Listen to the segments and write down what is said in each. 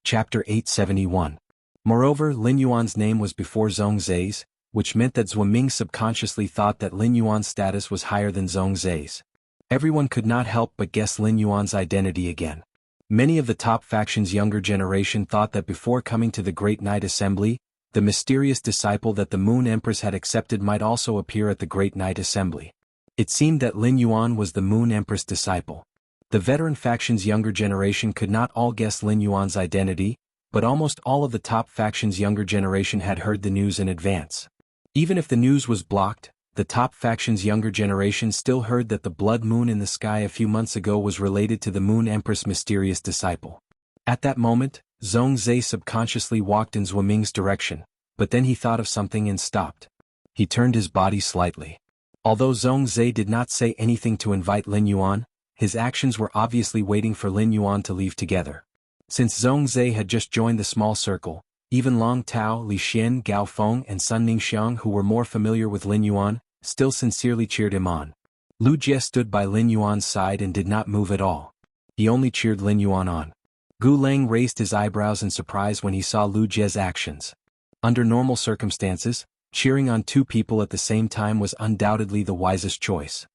Chapter 871. Moreover, Lin Yuan's name was before Zhong Zai's, which meant that Zhuo Ming subconsciously thought that Lin Yuan's status was higher than Zhong Zai's. Everyone could not help but guess Lin Yuan's identity again. Many of the top faction's younger generation thought that before coming to the Great Night Assembly, the mysterious disciple that the Moon Empress had accepted might also appear at the Great Night Assembly. It seemed that Lin Yuan was the Moon Empress disciple. The veteran faction's younger generation could not all guess Lin Yuan's identity, but almost all of the top faction's younger generation had heard the news in advance. Even if the news was blocked, the top faction's younger generation still heard that the blood moon in the sky a few months ago was related to the Moon Empress' mysterious disciple. At that moment, Zhong Zai subconsciously walked in Zhuo Ming's direction, but then he thought of something and stopped. He turned his body slightly. Although Zhong Zai did not say anything to invite Lin Yuan, his actions were obviously waiting for Lin Yuan to leave together. Since Zhong Zai had just joined the small circle, even Long Tao, Li Xian, Gao Feng and Sun Ningxiang, who were more familiar with Lin Yuan, still sincerely cheered him on. Lu Jie stood by Lin Yuan's side and did not move at all. He only cheered Lin Yuan on. Gu Lang raised his eyebrows in surprise when he saw Lu Jie's actions. Under normal circumstances, cheering on two people at the same time was undoubtedly the wisest choice.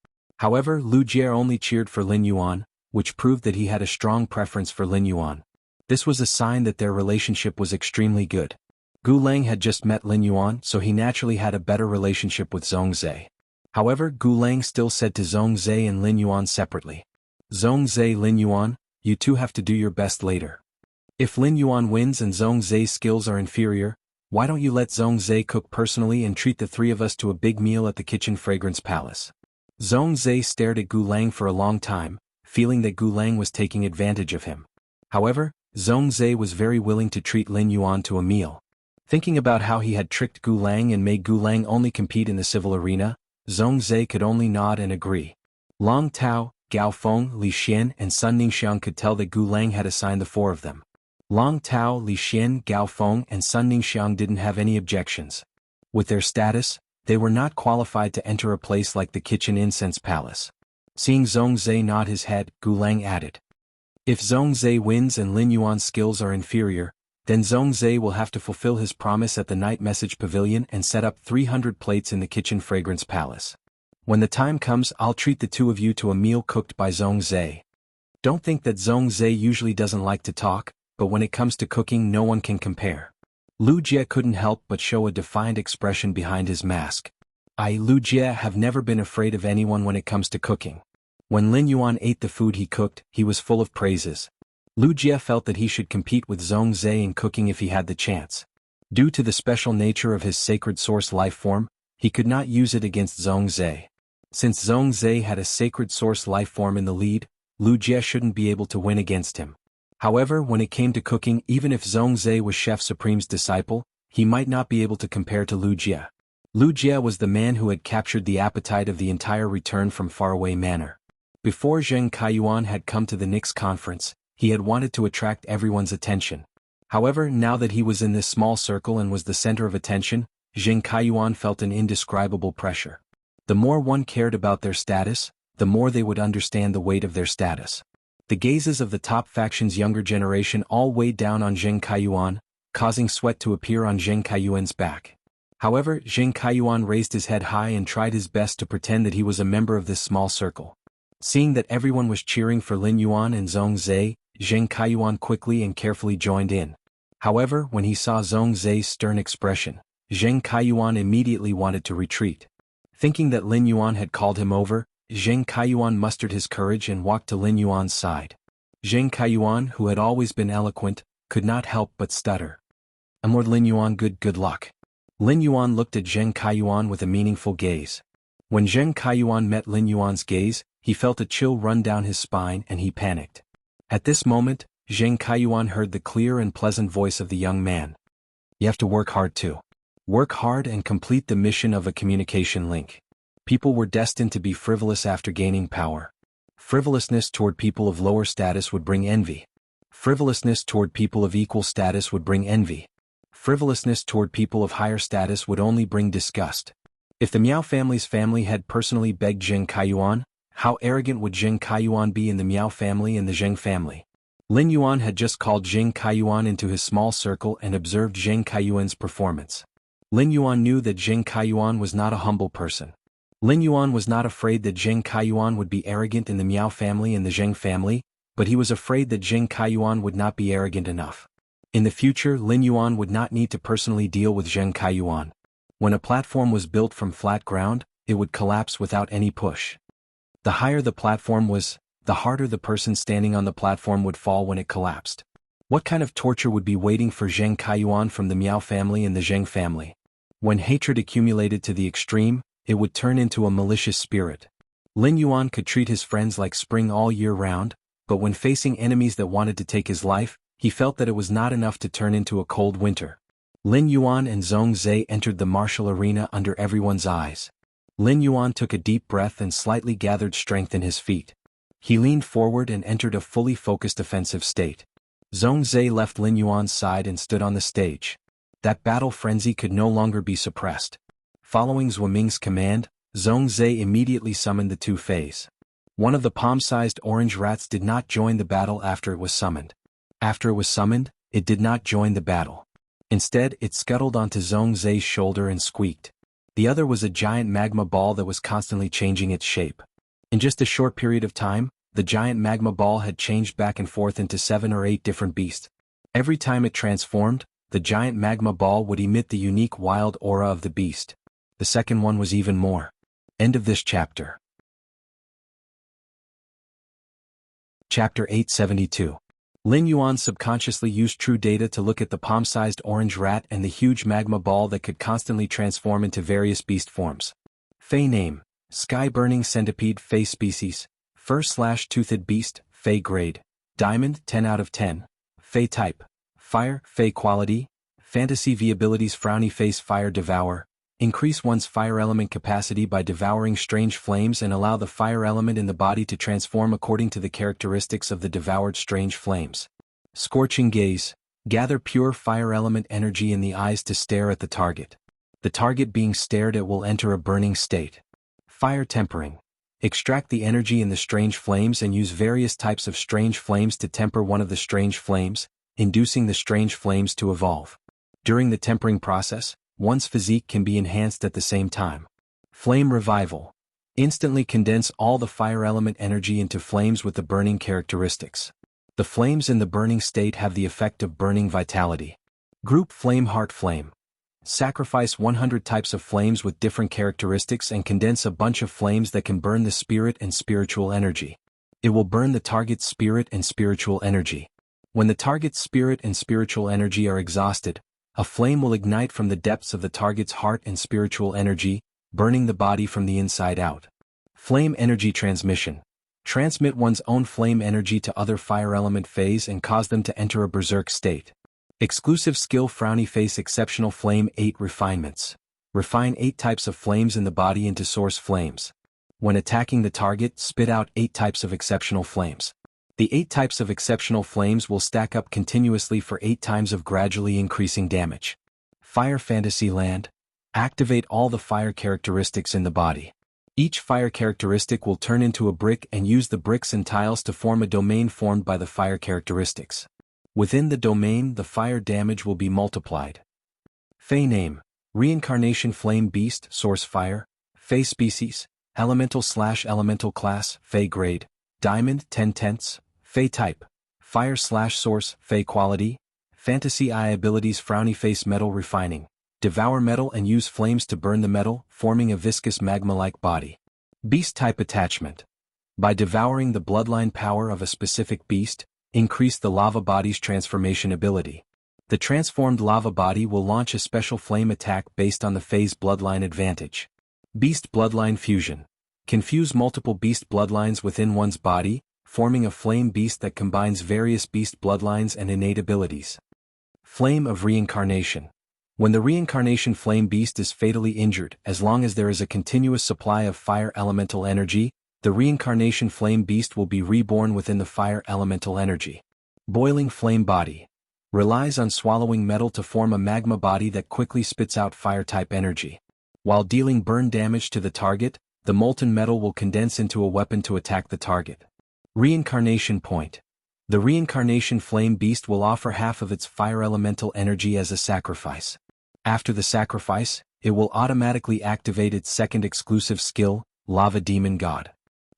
However, Lu Jie only cheered for Lin Yuan, which proved that he had a strong preference for Lin Yuan. This was a sign that their relationship was extremely good. Gu Lang had just met Lin Yuan, so he naturally had a better relationship with Zhong Zai. However, Gu Lang still said to Zhong Zai and Lin Yuan separately. Zhong Zai, Lin Yuan, you two have to do your best later. If Lin Yuan wins and Zhong Zai's skills are inferior, why don't you let Zhong Zai cook personally and treat the three of us to a big meal at the Kitchen Fragrance Palace? Zhong Zai stared at Gu Lang for a long time, feeling that Gu Lang was taking advantage of him. However, Zhong Zai was very willing to treat Lin Yuan to a meal. Thinking about how he had tricked Gu Lang and made Gu Lang only compete in the civil arena, Zhong Zai could only nod and agree. Long Tao, Gao Feng, Li Xian and Sun Ningxiang could tell that Gu Lang had assigned the four of them. Long Tao, Li Xian, Gao Feng and Sun Ningxiang didn't have any objections. With their status, they were not qualified to enter a place like the Kitchen Incense Palace. Seeing Zhong Zai nod his head, Gu Lang added. If Zhong Zai wins and Lin Yuan's skills are inferior, then Zhong Zai will have to fulfill his promise at the Night Message Pavilion and set up 300 plates in the Kitchen Fragrance Palace. When the time comes, I'll treat the two of you to a meal cooked by Zhong Zai. Don't think that Zhong Zai usually doesn't like to talk, but when it comes to cooking no one can compare. Lu Jie couldn't help but show a defiant expression behind his mask. Lu Jie have never been afraid of anyone when it comes to cooking. When Lin Yuan ate the food he cooked, he was full of praises. Lu Jie felt that he should compete with Zhong Zai in cooking if he had the chance. Due to the special nature of his sacred source life form, he could not use it against Zhong Zai. Since Zhong Zai had a sacred source life form in the lead, Lu Jie shouldn't be able to win against him. However, when it came to cooking, even if Zhong Zai was Chef Supreme's disciple, he might not be able to compare to Lu Jie. Lu Jie was the man who had captured the appetite of the entire Return from Faraway Manor. Before Zheng Kaiyuan had come to the Nix conference, he had wanted to attract everyone's attention. However, now that he was in this small circle and was the center of attention, Zheng Kaiyuan felt an indescribable pressure. The more one cared about their status, the more they would understand the weight of their status. The gazes of the top faction's younger generation all weighed down on Zheng Kaiyuan, causing sweat to appear on Zheng Kaiyuan's back. However, Zheng Kaiyuan raised his head high and tried his best to pretend that he was a member of this small circle. Seeing that everyone was cheering for Lin Yuan and Zhong Zai, Zheng Kaiyuan quickly and carefully joined in. However, when he saw Zhong Zai's stern expression, Zheng Kaiyuan immediately wanted to retreat. Thinking that Lin Yuan had called him over, Zheng Kaiyuan mustered his courage and walked to Lin Yuan's side. Zheng Kaiyuan, who had always been eloquent, could not help but stutter. Lord Lin Yuan, good luck. Lin Yuan looked at Zheng Kaiyuan with a meaningful gaze. When Zheng Kaiyuan met Lin Yuan's gaze, he felt a chill run down his spine and he panicked. At this moment, Zheng Kaiyuan heard the clear and pleasant voice of the young man. You have to work hard too. Work hard and complete the mission of a communication link. People were destined to be frivolous after gaining power. Frivolousness toward people of lower status would bring envy. Frivolousness toward people of equal status would bring envy. Frivolousness toward people of higher status would only bring disgust. If the Miao family's family had personally begged Zheng Kaiyuan, how arrogant would Zheng Kaiyuan be in the Miao family and the Zheng family? Lin Yuan had just called Zheng Kaiyuan into his small circle and observed Zheng Kaiyuan's performance. Lin Yuan knew that Zheng Kaiyuan was not a humble person. Lin Yuan was not afraid that Zheng Kaiyuan would be arrogant in the Miao family and the Zheng family, but he was afraid that Zheng Kaiyuan would not be arrogant enough. In the future, Lin Yuan would not need to personally deal with Zheng Kaiyuan. When a platform was built from flat ground, it would collapse without any push. The higher the platform was, the harder the person standing on the platform would fall when it collapsed. What kind of torture would be waiting for Zheng Kaiyuan from the Miao family and the Zheng family? When hatred accumulated to the extreme, it would turn into a malicious spirit. Lin Yuan could treat his friends like spring all year round, but when facing enemies that wanted to take his life, he felt that it was not enough to turn into a cold winter. Lin Yuan and Zhong Zhe entered the martial arena under everyone's eyes. Lin Yuan took a deep breath and slightly gathered strength in his feet. He leaned forward and entered a fully focused offensive state. Zhong Zhe left Lin Yuan's side and stood on the stage. That battle frenzy could no longer be suppressed. Following Zhuo Ming's command, Zhong Zhe immediately summoned the two Feis. One of the palm-sized orange rats did not join the battle after it was summoned. After it was summoned, it did not join the battle. Instead, it scuttled onto Zhong Zhe's shoulder and squeaked. The other was a giant magma ball that was constantly changing its shape. In just a short period of time, the giant magma ball had changed back and forth into 7 or 8 different beasts. Every time it transformed, the giant magma ball would emit the unique wild aura of the beast. The second one was even more. End of this chapter. Chapter 872. Lin Yuan subconsciously used true data to look at the palm-sized orange rat and the huge magma ball that could constantly transform into various beast forms. Fei name: Sky-burning centipede Fei species, fur/toothed beast, Fei grade, diamond 10 out of 10, Fei type, fire, Fei quality, fantasy V abilities frowny face fire devour, increase one's fire element capacity by devouring strange flames and allow the fire element in the body to transform according to the characteristics of the devoured strange flames. Scorching gaze, gather pure fire element energy in the eyes to stare at the target. The target being stared at will enter a burning state. Fire tempering, extract the energy in the strange flames and use various types of strange flames to temper one of the strange flames, inducing the strange flames to evolve. During the tempering process, one's physique can be enhanced at the same time. Flame revival. Instantly condense all the fire element energy into flames with the burning characteristics. The flames in the burning state have the effect of burning vitality. Group flame heart flame. Sacrifice 100 types of flames with different characteristics and condense a bunch of flames that can burn the spirit and spiritual energy. It will burn the target's spirit and spiritual energy. When the target's spirit and spiritual energy are exhausted, a flame will ignite from the depths of the target's heart and spiritual energy, burning the body from the inside out. Flame energy transmission. Transmit one's own flame energy to other fire element phase and cause them to enter a berserk state. Exclusive skill frowny face exceptional flame 8 refinements. Refine 8 types of flames in the body into source flames. When attacking the target, spit out 8 types of exceptional flames. The 8 types of exceptional flames will stack up continuously for 8 times of gradually increasing damage. Fire Fantasy Land. Activate all the fire characteristics in the body. Each fire characteristic will turn into a brick and use the bricks and tiles to form a domain formed by the fire characteristics. Within the domain, the fire damage will be multiplied. Fei name: Reincarnation Flame Beast, Source Fire, Fei species, Elemental/Elemental class, Fei grade, Diamond 10/10, Fei type, Fire/Source, Fei quality, Fantasy I abilities frowny face metal refining. Devour metal and use flames to burn the metal, forming a viscous magma-like body. Beast type attachment. By devouring the bloodline power of a specific beast, increase the lava body's transformation ability. The transformed lava body will launch a special flame attack based on the Fei's bloodline advantage. Beast bloodline fusion. Confuse multiple beast bloodlines within one's body, forming a flame beast that combines various beast bloodlines and innate abilities. Flame of reincarnation. When the reincarnation flame beast is fatally injured, as long as there is a continuous supply of fire elemental energy, the reincarnation flame beast will be reborn within the fire elemental energy. Boiling flame body. Relies on swallowing metal to form a magma body that quickly spits out fire-type energy. While dealing burn damage to the target, the molten metal will condense into a weapon to attack the target. Reincarnation point. The reincarnation flame beast will offer half of its fire elemental energy as a sacrifice. After the sacrifice, it will automatically activate its second exclusive skill, Lava Demon God.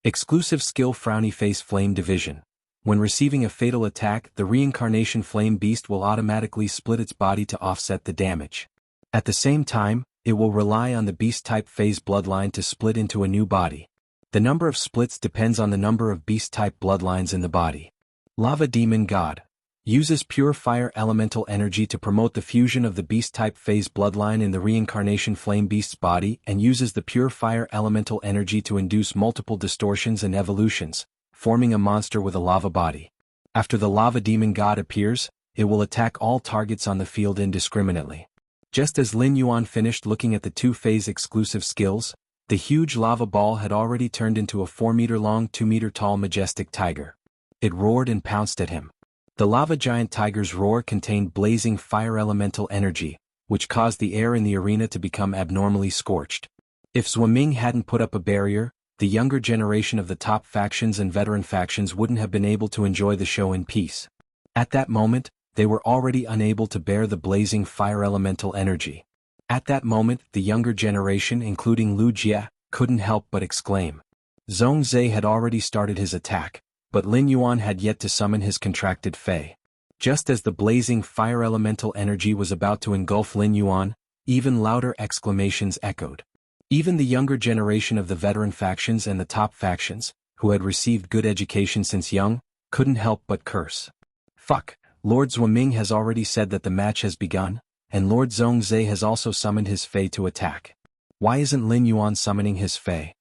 Exclusive skill Frowny Face Flame Division. When receiving a fatal attack, the reincarnation flame beast will automatically split its body to offset the damage. At the same time, it will rely on the beast-type phase bloodline to split into a new body. The number of splits depends on the number of beast-type bloodlines in the body. Lava Demon God uses pure fire elemental energy to promote the fusion of the beast-type phase bloodline in the reincarnation flame beast's body and uses the pure fire elemental energy to induce multiple distortions and evolutions, forming a monster with a lava body. After the Lava Demon God appears, it will attack all targets on the field indiscriminately. Just as Lin Yuan finished looking at the two-phase exclusive skills, the huge lava ball had already turned into a 4-meter-long 2-meter-tall majestic tiger. It roared and pounced at him. The lava giant tiger's roar contained blazing fire elemental energy, which caused the air in the arena to become abnormally scorched. If Zhuaming hadn't put up a barrier, the younger generation of the top factions and veteran factions wouldn't have been able to enjoy the show in peace. At that moment, they were already unable to bear the blazing fire elemental energy. At that moment, the younger generation, including Lu Jie, couldn't help but exclaim. Zhongzhe had already started his attack, but Lin Yuan had yet to summon his contracted Fei. Just as the blazing fire elemental energy was about to engulf Lin Yuan, even louder exclamations echoed. Even the younger generation of the veteran factions and the top factions, who had received good education since young, couldn't help but curse. Fuck, Lord Zhuaming has already said that the match has begun, and Lord Zhongzhe has also summoned his Fei to attack. Why isn't Lin Yuan summoning his Fei?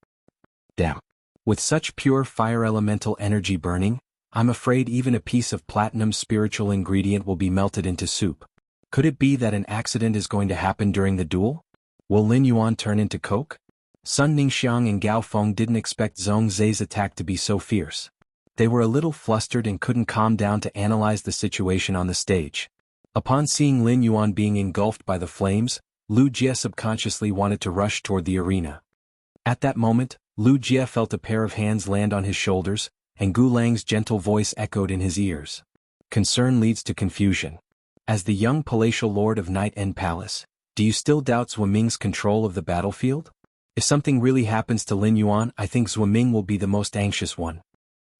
Damn. With such pure fire elemental energy burning, I'm afraid even a piece of platinum spiritual ingredient will be melted into soup. Could it be that an accident is going to happen during the duel? Will Lin Yuan turn into coke? Sun Ningxiang and Gao Feng didn't expect Zhongzhe's attack to be so fierce. They were a little flustered and couldn't calm down to analyze the situation on the stage. Upon seeing Lin Yuan being engulfed by the flames, Lu Jie subconsciously wanted to rush toward the arena. At that moment, Lu Jie felt a pair of hands land on his shoulders, and Gu Lang's gentle voice echoed in his ears. Concern leads to confusion. As the young palatial lord of Night End Palace, do you still doubt Zhuaming's control of the battlefield? If something really happens to Lin Yuan, I think Zhuaming will be the most anxious one.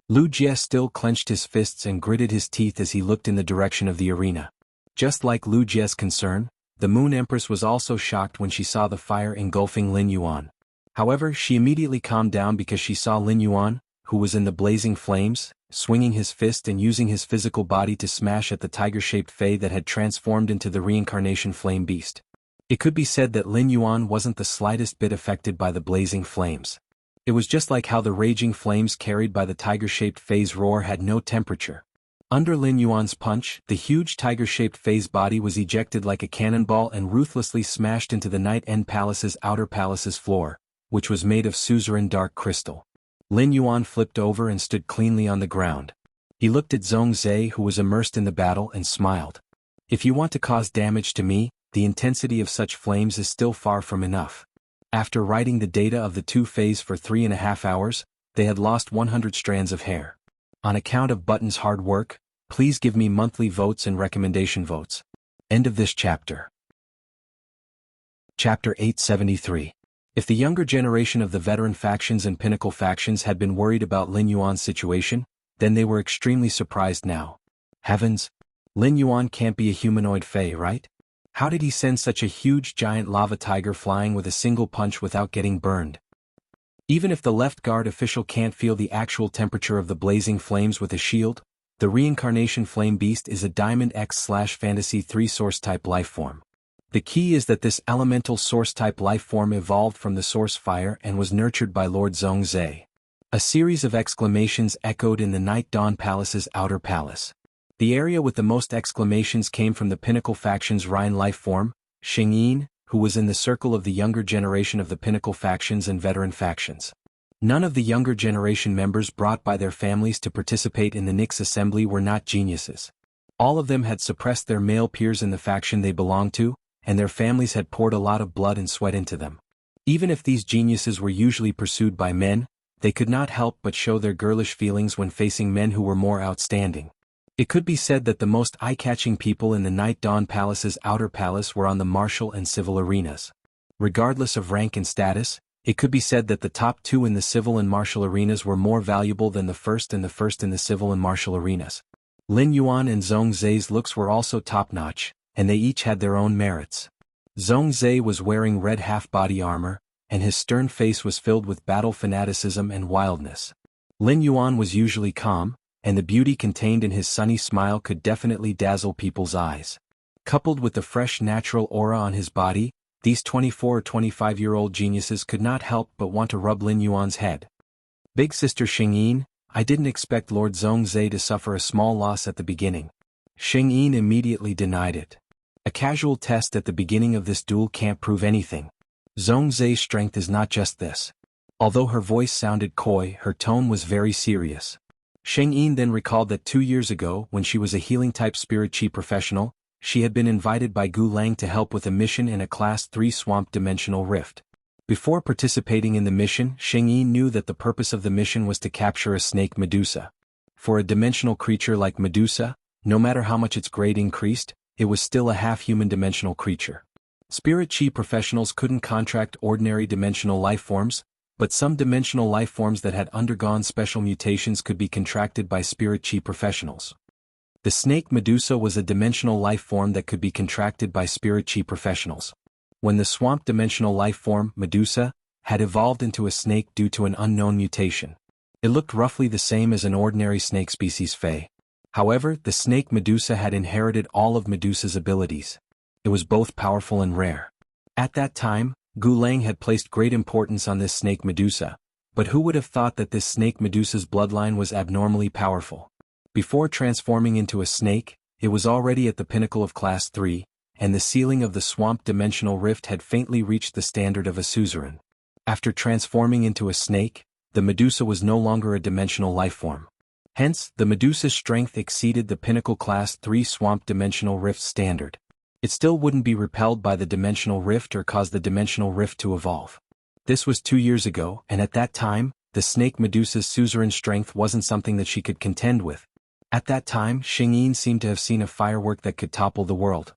Lu Jie still clenched his fists and gritted his teeth as he looked in the direction of the arena. Just like Lu Jie's concern, the Moon Empress was also shocked when she saw the fire engulfing Lin Yuan. However, she immediately calmed down because she saw Lin Yuan, who was in the blazing flames, swinging his fist and using his physical body to smash at the tiger-shaped Fei that had transformed into the reincarnation flame beast. It could be said that Lin Yuan wasn't the slightest bit affected by the blazing flames. It was just like how the raging flames carried by the tiger-shaped Fei's roar had no temperature. Under Lin Yuan's punch, the huge tiger-shaped Fei's body was ejected like a cannonball and ruthlessly smashed into the Night End Palace's outer palace's floor, which was made of suzerain dark crystal. Lin Yuan flipped over and stood cleanly on the ground. He looked at Zhongzhe, who was immersed in the battle, and smiled. If you want to cause damage to me, the intensity of such flames is still far from enough. After writing the data of the two Feis for 3.5 hours, they had lost 100 strands of hair. On account of Button's hard work, please give me monthly votes and recommendation votes. End of this chapter. Chapter 873. If the younger generation of the veteran factions and pinnacle factions had been worried about Lin Yuan's situation, then they were extremely surprised now. Heavens! Lin Yuan can't be a humanoid Fei, right? How did he send such a huge giant lava tiger flying with a single punch without getting burned? Even if the left guard official can't feel the actual temperature of the blazing flames with a shield, the reincarnation flame beast is a Diamond X/Fantasy 3 source-type lifeform. The key is that this elemental source-type lifeform evolved from the source fire and was nurtured by Lord Zhongzhe. A series of exclamations echoed in the Night Dawn Palace's outer palace. The area with the most exclamations came from the Pinnacle faction's Rhine lifeform, Xingyin, who was in the circle of the younger generation of the Pinnacle factions and veteran factions. None of the younger generation members brought by their families to participate in the Nyx assembly were not geniuses. All of them had suppressed their male peers in the faction they belonged to, and their families had poured a lot of blood and sweat into them. Even if these geniuses were usually pursued by men, they could not help but show their girlish feelings when facing men who were more outstanding. It could be said that the most eye-catching people in the Night Dawn Palace's outer palace were on the martial and civil arenas. Regardless of rank and status, it could be said that the top two in the civil and martial arenas were more valuable than the first in the civil and martial arenas. Lin Yuan and Zhong Zhe's looks were also top-notch, and they each had their own merits. Zhong Zhe was wearing red half-body armor, and his stern face was filled with battle fanaticism and wildness. Lin Yuan was usually calm, and the beauty contained in his sunny smile could definitely dazzle people's eyes. Coupled with the fresh natural aura on his body, these 24 or 25-year-old geniuses could not help but want to rub Lin Yuan's head. Big Sister Xingyin, I didn't expect Lord Zhong Zhe to suffer a small loss at the beginning. Xingyin immediately denied it. A casual test at the beginning of this duel can't prove anything. Zhong Zhe's strength is not just this. Although her voice sounded coy, her tone was very serious. Xingyin then recalled that 2 years ago, when she was a healing-type spirit chi professional, she had been invited by Gu Lang to help with a mission in a Class 3 swamp dimensional rift. Before participating in the mission, Xingyin knew that the purpose of the mission was to capture a snake Medusa. For a dimensional creature like Medusa, no matter how much its grade increased, it was still a half-human dimensional creature. Spirit chi professionals couldn't contract ordinary dimensional life forms, but some dimensional life forms that had undergone special mutations could be contracted by spirit chi professionals. The snake Medusa was a dimensional life form that could be contracted by spirit chi professionals. When the swamp dimensional life form, Medusa, had evolved into a snake due to an unknown mutation. It looked roughly the same as an ordinary snake species Fae. However, the snake Medusa had inherited all of Medusa's abilities. It was both powerful and rare. At that time, Gu Lang had placed great importance on this snake Medusa, but who would have thought that this snake Medusa's bloodline was abnormally powerful? Before transforming into a snake, it was already at the pinnacle of Class 3, and the ceiling of the swamp dimensional rift had faintly reached the standard of a suzerain. After transforming into a snake, the Medusa was no longer a dimensional life form. Hence, the Medusa's strength exceeded the pinnacle Class 3 swamp dimensional rift standard. It still wouldn't be repelled by the dimensional rift or cause the dimensional rift to evolve. This was 2 years ago, and at that time, the snake Medusa's suzerain strength wasn't something that she could contend with. At that time, Xingyin seemed to have seen a firework that could topple the world.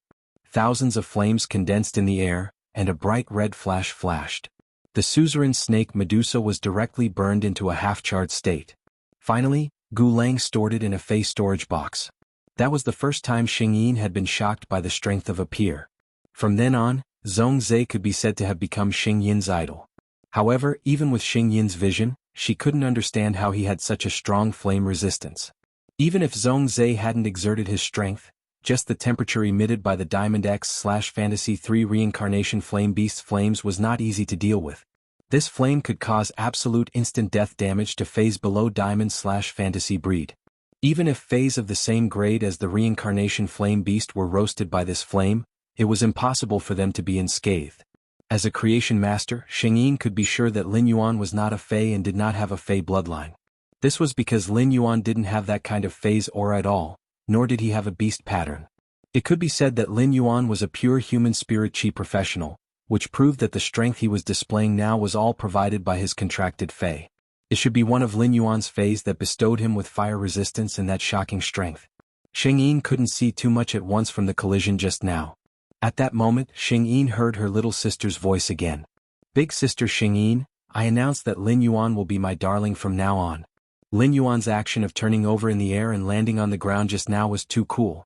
Thousands of flames condensed in the air, and a bright red flash flashed. The suzerain snake Medusa was directly burned into a half-charred state. Finally, Gu Lang stored it in a Fey storage box. That was the first time Xingyin had been shocked by the strength of a peer. From then on, Zhong Zhe could be said to have become Xingyin's idol. However, even with Xingyin's vision, she couldn't understand how he had such a strong flame resistance. Even if Zhong Zhe hadn't exerted his strength, just the temperature emitted by the Diamond X/Fantasy 3 Reincarnation Flame Beast's flames was not easy to deal with. This flame could cause absolute instant death damage to Fays below Diamond/Fantasy breed. Even if Fays of the same grade as the Reincarnation Flame Beast were roasted by this flame, it was impossible for them to be unscathed. As a creation master, Xingyin could be sure that Lin Yuan was not a Fey and did not have a Fey bloodline. This was because Lin Yuan didn't have that kind of Fey's aura at all, nor did he have a beast pattern. It could be said that Lin Yuan was a pure human spirit chi professional, which proved that the strength he was displaying now was all provided by his contracted Fey. It should be one of Lin Yuan's Feys that bestowed him with fire resistance and that shocking strength. Xingyin couldn't see too much at once from the collision just now. At that moment, Xingyin heard her little sister's voice again. Big Sister Xingyin, I announce that Lin Yuan will be my darling from now on. Lin Yuan's action of turning over in the air and landing on the ground just now was too cool.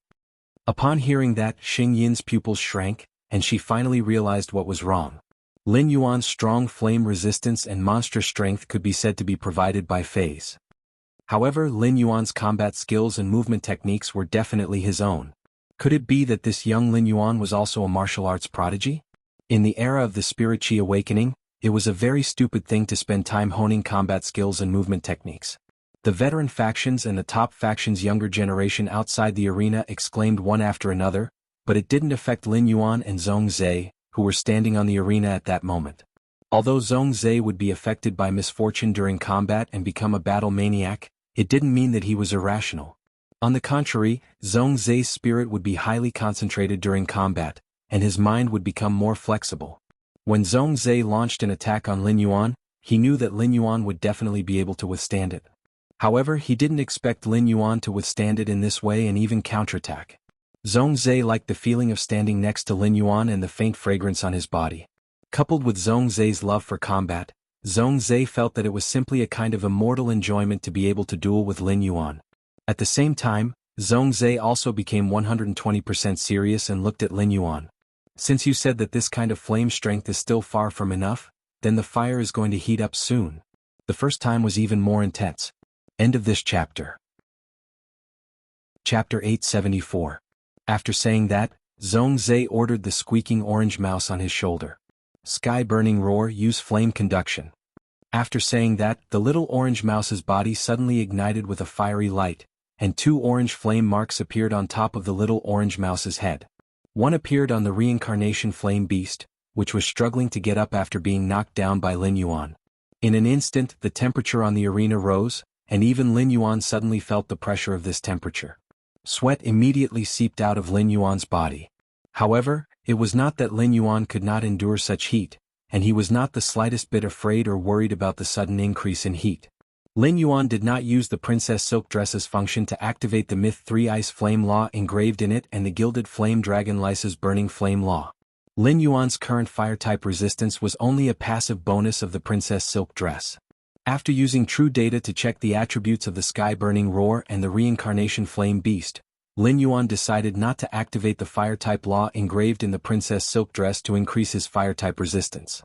Upon hearing that, Xingyin's pupils shrank, and she finally realized what was wrong. Lin Yuan's strong flame resistance and monstrous strength could be said to be provided by Feys. However, Lin Yuan's combat skills and movement techniques were definitely his own. Could it be that this young Lin Yuan was also a martial arts prodigy? In the era of the Spirit Chi awakening, it was a very stupid thing to spend time honing combat skills and movement techniques. The veteran factions and the top faction's younger generation outside the arena exclaimed one after another, but it didn't affect Lin Yuan and Zhong Zhe, who were standing on the arena at that moment. Although Zhong Zhe would be affected by misfortune during combat and become a battle maniac, it didn't mean that he was irrational. On the contrary, Zhong Zhe's spirit would be highly concentrated during combat, and his mind would become more flexible. When Zhong Zhe launched an attack on Lin Yuan, he knew that Lin Yuan would definitely be able to withstand it. However, he didn't expect Lin Yuan to withstand it in this way and even counterattack. Zhong Zhe liked the feeling of standing next to Lin Yuan and the faint fragrance on his body. Coupled with Zhong Zhe's love for combat, Zhong Zhe felt that it was simply a kind of immortal enjoyment to be able to duel with Lin Yuan. At the same time, Zhong Zhe also became 120% serious and looked at Lin Yuan. Since you said that this kind of flame strength is still far from enough, then the fire is going to heat up soon. The first time was even more intense. End of this chapter. Chapter 874. After saying that, Zhong Zhe ordered the squeaking orange mouse on his shoulder. Sky burning roar, use flame conduction. After saying that, the little orange mouse's body suddenly ignited with a fiery light, and 2 orange flame marks appeared on top of the little orange mouse's head. One appeared on the reincarnation flame beast, which was struggling to get up after being knocked down by Lin Yuan. In an instant, the temperature on the arena rose, and even Lin Yuan suddenly felt the pressure of this temperature. Sweat immediately seeped out of Lin Yuan's body. However, it was not that Lin Yuan could not endure such heat, and he was not the slightest bit afraid or worried about the sudden increase in heat. Lin Yuan did not use the Princess Silk Dress's function to activate the Myth 3 Ice Flame Law engraved in it and the Gilded Flame Dragon Lysa's Burning Flame Law. Lin Yuan's current fire-type resistance was only a passive bonus of the Princess Silk Dress. After using true data to check the attributes of the Sky Burning Roar and the Reincarnation Flame Beast, Lin Yuan decided not to activate the fire-type law engraved in the Princess Silk Dress to increase his fire-type resistance.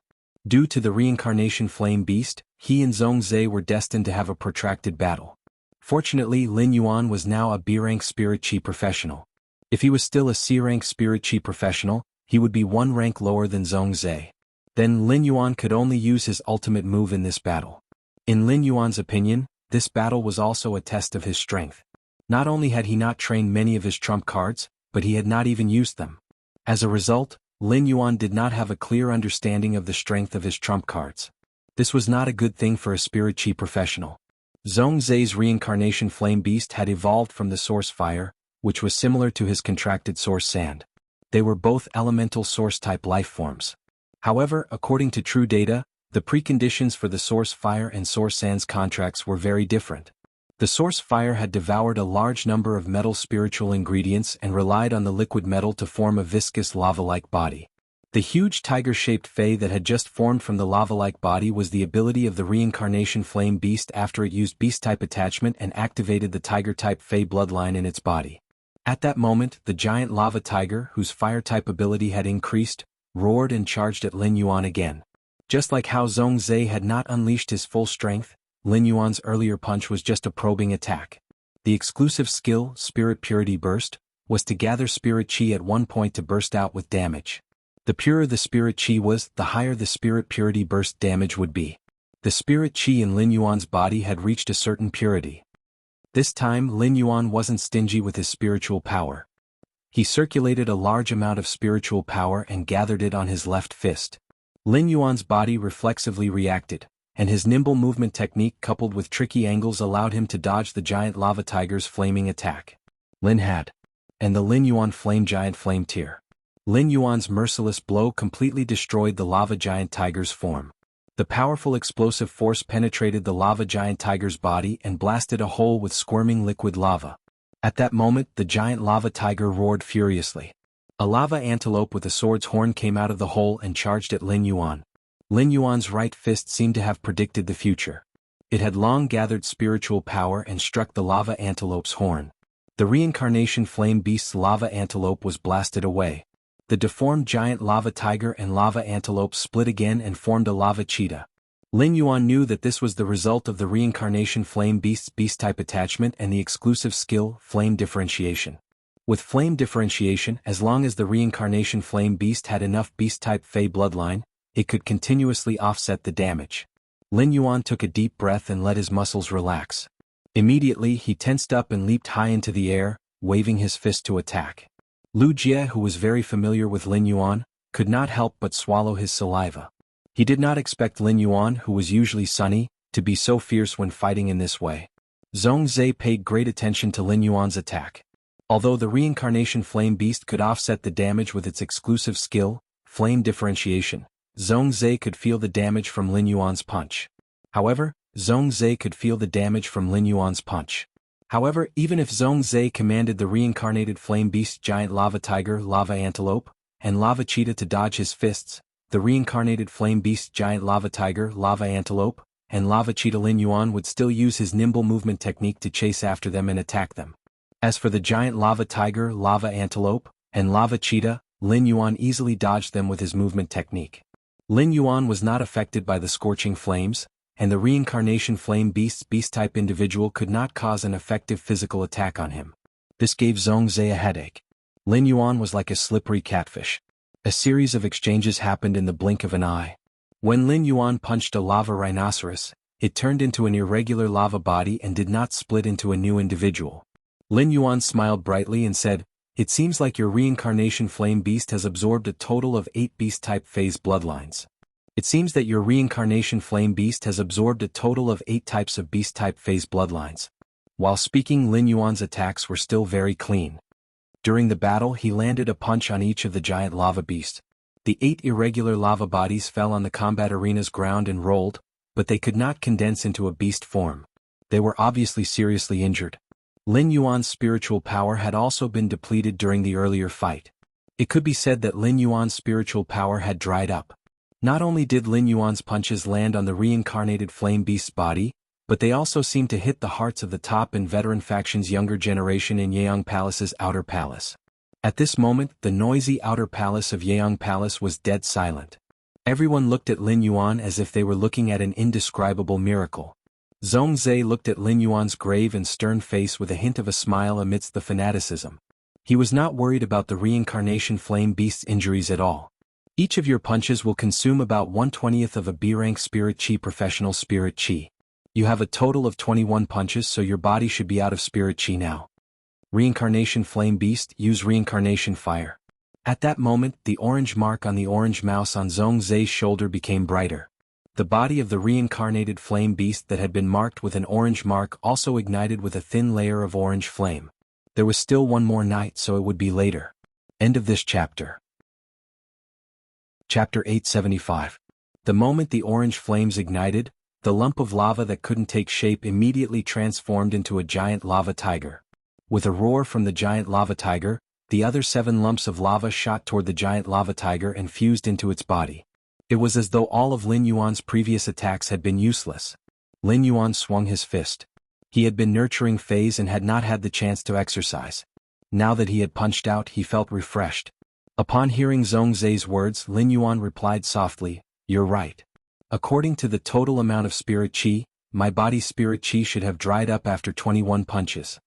Due to the Reincarnation Flame Beast, he and Zhong Zhe were destined to have a protracted battle. Fortunately, Lin Yuan was now a B-rank Spirit Chi professional. If he was still a C-rank Spirit Chi professional, he would be 1 rank lower than Zhong Zhe. Then Lin Yuan could only use his ultimate move in this battle. In Lin Yuan's opinion, this battle was also a test of his strength. Not only had he not trained many of his trump cards, but he had not even used them. As a result, Lin Yuan did not have a clear understanding of the strength of his trump cards. This was not a good thing for a Spirit Chi professional. Zhong Zhe's Reincarnation Flame Beast had evolved from the Source Fire, which was similar to his contracted Source Sand. They were both elemental Source-type life forms. However, according to true data, the preconditions for the Source Fire and Source Sand's contracts were very different. The Source Fire had devoured a large number of metal spiritual ingredients and relied on the liquid metal to form a viscous lava-like body. The huge tiger-shaped Fey that had just formed from the lava-like body was the ability of the Reincarnation Flame Beast after it used Beast-type attachment and activated the Tiger-type Fey bloodline in its body. At that moment, the giant lava tiger, whose fire-type ability had increased, roared and charged at Lin Yuan again. Just like how Zhong Zhe had not unleashed his full strength, Lin Yuan's earlier punch was just a probing attack. The exclusive skill, Spirit Purity Burst, was to gather Spirit Chi at one point to burst out with damage. The purer the Spirit Chi was, the higher the Spirit Purity Burst damage would be. The Spirit Chi in Lin Yuan's body had reached a certain purity. This time Lin Yuan wasn't stingy with his spiritual power. He circulated a large amount of spiritual power and gathered it on his left fist. Lin Yuan's body reflexively reacted, and his nimble movement technique coupled with tricky angles allowed him to dodge the giant lava tiger's flaming attack. Lin had. And the Lin Yuan Flame Giant Flame Tear. Lin Yuan's merciless blow completely destroyed the lava giant tiger's form. The powerful explosive force penetrated the lava giant tiger's body and blasted a hole with squirming liquid lava. At that moment, the giant lava tiger roared furiously. A lava antelope with a sword's horn came out of the hole and charged at Lin Yuan. Lin Yuan's right fist seemed to have predicted the future. It had long gathered spiritual power and struck the lava antelope's horn. The Reincarnation Flame Beast's lava antelope was blasted away. The deformed giant lava tiger and lava antelope split again and formed a lava cheetah. Lin Yuan knew that this was the result of the Reincarnation Flame Beast's Beast-type attachment and the exclusive skill, Flame Differentiation. With Flame Differentiation, as long as the Reincarnation Flame Beast had enough Beast-type Fey bloodline, it could continuously offset the damage. Lin Yuan took a deep breath and let his muscles relax. Immediately he tensed up and leaped high into the air, waving his fist to attack. Lu Jie, who was very familiar with Lin Yuan, could not help but swallow his saliva. He did not expect Lin Yuan, who was usually sunny, to be so fierce when fighting in this way. Zhong Zhe paid great attention to Lin Yuan's attack. Although the Reincarnation Flame Beast could offset the damage with its exclusive skill, Flame Differentiation, Zhong Zhe could feel the damage from Lin Yuan's punch. However, Zhongzhe could feel the damage from Lin Yuan's punch. However, even if Zhongzhe commanded the reincarnated flame beast giant lava tiger, lava antelope, and lava cheetah to dodge his fists, the reincarnated flame beast giant lava tiger, lava antelope, and lava cheetah Lin Yuan would still use his nimble movement technique to chase after them and attack them. As for the giant lava tiger, lava antelope, and lava cheetah, Lin Yuan easily dodged them with his movement technique. Lin Yuan was not affected by the scorching flames, and the reincarnation flame beast's beast-type individual could not cause an effective physical attack on him. This gave Zhongzhe a headache. Lin Yuan was like a slippery catfish. A series of exchanges happened in the blink of an eye. When Lin Yuan punched a lava rhinoceros, it turned into an irregular lava body and did not split into a new individual. Lin Yuan smiled brightly and said, "It seems like your reincarnation flame beast has absorbed a total of 8 beast-type phase bloodlines. It seems that your reincarnation flame beast has absorbed a total of 8 types of beast-type phase bloodlines." While speaking, Lin Yuan's attacks were still very clean. During the battle, he landed a punch on each of the giant lava beasts. The 8 irregular lava bodies fell on the combat arena's ground and rolled, but they could not condense into a beast form. They were obviously seriously injured. Lin Yuan's spiritual power had also been depleted during the earlier fight. It could be said that Lin Yuan's spiritual power had dried up. Not only did Lin Yuan's punches land on the reincarnated flame beast's body, but they also seemed to hit the hearts of the top and veteran faction's younger generation in Yeong Palace's outer palace. At this moment, the noisy outer palace of Yeong Palace was dead silent. Everyone looked at Lin Yuan as if they were looking at an indescribable miracle. Zhongzhe looked at Lin Yuan's grave and stern face with a hint of a smile amidst the fanaticism. He was not worried about the reincarnation flame beast's injuries at all. Each of your punches will consume about 1/20th of a B-rank Spirit Chi professional Spirit Chi. You have a total of 21 punches, so your body should be out of Spirit Chi now. Reincarnation Flame Beast, use Reincarnation Fire. At that moment, the orange mark on the orange mouse on Zhongzhe's shoulder became brighter. The body of the reincarnated flame beast that had been marked with an orange mark also ignited with a thin layer of orange flame. There was still one more night, so it would be later. End of this chapter. Chapter 875. The moment the orange flames ignited, the lump of lava that couldn't take shape immediately transformed into a giant lava tiger. With a roar from the giant lava tiger, the other 7 lumps of lava shot toward the giant lava tiger and fused into its body. It was as though all of Lin Yuan's previous attacks had been useless. Lin Yuan swung his fist. He had been nurturing phase and had not had the chance to exercise. Now that he had punched out, he felt refreshed. Upon hearing Zhongzhe's words, Lin Yuan replied softly, "You're right. According to the total amount of Spirit Chi, my body's Spirit Chi should have dried up after 21 punches."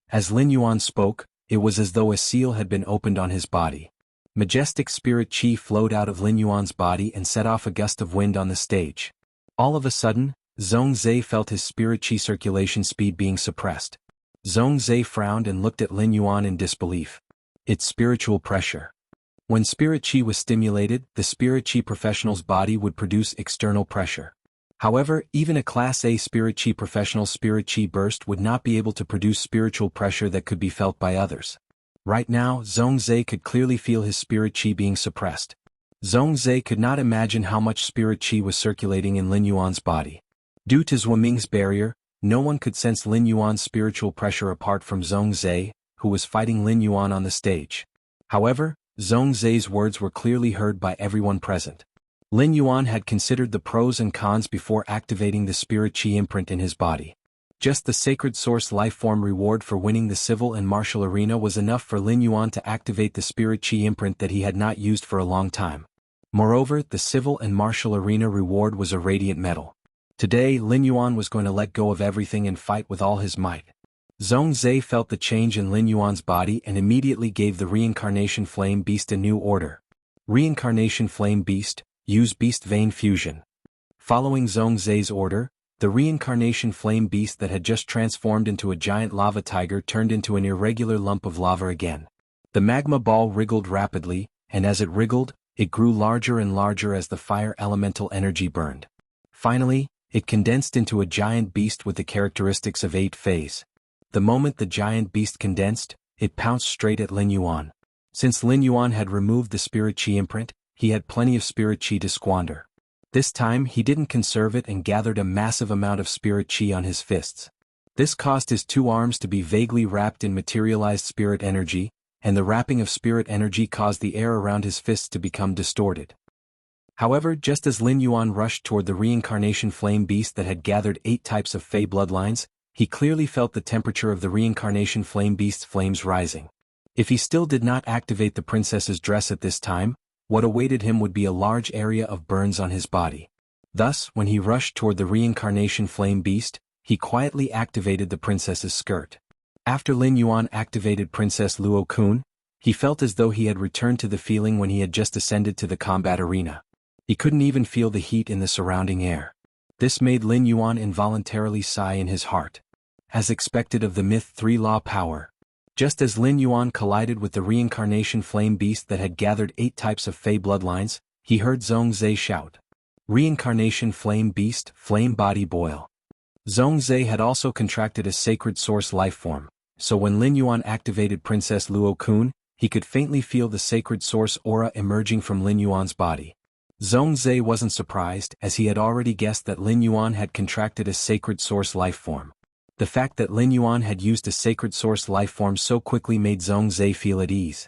As Lin Yuan spoke, it was as though a seal had been opened on his body. Majestic Spirit Chi flowed out of Lin Yuan's body and set off a gust of wind on the stage. All of a sudden, Zhongzhe felt his Spirit Chi circulation speed being suppressed. Zhongzhe frowned and looked at Lin Yuan in disbelief. It's spiritual pressure. When Spirit Chi was stimulated, the Spirit Chi professional's body would produce external pressure. However, even a Class A Spirit Chi professional's Spirit Chi burst would not be able to produce spiritual pressure that could be felt by others. Right now, Zhongzhe could clearly feel his Spirit Chi being suppressed. Zhongzhe could not imagine how much Spirit Chi was circulating in Lin Yuan's body. Due to Zhuoming's barrier, no one could sense Lin Yuan's spiritual pressure apart from Zhongzhe, who was fighting Lin Yuan on the stage. However, Zhongzhe's words were clearly heard by everyone present. Lin Yuan had considered the pros and cons before activating the Spirit Chi imprint in his body. Just the Sacred Source Lifeform reward for winning the civil and martial arena was enough for Lin Yuan to activate the Spirit Chi imprint that he had not used for a long time. Moreover, the civil and martial arena reward was a radiant medal. Today, Lin Yuan was going to let go of everything and fight with all his might. Zhongzhe felt the change in Lin Yuan's body and immediately gave the Reincarnation Flame Beast a new order. Reincarnation Flame Beast, use Beast Vein Fusion. Following Zhongzhe's order, the Reincarnation Flame Beast that had just transformed into a giant lava tiger turned into an irregular lump of lava again. The magma ball wriggled rapidly, and as it wriggled, it grew larger and larger as the fire elemental energy burned. Finally, it condensed into a giant beast with the characteristics of 8 phase. The moment the giant beast condensed, it pounced straight at Lin Yuan. Since Lin Yuan had removed the Spirit Chi imprint, he had plenty of Spirit Chi to squander. This time he didn't conserve it and gathered a massive amount of spirit chi on his fists. This caused his two arms to be vaguely wrapped in materialized spirit energy, and the wrapping of spirit energy caused the air around his fists to become distorted. However, just as Lin Yuan rushed toward the reincarnation flame beast that had gathered 8 types of Fey bloodlines, he clearly felt the temperature of the reincarnation flame beast's flames rising. If he still did not activate the princess's dress at this time, what awaited him would be a large area of burns on his body. Thus, when he rushed toward the reincarnation flame beast, he quietly activated the princess's skirt. After Lin Yuan activated Princess Luo Kun, he felt as though he had returned to the feeling when he had just ascended to the combat arena. He couldn't even feel the heat in the surrounding air. This made Lin Yuan involuntarily sigh in his heart. As expected of the myth 3-law power. Just as Lin Yuan collided with the reincarnation flame beast that had gathered 8 types of Fey bloodlines, he heard Zhongzhe shout. Reincarnation flame beast, flame body boil. Zhongzhe had also contracted a sacred source life form, so when Lin Yuan activated Princess Luo Kun, he could faintly feel the sacred source aura emerging from Lin Yuan's body. Zhongzhe wasn't surprised, as he had already guessed that Lin Yuan had contracted a sacred source life form. The fact that Lin Yuan had used a sacred source life form so quickly made Zhongzhe feel at ease.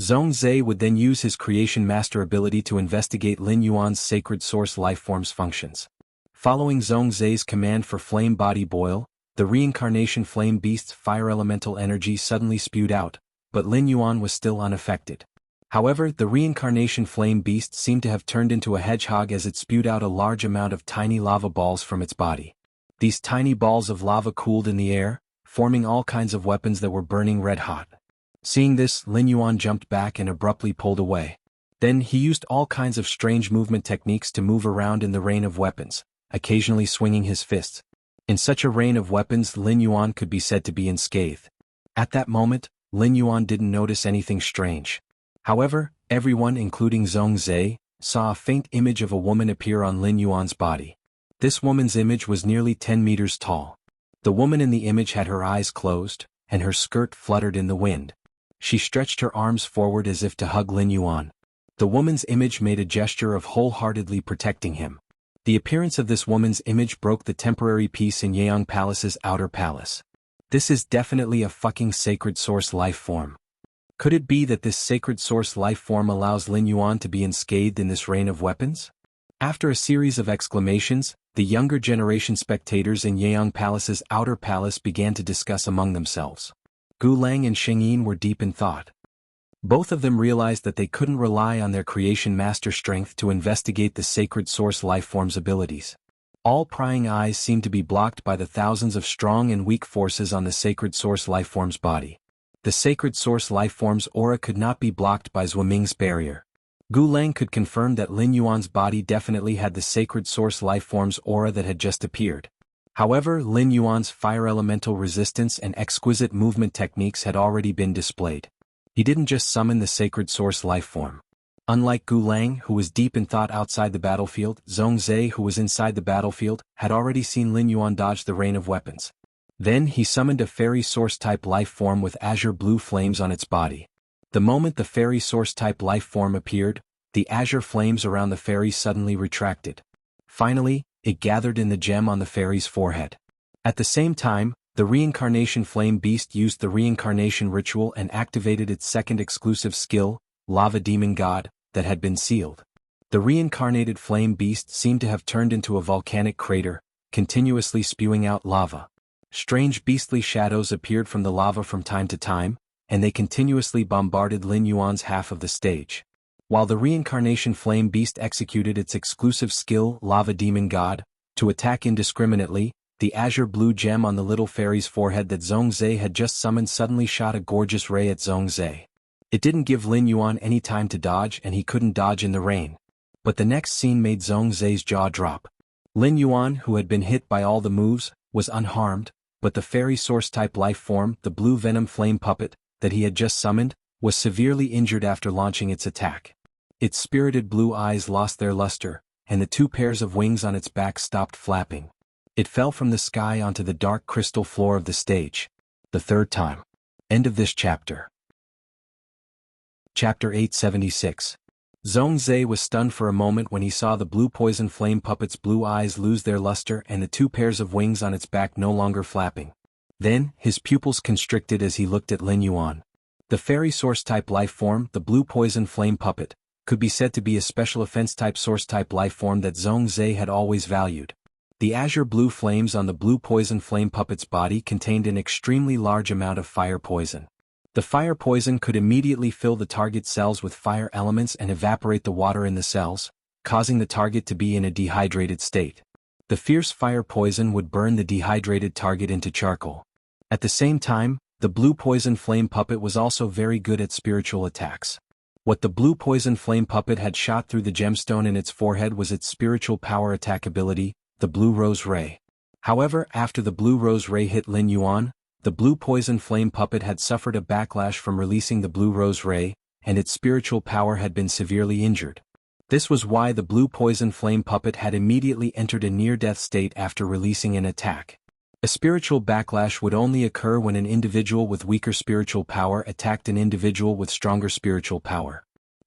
Zhongzhe would then use his creation master ability to investigate Lin Yuan's sacred source life form's functions. Following Zhongzhe's command for flame body boil, the reincarnation flame beast's fire elemental energy suddenly spewed out, but Lin Yuan was still unaffected. However, the reincarnation flame beast seemed to have turned into a hedgehog as it spewed out a large amount of tiny lava balls from its body. These tiny balls of lava cooled in the air, forming all kinds of weapons that were burning red hot. Seeing this, Lin Yuan jumped back and abruptly pulled away. Then he used all kinds of strange movement techniques to move around in the rain of weapons, occasionally swinging his fists. In such a rain of weapons, Lin Yuan could be said to be unscathed. At that moment, Lin Yuan didn't notice anything strange. However, everyone, including Zhongzhe, saw a faint image of a woman appear on Lin Yuan's body. This woman's image was nearly 10 meters tall. The woman in the image had her eyes closed, and her skirt fluttered in the wind. She stretched her arms forward as if to hug Lin Yuan. The woman's image made a gesture of wholeheartedly protecting him. The appearance of this woman's image broke the temporary peace in Yeong Palace's outer palace. This is definitely a fucking sacred source life form. Could it be that this sacred source life form allows Lin Yuan to be unscathed in this rain of weapons? After a series of exclamations, the younger generation spectators in Yeong Palace's outer palace began to discuss among themselves. Gu Lang and Sheng Yin were deep in thought. Both of them realized that they couldn't rely on their creation master strength to investigate the sacred source life form's abilities. All prying eyes seemed to be blocked by the thousands of strong and weak forces on the sacred source life form's body. The sacred source life form's aura could not be blocked by Zhuaming's barrier. Gu Lang could confirm that Lin Yuan's body definitely had the sacred source life form's aura that had just appeared. However, Lin Yuan's fire elemental resistance and exquisite movement techniques had already been displayed. He didn't just summon the sacred source life form. Unlike Gu Lang, who was deep in thought outside the battlefield, Zhongzhe, who was inside the battlefield, had already seen Lin Yuan dodge the rain of weapons. Then he summoned a fairy source-type life form with azure blue flames on its body. The moment the fairy source-type life form appeared, the azure flames around the fairy suddenly retracted. Finally, it gathered in the gem on the fairy's forehead. At the same time, the reincarnation flame beast used the reincarnation ritual and activated its second exclusive skill, Lava Demon God, that had been sealed. The reincarnated flame beast seemed to have turned into a volcanic crater, continuously spewing out lava. Strange beastly shadows appeared from the lava from time to time, and they continuously bombarded Lin Yuan's half of the stage. While the reincarnation flame beast executed its exclusive skill, Lava Demon God, to attack indiscriminately, the azure blue gem on the little fairy's forehead that Zhongzhe had just summoned suddenly shot a gorgeous ray at Zhongzhe. It didn't give Lin Yuan any time to dodge, and he couldn't dodge in the rain. But the next scene made Zhongzhe's jaw drop. Lin Yuan, who had been hit by all the moves, was unharmed, but the fairy source-type life form, the blue venom flame puppet, that he had just summoned, was severely injured after launching its attack. Its spirited blue eyes lost their luster, and the 2 pairs of wings on its back stopped flapping. It fell from the sky onto the dark crystal floor of the stage. The 3rd time. End of this chapter. Chapter 876. Zhongzhe was stunned for a moment when he saw the blue poison flame puppet's blue eyes lose their luster and the two pairs of wings on its back no longer flapping. Then, his pupils constricted as he looked at Lin Yuan. The fairy source-type life form, the blue poison flame puppet, could be said to be a special offense-type source-type life form that Zhongzhe had always valued. The azure blue flames on the blue poison flame puppet's body contained an extremely large amount of fire poison. The fire poison could immediately fill the target cells with fire elements and evaporate the water in the cells, causing the target to be in a dehydrated state. The fierce fire poison would burn the dehydrated target into charcoal. At the same time, the blue poison flame puppet was also very good at spiritual attacks. What the blue poison flame puppet had shot through the gemstone in its forehead was its spiritual power attack ability, the blue rose ray. However, after the blue rose ray hit Lin Yuan, the blue poison flame puppet had suffered a backlash from releasing the blue rose ray, and its spiritual power had been severely injured. This was why the blue poison flame puppet had immediately entered a near-death state after releasing an attack. A spiritual backlash would only occur when an individual with weaker spiritual power attacked an individual with stronger spiritual power.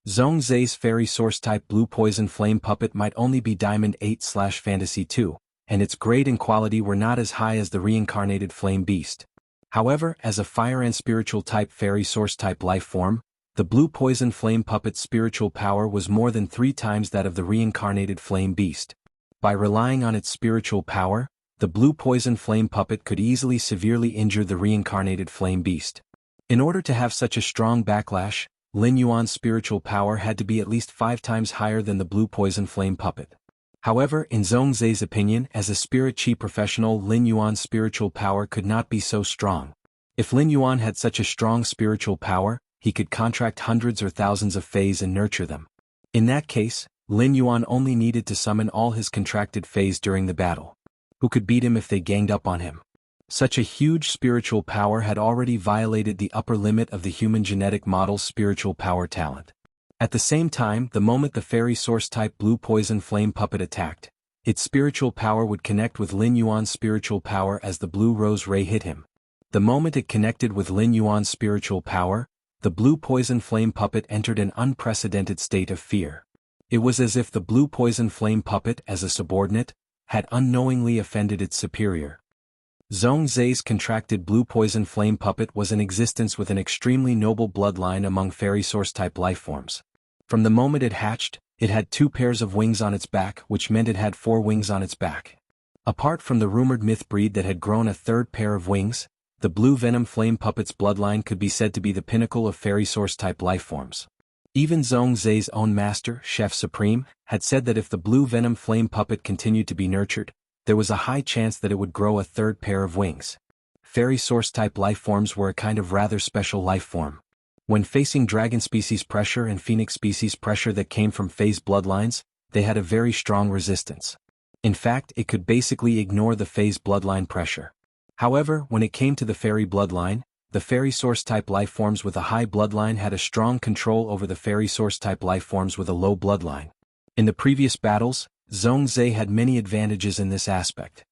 Zhongzhe's fairy source-type blue poison flame puppet might only be Diamond 8/Fantasy 2, and its grade and quality were not as high as the reincarnated flame beast. However, as a fire and spiritual type fairy source-type life form, the blue poison flame puppet's spiritual power was more than 3 times that of the reincarnated flame beast. By relying on its spiritual power, the blue poison flame puppet could easily severely injure the reincarnated flame beast. In order to have such a strong backlash, Lin Yuan's spiritual power had to be at least 5 times higher than the blue poison flame puppet. However, in Zhongzhe's opinion, as a spirit chi professional, Lin Yuan's spiritual power could not be so strong. If Lin Yuan had such a strong spiritual power, he could contract hundreds or thousands of fays and nurture them. In that case, Lin Yuan only needed to summon all his contracted fays during the battle. Who could beat him if they ganged up on him? Such a huge spiritual power had already violated the upper limit of the human genetic model's spiritual power talent. At the same time, the moment the fairy source-type blue poison flame puppet attacked, its spiritual power would connect with Lin Yuan's spiritual power as the blue rose ray hit him. The moment it connected with Lin Yuan's spiritual power, the blue poison flame puppet entered an unprecedented state of fear. It was as if the blue poison flame puppet, as a subordinate, had unknowingly offended its superior. Zhongzhe's contracted blue poison flame puppet was in existence with an extremely noble bloodline among fairy source-type lifeforms. From the moment it hatched, it had 2 pairs of wings on its back, which meant it had 4 wings on its back. Apart from the rumored myth breed that had grown a 3rd pair of wings, the blue venom flame puppet's bloodline could be said to be the pinnacle of fairy source-type lifeforms. Even Zhongzhe's own master, Chef Supreme, had said that if the blue venom flame puppet continued to be nurtured, there was a high chance that it would grow a 3rd pair of wings. Fairy source-type lifeforms were a kind of rather special lifeform. When facing dragon species pressure and phoenix species pressure that came from phase bloodlines, they had a very strong resistance. In fact, it could basically ignore the phase bloodline pressure. However, when it came to the fairy bloodline, the fairy source-type lifeforms with a high bloodline had a strong control over the fairy source-type lifeforms with a low bloodline. In the previous battles, Zhongzhe had many advantages in this aspect.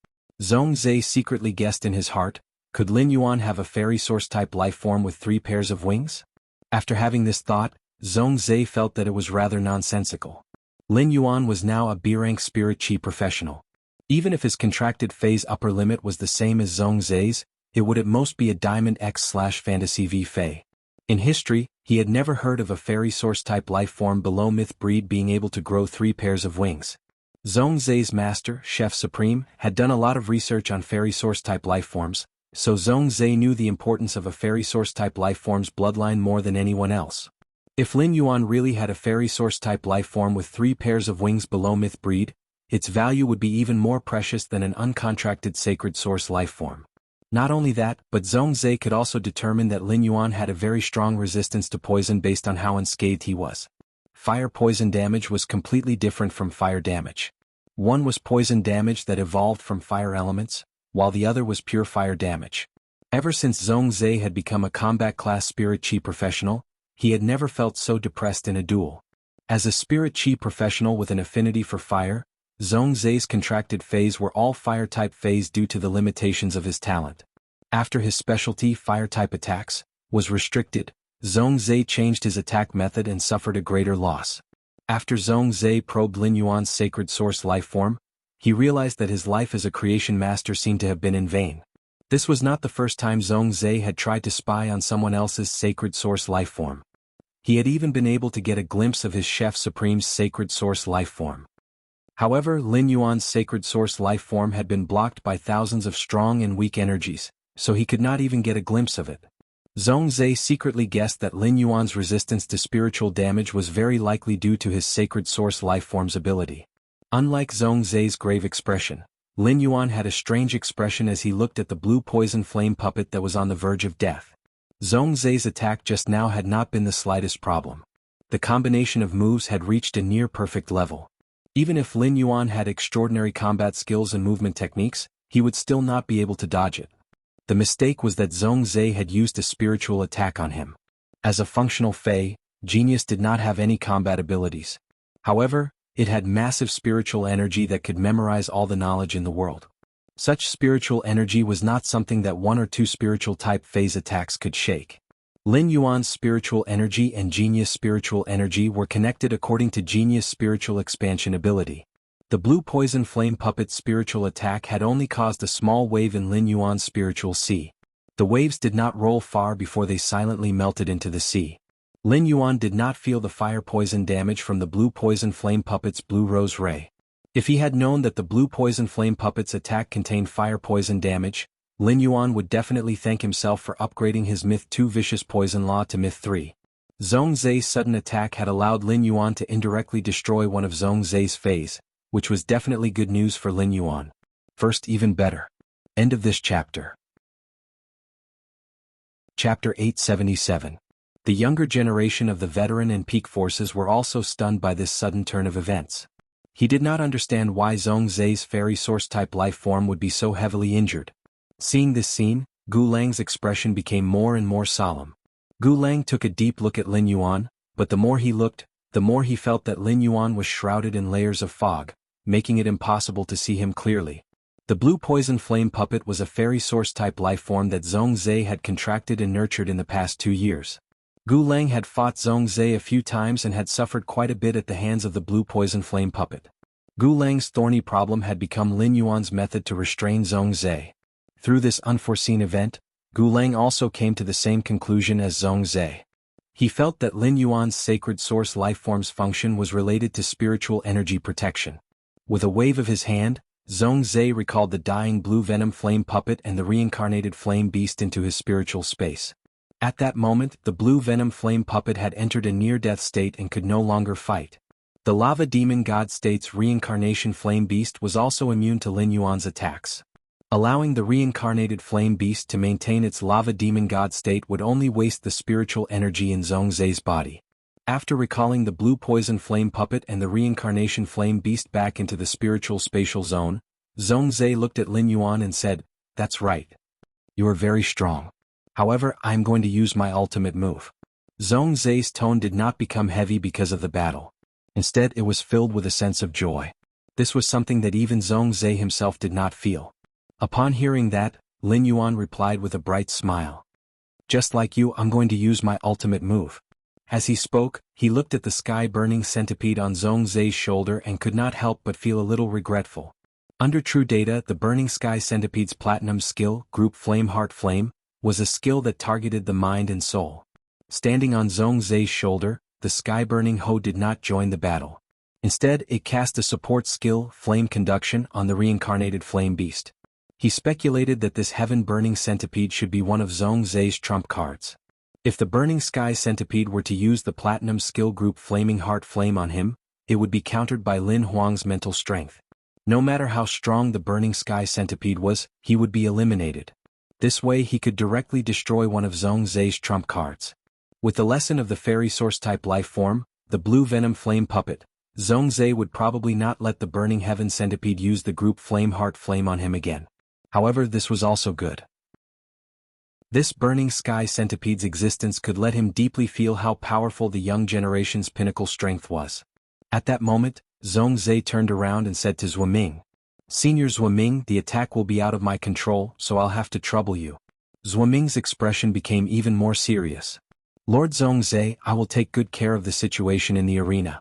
Zhongzhe secretly guessed in his heart, could Lin Yuan have a fairy source-type lifeform with 3 pairs of wings? After having this thought, Zhongzhe felt that it was rather nonsensical. Lin Yuan was now a B-rank spirit chi professional. Even if his contracted phase upper limit was the same as Zhongzhe's, it would at most be a Diamond X/Fantasy V Fei. In history, he had never heard of a fairy source-type lifeform below myth breed being able to grow 3 pairs of wings. Zhongzhe's master, Chef Supreme, had done a lot of research on fairy source-type lifeforms, so Zhongzhe knew the importance of a fairy source-type lifeform's bloodline more than anyone else. If Lin Yuan really had a fairy source-type lifeform with 3 pairs of wings below myth breed, its value would be even more precious than an uncontracted sacred source lifeform. Not only that, but Zhongzhe could also determine that Lin Yuan had a very strong resistance to poison based on how unscathed he was. Fire poison damage was completely different from fire damage. One was poison damage that evolved from fire elements, while the other was pure fire damage. Ever since Zhongzhe had become a combat class spirit chi professional, he had never felt so depressed in a duel. As a spirit chi professional with an affinity for fire, Zhongzhe's contracted phase were all fire-type phase due to the limitations of his talent. After his specialty fire-type attacks was restricted, Zhongzhe changed his attack method and suffered a greater loss. After Zhongzhe probed Lin Yuan's sacred source life form, he realized that his life as a creation master seemed to have been in vain. This was not the first time Zhongzhe had tried to spy on someone else's sacred source life form. He had even been able to get a glimpse of his Chef Supreme's sacred source life form. However, Lin Yuan's sacred source life form had been blocked by thousands of strong and weak energies, so he could not even get a glimpse of it. Zhongzhe secretly guessed that Lin Yuan's resistance to spiritual damage was very likely due to his sacred source life form's ability. Unlike Zhongzhe's grave expression, Lin Yuan had a strange expression as he looked at the blue poison flame puppet that was on the verge of death. Zhongzhe's attack just now had not been the slightest problem. The combination of moves had reached a near-perfect level. Even if Lin Yuan had extraordinary combat skills and movement techniques, he would still not be able to dodge it. The mistake was that Zhongzhe had used a spiritual attack on him. As a functional Fey, genius did not have any combat abilities. However, it had massive spiritual energy that could memorize all the knowledge in the world. Such spiritual energy was not something that one or two spiritual-type phase attacks could shake. Lin Yuan's spiritual energy and Genius' spiritual energy were connected according to Genius' spiritual expansion ability. The blue poison flame puppet's spiritual attack had only caused a small wave in Lin Yuan's spiritual sea. The waves did not roll far before they silently melted into the sea. Lin Yuan did not feel the fire poison damage from the blue poison flame puppet's blue rose ray. If he had known that the blue poison flame puppet's attack contained fire poison damage, Lin Yuan would definitely thank himself for upgrading his Myth 2 Vicious Poison Law to Myth 3. Zhongzhe's sudden attack had allowed Lin Yuan to indirectly destroy one of Zhongzhe's phase, which was definitely good news for Lin Yuan. First, even better. End of this chapter. Chapter 877. The younger generation of the veteran and peak forces were also stunned by this sudden turn of events. He did not understand why Zhongzhe's fairy source-type life form would be so heavily injured. Seeing this scene, Gu Lang's expression became more and more solemn. Gu Lang took a deep look at Lin Yuan, but the more he looked, the more he felt that Lin Yuan was shrouded in layers of fog, making it impossible to see him clearly. The blue poison flame puppet was a fairy source-type life form that Zhongzhe had contracted and nurtured in the past 2 years. Gu Lang had fought Zhongzhe a few times and had suffered quite a bit at the hands of the blue poison flame puppet. Gu Lang's thorny problem had become Lin Yuan's method to restrain Zhongzhe. Through this unforeseen event, Gu Lang also came to the same conclusion as Zhongzhe. He felt that Lin Yuan's sacred source life form's function was related to spiritual energy protection. With a wave of his hand, Zhongzhe recalled the dying blue venom flame puppet and the reincarnated flame beast into his spiritual space. At that moment, the blue venom flame puppet had entered a near-death state and could no longer fight. The lava demon god state's reincarnation flame beast was also immune to Lin Yuan's attacks. Allowing the reincarnated flame beast to maintain its lava demon god state would only waste the spiritual energy in Zhongzhe's body. After recalling the blue poison flame puppet and the reincarnation flame beast back into the spiritual spatial zone, Zhongzhe looked at Lin Yuan and said, "That's right. You are very strong. However, I am going to use my ultimate move." Zhongzhe's tone did not become heavy because of the battle. Instead, it was filled with a sense of joy. This was something that even Zhongzhe himself did not feel. Upon hearing that, Lin Yuan replied with a bright smile. "Just like you, I'm going to use my ultimate move." As he spoke, he looked at the sky-burning centipede on Zhongzhe's shoulder and could not help but feel a little regretful. Under True Data, the Burning Sky Centipede's platinum skill, Group Flame Heart Flame, was a skill that targeted the mind and soul. Standing on Zhongzhe's shoulder, the sky-burning Ho did not join the battle. Instead, it cast a support skill, Flame Conduction, on the reincarnated flame beast. He speculated that this heaven-burning centipede should be one of Zhongzhe's trump cards. If the Burning Sky Centipede were to use the Platinum Skill Group Flaming Heart Flame on him, it would be countered by Lin Huang's mental strength. No matter how strong the Burning Sky Centipede was, he would be eliminated. This way he could directly destroy one of Zhongzhe's trump cards. With the lesson of the fairy source-type life form, the blue venom flame puppet, Zhongzhe would probably not let the Burning Heaven Centipede use the Group Flame Heart Flame on him again. However, this was also good. This Burning Sky Centipede's existence could let him deeply feel how powerful the young generation's pinnacle strength was. At that moment, Zhongzhe turned around and said to Zhuoming, "Senior Zhuoming, the attack will be out of my control, so I'll have to trouble you." Zhuoming's expression became even more serious. "Lord Zhongzhe, I will take good care of the situation in the arena.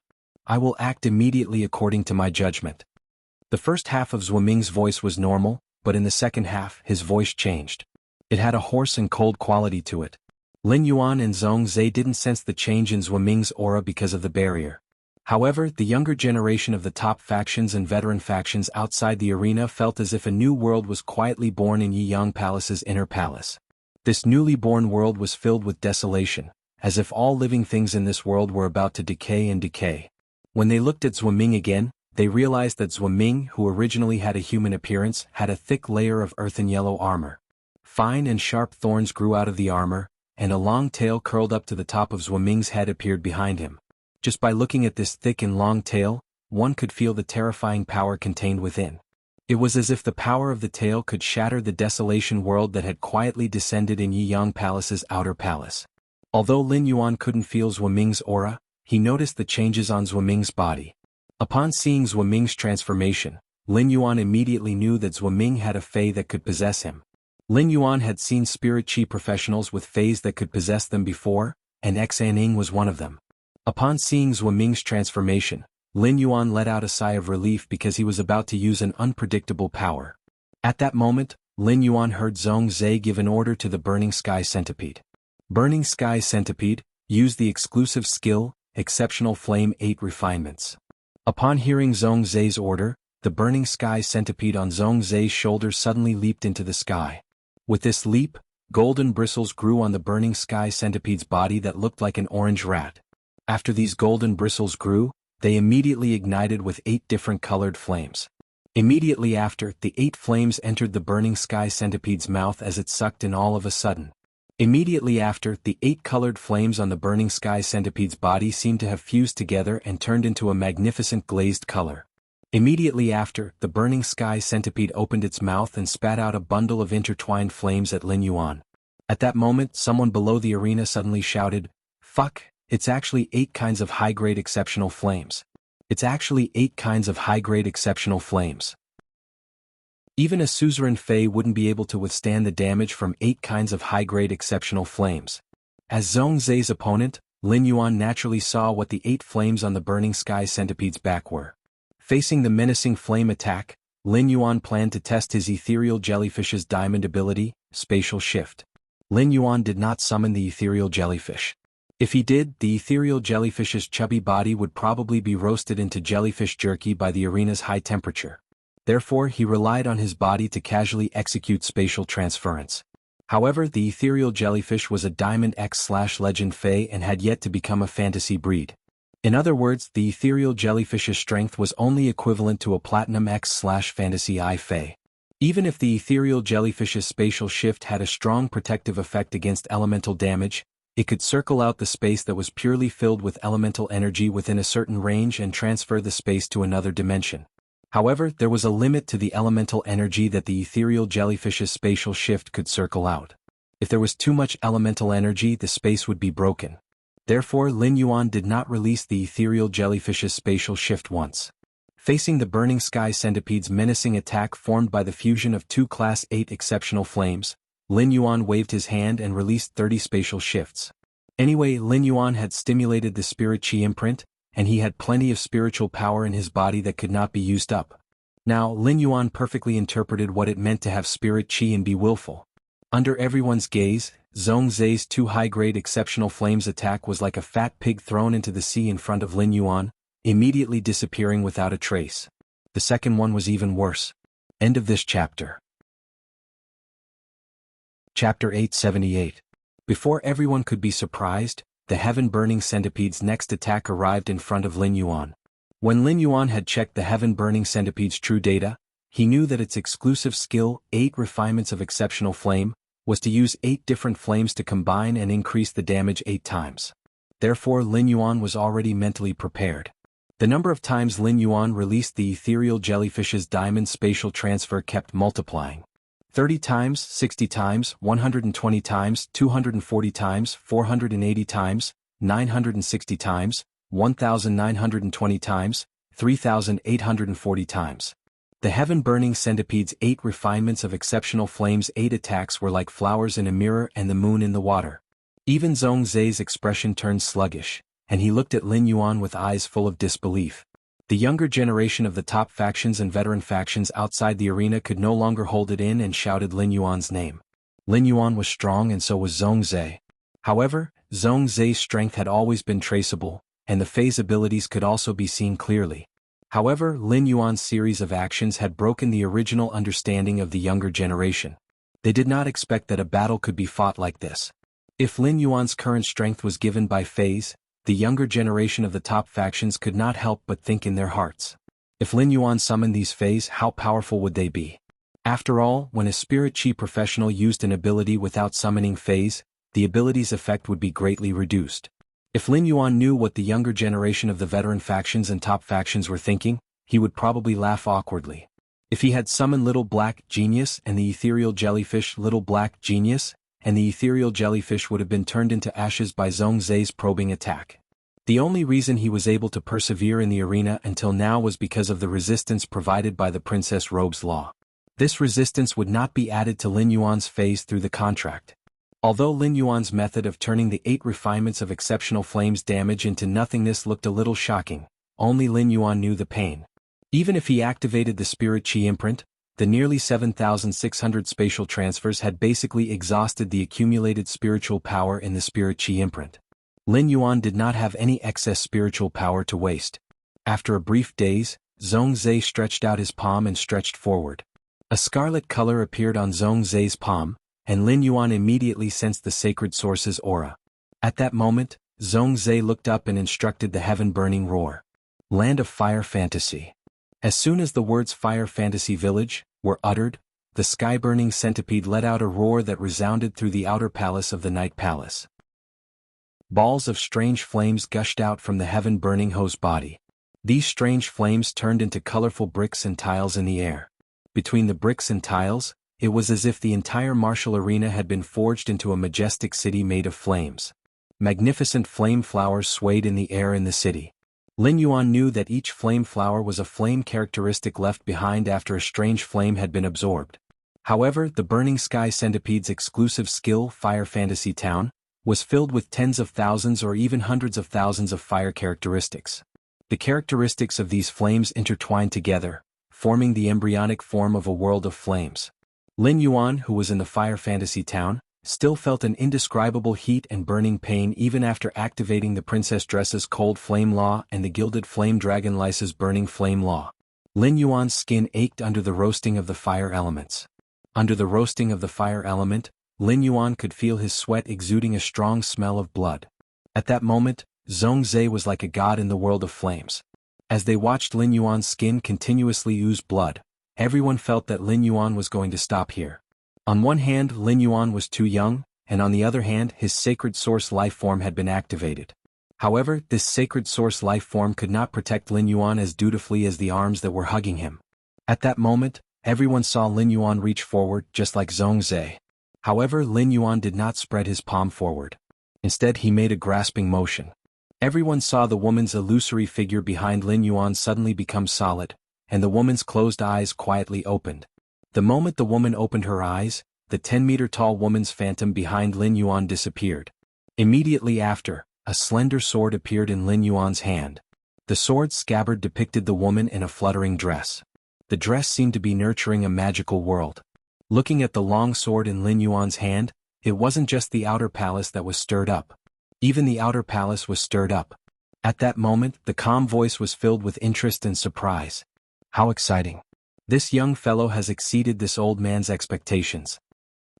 I will act immediately according to my judgment. The first half of Zhuo Ming's voice was normal, but in the second half, his voice changed. It had a hoarse and cold quality to it. Lin Yuan and Zhong Zhe didn't sense the change in Zhuo Ming's aura because of the barrier. However, the younger generation of the top factions and veteran factions outside the arena felt as if a new world was quietly born in Yiyang Palace's inner palace. This newly born world was filled with desolation, as if all living things in this world were about to decay and decay. When they looked at Zhuo Ming again, they realized that Zhuo Ming, who originally had a human appearance, had a thick layer of earthen yellow armor. Fine and sharp thorns grew out of the armor, and a long tail curled up to the top of Zhuo Ming's head appeared behind him. Just by looking at this thick and long tail, one could feel the terrifying power contained within. It was as if the power of the tail could shatter the desolation world that had quietly descended in Yiyang Palace's outer palace. Although Lin Yuan couldn't feel Zhuo Ming's aura, he noticed the changes on Zhuo Ming's body. Upon seeing Zhuo Ming's transformation, Lin Yuan immediately knew that Zhuo Ming had a fae that could possess him. Lin Yuan had seen spirit chi professionals with faes that could possess them before, and Xaning was one of them. Upon seeing Zhuo Ming's transformation, Lin Yuan let out a sigh of relief because he was about to use an unpredictable power. At that moment, Lin Yuan heard Zhong Zhe give an order to the Burning Sky Centipede. Burning Sky Centipede, use the exclusive skill, Exceptional Flame 8 Refinements. Upon hearing Zhong Zhe's order, the Burning Sky Centipede on Zhong Zhe's shoulder suddenly leaped into the sky. With this leap, golden bristles grew on the Burning Sky Centipede's body that looked like an orange rat. After these golden bristles grew, they immediately ignited with 8 different colored flames. Immediately after, the 8 flames entered the Burning Sky Centipede's mouth as it sucked in all of a sudden. Immediately after, the 8 colored flames on the Burning Sky Centipede's body seemed to have fused together and turned into a magnificent glazed color. Immediately after, the Burning Sky Centipede opened its mouth and spat out a bundle of intertwined flames at Lin Yuan. At that moment, someone below the arena suddenly shouted, "Fuck, it's actually 8 kinds of high-grade exceptional flames. It's actually 8 kinds of high-grade exceptional flames." Even a suzerain fae wouldn't be able to withstand the damage from 8 kinds of high-grade exceptional flames. As Zhong Zhe's opponent, Lin Yuan naturally saw what the 8 flames on the Burning Sky Centipede's back were. Facing the menacing flame attack, Lin Yuan planned to test his ethereal jellyfish's diamond ability, Spatial Shift. Lin Yuan did not summon the ethereal jellyfish. If he did, the ethereal jellyfish's chubby body would probably be roasted into jellyfish jerky by the arena's high temperature. Therefore, he relied on his body to casually execute spatial transference. However, the ethereal jellyfish was a Diamond X/Legend Fae and had yet to become a fantasy breed. In other words, the ethereal jellyfish's strength was only equivalent to a Platinum X/Fantasy I Fae. Even if the ethereal jellyfish's spatial shift had a strong protective effect against elemental damage, it could circle out the space that was purely filled with elemental energy within a certain range and transfer the space to another dimension. However, there was a limit to the elemental energy that the ethereal jellyfish's spatial shift could circle out. If there was too much elemental energy, the space would be broken. Therefore, Lin Yuan did not release the ethereal jellyfish's spatial shift once. Facing the Burning Sky Centipede's menacing attack formed by the fusion of 2 Class 8 exceptional flames, Lin Yuan waved his hand and released 30 spatial shifts. Anyway, Lin Yuan had stimulated the spirit chi imprint, and he had plenty of spiritual power in his body that could not be used up. Now, Lin Yuan perfectly interpreted what it meant to have spirit chi and be willful. Under everyone's gaze, Zhong Zhe's 2 high-grade exceptional flames attack was like a fat pig thrown into the sea in front of Lin Yuan, immediately disappearing without a trace. The second one was even worse. End of this chapter. Chapter 878. Before everyone could be surprised, the heaven-burning centipede's next attack arrived in front of Lin Yuan. When Lin Yuan had checked the heaven-burning centipede's true data, he knew that its exclusive skill, 8 Refinements of Exceptional Flame, was to use 8 different flames to combine and increase the damage 8 times. Therefore, Lin Yuan was already mentally prepared. The number of times Lin Yuan released the ethereal jellyfish's diamond spatial transfer kept multiplying. 30 times, 60 times, 120 times, 240 times, 480 times, 960 times, 1920 times, 3840 times. The heaven-burning centipede's 8 refinements of exceptional flames 8 attacks were like flowers in a mirror and the moon in the water. Even Zhong Zhe's expression turned sluggish, and he looked at Lin Yuan with eyes full of disbelief. The younger generation of the top factions and veteran factions outside the arena could no longer hold it in and shouted Lin Yuan's name. Lin Yuan was strong and so was Zhong Zhe. However, Zhong Zhe's strength had always been traceable, and the phase abilities could also be seen clearly. However, Lin Yuan's series of actions had broken the original understanding of the younger generation. They did not expect that a battle could be fought like this. If Lin Yuan's current strength was given by phase, the younger generation of the top factions could not help but think in their hearts. If Lin Yuan summoned these phase, how powerful would they be? After all, when a spirit chi professional used an ability without summoning phase, the ability's effect would be greatly reduced. If Lin Yuan knew what the younger generation of the veteran factions and top factions were thinking, he would probably laugh awkwardly. If he had summoned Little Black Genius and the ethereal jellyfish Little Black Genius, and the ethereal jellyfish would have been turned into ashes by Zhong Zhe's probing attack. The only reason he was able to persevere in the arena until now was because of the resistance provided by the Princess Robe's law. This resistance would not be added to Lin Yuan's phase through the contract. Although Lin Yuan's method of turning the 8 refinements of exceptional flames damage into nothingness looked a little shocking, only Lin Yuan knew the pain. Even if he activated the spirit chi imprint, the nearly 7,600 spatial transfers had basically exhausted the accumulated spiritual power in the spirit chi imprint. Lin Yuan did not have any excess spiritual power to waste. After a brief daze, Zhong Zhe stretched out his palm and stretched forward. A scarlet color appeared on Zhong Zhe's palm, and Lin Yuan immediately sensed the sacred source's aura. At that moment, Zhong Zhe looked up and instructed the heaven-burning roar. Land of Fire Fantasy. As soon as the words Fire Fantasy Village were uttered, the sky-burning centipede let out a roar that resounded through the outer palace of the Night Palace. Balls of strange flames gushed out from the heaven-burning hose body. These strange flames turned into colorful bricks and tiles in the air. Between the bricks and tiles, it was as if the entire martial arena had been forged into a majestic city made of flames. Magnificent flame flowers swayed in the air in the city. Lin Yuan knew that each flame flower was a flame characteristic left behind after a strange flame had been absorbed. However, the Burning Sky Centipede's exclusive skill, Fire Fantasy Town, was filled with tens of thousands or even hundreds of thousands of fire characteristics. The characteristics of these flames intertwined together, forming the embryonic form of a world of flames. Lin Yuan, who was in the Fire Fantasy Town, still felt an indescribable heat and burning pain even after activating the Princess Dress's Cold Flame Law and the Gilded Flame Dragon Lyce's Burning Flame Law. Lin Yuan's skin ached under the roasting of the fire elements. Under the roasting of the fire element, Lin Yuan could feel his sweat exuding a strong smell of blood. At that moment, Zhong Zhe was like a god in the world of flames. As they watched Lin Yuan's skin continuously ooze blood, everyone felt that Lin Yuan was going to stop here. On one hand, Lin Yuan was too young, and on the other hand, his sacred source life form had been activated. However, this sacred source life form could not protect Lin Yuan as dutifully as the arms that were hugging him. At that moment, everyone saw Lin Yuan reach forward just like Zhong Zhe. However, Lin Yuan did not spread his palm forward. Instead, he made a grasping motion. Everyone saw the woman's illusory figure behind Lin Yuan suddenly become solid, and the woman's closed eyes quietly opened. The moment the woman opened her eyes, the 10-meter-tall woman's phantom behind Lin Yuan disappeared. Immediately after, a slender sword appeared in Lin Yuan's hand. The sword's scabbard depicted the woman in a fluttering dress. The dress seemed to be nurturing a magical world. Looking at the long sword in Lin Yuan's hand, it wasn't just the outer palace that was stirred up. Even the outer palace was stirred up. At that moment, the calm voice was filled with interest and surprise. How exciting! This young fellow has exceeded this old man's expectations.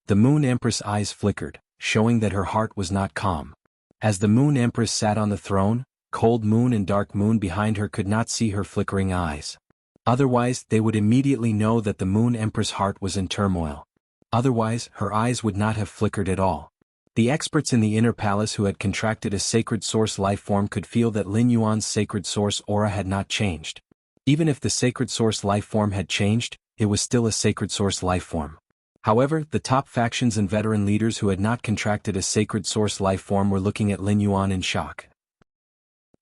The Moon Empress' eyes flickered, showing that her heart was not calm. As the Moon Empress sat on the throne, Cold Moon and Dark Moon behind her could not see her flickering eyes. Otherwise, they would immediately know that the Moon Empress' heart was in turmoil. Otherwise, her eyes would not have flickered at all. The experts in the inner palace who had contracted a sacred source life form could feel that Lin Yuan's sacred source aura had not changed. Even if the sacred source life form had changed, it was still a sacred source life form. However, the top factions and veteran leaders who had not contracted a sacred source life form were looking at Lin Yuan in shock.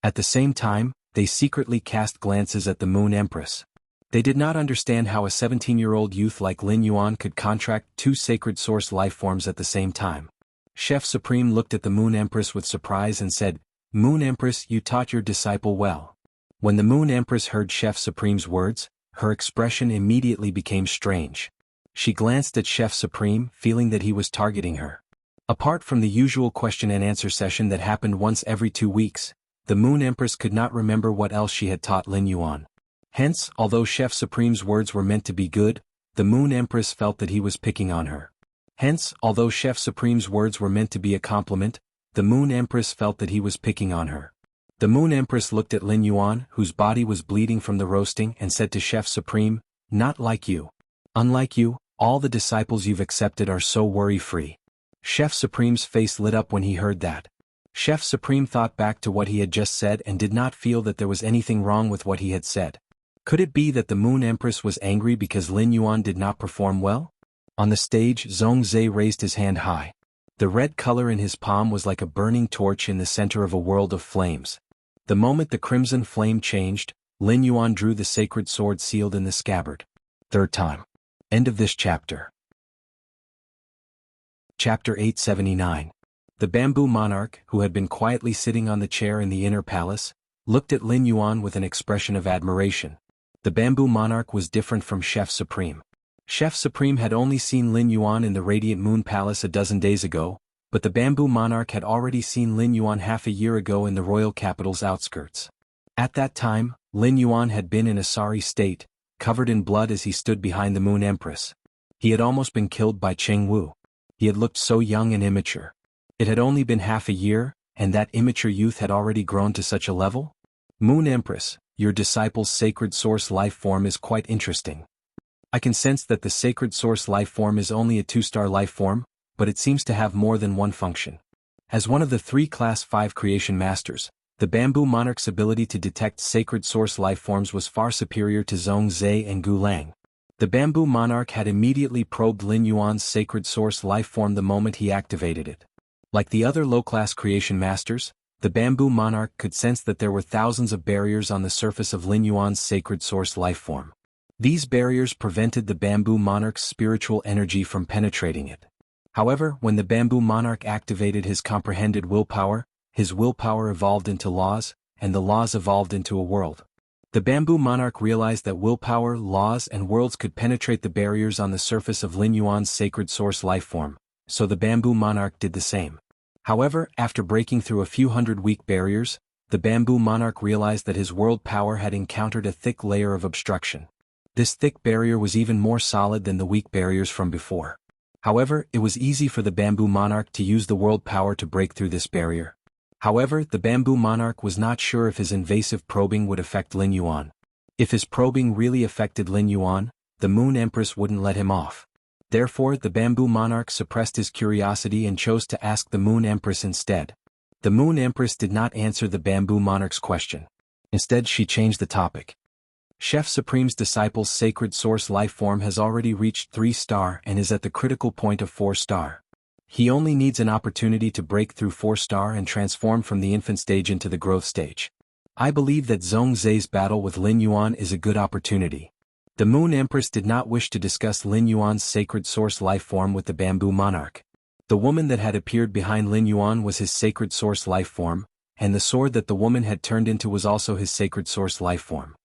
At the same time, they secretly cast glances at the Moon Empress. They did not understand how a 17-year-old youth like Lin Yuan could contract 2 sacred source life forms at the same time. Chef Supreme looked at the Moon Empress with surprise and said, Moon Empress, you taught your disciple well. When the Moon Empress heard Chef Supreme's words, her expression immediately became strange. She glanced at Chef Supreme, feeling that he was targeting her. Apart from the usual question and answer session that happened once every 2 weeks, the Moon Empress could not remember what else she had taught Lin Yuan. Hence, although Chef Supreme's words were meant to be good, the Moon Empress felt that he was picking on her. Hence, although Chef Supreme's words were meant to be a compliment, the Moon Empress felt that he was picking on her. The Moon Empress looked at Lin Yuan, whose body was bleeding from the roasting, and said to Chef Supreme, "Not like you. Unlike you, all the disciples you've accepted are so worry-free." Chef Supreme's face lit up when he heard that. Chef Supreme thought back to what he had just said and did not feel that there was anything wrong with what he had said. Could it be that the Moon Empress was angry because Lin Yuan did not perform well? On the stage, Zhongzhe raised his hand high. The red color in his palm was like a burning torch in the center of a world of flames. The moment the crimson flame changed, Lin Yuan drew the sacred sword sealed in the scabbard. Third time. End of this chapter. Chapter 879. The Bamboo Monarch, who had been quietly sitting on the chair in the inner palace, looked at Lin Yuan with an expression of admiration. The Bamboo Monarch was different from Chef Supreme. Chef Supreme had only seen Lin Yuan in the Radiant Moon Palace a dozen days ago, but the Bamboo Monarch had already seen Lin Yuan half a year ago in the royal capital's outskirts. At that time, Lin Yuan had been in a sorry state, covered in blood as he stood behind the Moon Empress. He had almost been killed by Cheng Wu. He had looked so young and immature. It had only been half a year, and that immature youth had already grown to such a level? Moon Empress, your disciple's sacred source life form is quite interesting. I can sense that the sacred source life form is only a 2-star life form, but it seems to have more than one function. As one of the 3 Class 5 creation masters, the Bamboo Monarch's ability to detect sacred source life forms was far superior to Zhongzhe and Gulang. The Bamboo Monarch had immediately probed Lin Yuan's sacred source life form the moment he activated it. Like the other low-class creation masters, the Bamboo Monarch could sense that there were thousands of barriers on the surface of Lin Yuan's sacred source life form. These barriers prevented the Bamboo Monarch's spiritual energy from penetrating it. However, when the Bamboo Monarch activated his comprehended willpower, his willpower evolved into laws, and the laws evolved into a world. The Bamboo Monarch realized that willpower, laws, and worlds could penetrate the barriers on the surface of Lin Yuan's sacred source life form, so the Bamboo Monarch did the same. However, after breaking through a few hundred weak barriers, the Bamboo Monarch realized that his world power had encountered a thick layer of obstruction. This thick barrier was even more solid than the weak barriers from before. However, it was easy for the Bamboo Monarch to use the world power to break through this barrier. However, the Bamboo Monarch was not sure if his invasive probing would affect Lin Yuan. If his probing really affected Lin Yuan, the Moon Empress wouldn't let him off. Therefore, the Bamboo Monarch suppressed his curiosity and chose to ask the Moon Empress instead. The Moon Empress did not answer the Bamboo Monarch's question. Instead, she changed the topic. Chef Supreme's disciple's sacred source life form has already reached 3-star and is at the critical point of 4-star. He only needs an opportunity to break through 4-star and transform from the infant stage into the growth stage. I believe that Zhongzhe's battle with Lin Yuan is a good opportunity. The Moon Empress did not wish to discuss Lin Yuan's sacred source life form with the Bamboo Monarch. The woman that had appeared behind Lin Yuan was his sacred source life form, and the sword that the woman had turned into was also his sacred source life form.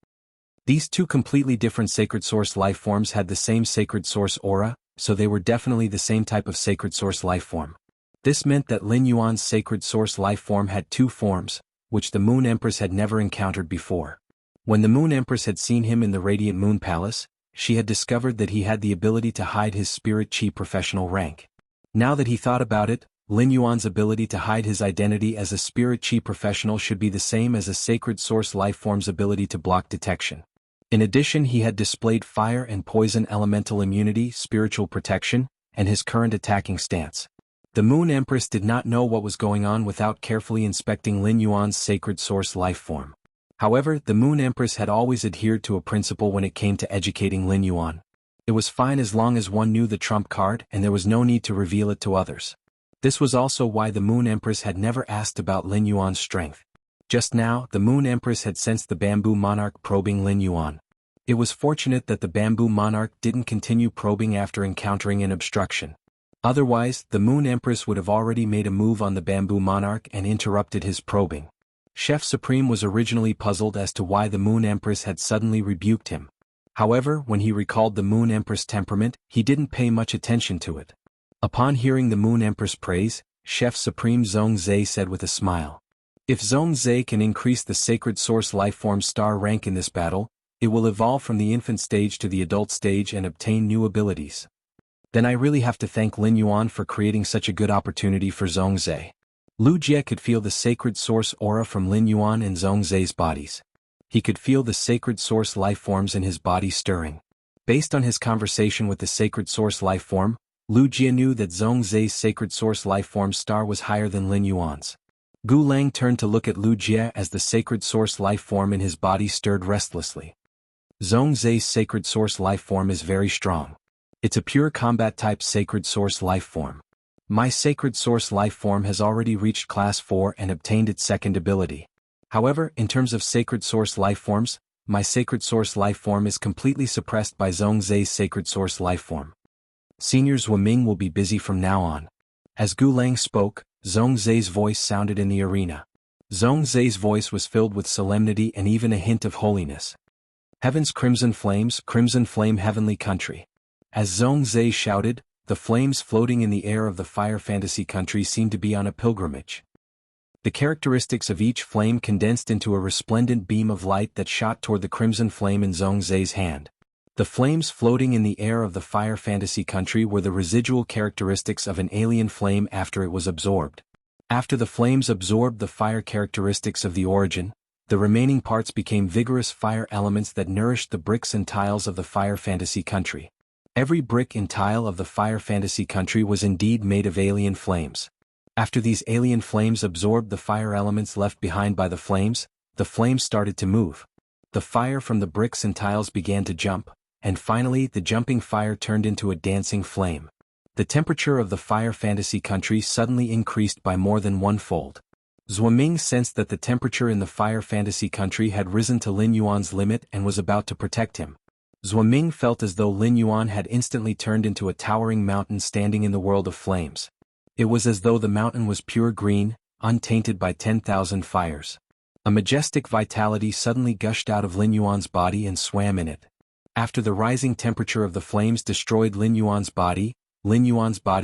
These 2 completely different sacred source life forms had the same sacred source aura, so they were definitely the same type of sacred source life form. This meant that Lin Yuan's sacred source life form had 2 forms, which the Moon Empress had never encountered before. When the Moon Empress had seen him in the Radiant Moon Palace, she had discovered that he had the ability to hide his spirit chi professional rank. Now that he thought about it, Lin Yuan's ability to hide his identity as a spirit chi professional should be the same as a sacred source life form's ability to block detection. In addition, he had displayed fire and poison elemental immunity, spiritual protection, and his current attacking stance. The Moon Empress did not know what was going on without carefully inspecting Lin Yuan's sacred source life form. However, the Moon Empress had always adhered to a principle when it came to educating Lin Yuan. It was fine as long as one knew the trump card and there was no need to reveal it to others. This was also why the Moon Empress had never asked about Lin Yuan's strength. Just now, the Moon Empress had sensed the Bamboo Monarch probing Lin Yuan. It was fortunate that the Bamboo Monarch didn't continue probing after encountering an obstruction. Otherwise, the Moon Empress would have already made a move on the Bamboo Monarch and interrupted his probing. Chef Supreme was originally puzzled as to why the Moon Empress had suddenly rebuked him. However, when he recalled the Moon Empress' temperament, he didn't pay much attention to it. Upon hearing the Moon Empress praise, Chef Supreme Zhongzhe said with a smile, "If Zhongzhe can increase the Sacred Source Lifeform star rank in this battle, it will evolve from the infant stage to the adult stage and obtain new abilities. Then I really have to thank Lin Yuan for creating such a good opportunity for Zhongzhe." Lu Jie could feel the Sacred Source aura from Lin Yuan and Zhongzhe's bodies. He could feel the Sacred Source lifeforms in his body stirring. Based on his conversation with the Sacred Source lifeform, Lu Jie knew that Zhongzhe's Sacred Source lifeform star was higher than Lin Yuan's. Gu Lang turned to look at Lu Jie as the Sacred Source lifeform in his body stirred restlessly. Zhongzhe's Sacred Source lifeform is very strong. It's a pure combat-type Sacred Source lifeform. My Sacred Source lifeform has already reached Class 4 and obtained its second ability. However, in terms of Sacred Source lifeforms, my Sacred Source lifeform is completely suppressed by Zhongzhe's Sacred Source lifeform. Senior Zhuoming will be busy from now on. As Gu Lang spoke, Zhongzhe's voice sounded in the arena. Zhongzhe's voice was filled with solemnity and even a hint of holiness. Heaven's crimson flame heavenly country. As Zhongzhe shouted, the flames floating in the air of the fire fantasy country seemed to be on a pilgrimage. The characteristics of each flame condensed into a resplendent beam of light that shot toward the crimson flame in Zhongzhe's hand. The flames floating in the air of the fire fantasy country were the residual characteristics of an alien flame after it was absorbed. After the flames absorbed the fire characteristics of the origin, the remaining parts became vigorous fire elements that nourished the bricks and tiles of the fire fantasy country. Every brick and tile of the fire fantasy country was indeed made of alien flames. After these alien flames absorbed the fire elements left behind by the flames started to move. The fire from the bricks and tiles began to jump, and finally the jumping fire turned into a dancing flame. The temperature of the fire fantasy country suddenly increased by more than one-fold. Zhuoming sensed that the temperature in the fire fantasy country had risen to Lin Yuan's limit and was about to protect him. Zhuoming felt as though Lin Yuan had instantly turned into a towering mountain standing in the world of flames. It was as though the mountain was pure green, untainted by 10,000 fires. A majestic vitality suddenly gushed out of Lin Yuan's body and swam in it. After the rising temperature of the flames destroyed Lin Yuan's body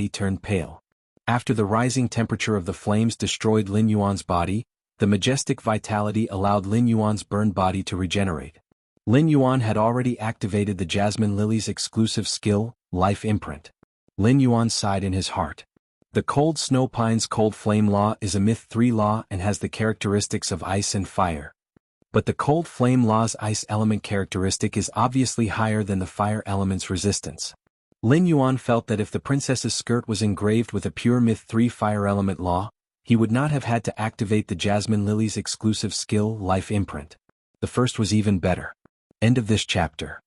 turned pale. After the rising temperature of the flames destroyed Lin Yuan's body, the majestic vitality allowed Lin Yuan's burned body to regenerate. Lin Yuan had already activated the Jasmine Lily's exclusive skill, Life Imprint. Lin Yuan sighed in his heart. The Cold Snow Pine's Cold Flame Law is a Myth 3 law and has the characteristics of ice and fire. But the Cold Flame Law's ice element characteristic is obviously higher than the fire element's resistance. Lin Yuan felt that if the princess's skirt was engraved with a pure Myth 3 fire element law, he would not have had to activate the Jasmine Lily's exclusive skill, Life Imprint. The first was even better. End of this chapter.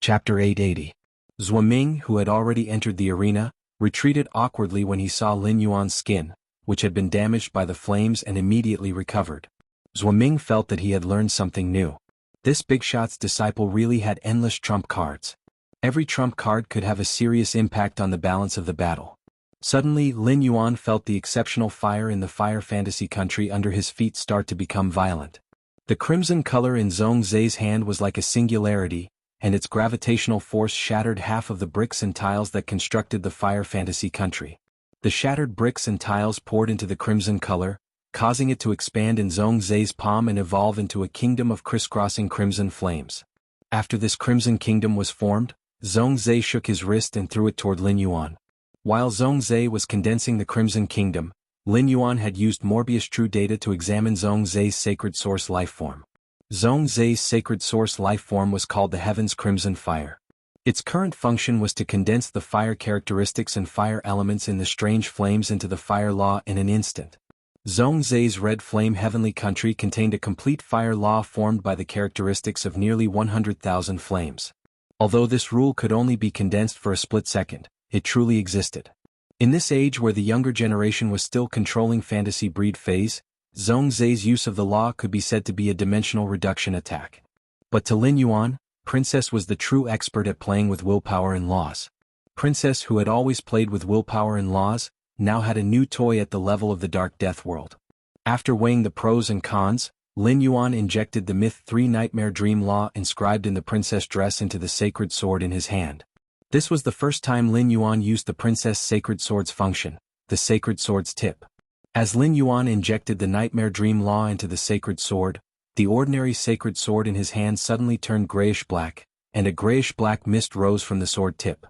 Chapter 880. Zhuoming, who had already entered the arena, retreated awkwardly when he saw Lin Yuan's skin, which had been damaged by the flames, and immediately recovered. Zhuoming felt that he had learned something new. This big shot's disciple really had endless trump cards. Every trump card could have a serious impact on the balance of the battle. Suddenly, Lin Yuan felt the exceptional fire in the fire fantasy country under his feet start to become violent. The crimson color in Zhongzhe's hand was like a singularity, and its gravitational force shattered half of the bricks and tiles that constructed the fire fantasy country. The shattered bricks and tiles poured into the crimson color, causing it to expand in Zhongzhe's palm and evolve into a kingdom of crisscrossing crimson flames. After this crimson kingdom was formed, Zhongzhe shook his wrist and threw it toward Lin Yuan. While Zhongzhe was condensing the crimson kingdom, Lin Yuan had used Morbius True Data to examine Zhongzhe's Sacred Source lifeform. Zhongzhe's Sacred Source lifeform was called the Heaven's Crimson Fire. Its current function was to condense the fire characteristics and fire elements in the strange flames into the fire law in an instant. Zhongzhe's Red Flame Heavenly Country contained a complete fire law formed by the characteristics of nearly 100,000 flames. Although this rule could only be condensed for a split second, it truly existed. In this age where the younger generation was still controlling fantasy breed phase, Zhongzhe's use of the law could be said to be a dimensional reduction attack. But to Lin Yuan, Princess was the true expert at playing with willpower and laws. Princess, who had always played with willpower and laws, now had a new toy at the level of the Dark Death world. After weighing the pros and cons, Lin Yuan injected the Myth 3 Nightmare Dream Law inscribed in the princess dress into the sacred sword in his hand. This was the first time Lin Yuan used the princess sacred sword's function, the sacred sword's tip. As Lin Yuan injected the Nightmare Dream Law into the sacred sword, the ordinary sacred sword in his hand suddenly turned grayish-black, and a grayish-black mist rose from the sword tip.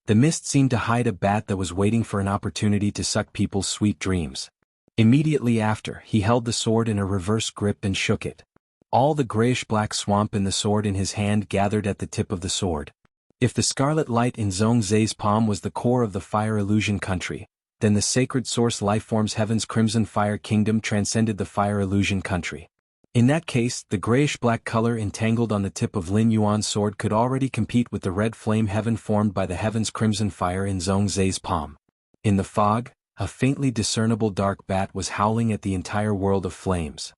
The mist seemed to hide a bat that was waiting for an opportunity to suck people's sweet dreams. Immediately after, he held the sword in a reverse grip and shook it. All the grayish-black swamp in the sword in his hand gathered at the tip of the sword. If the scarlet light in Zhongzai's palm was the core of the fire illusion country, then the sacred source lifeform's heaven's crimson fire kingdom transcended the fire illusion country. In that case, the grayish-black color entangled on the tip of Lin Yuan's sword could already compete with the red flame heaven formed by the heaven's crimson fire in Zhongzai's palm. In the fog, a faintly discernible dark bat was howling at the entire world of flames.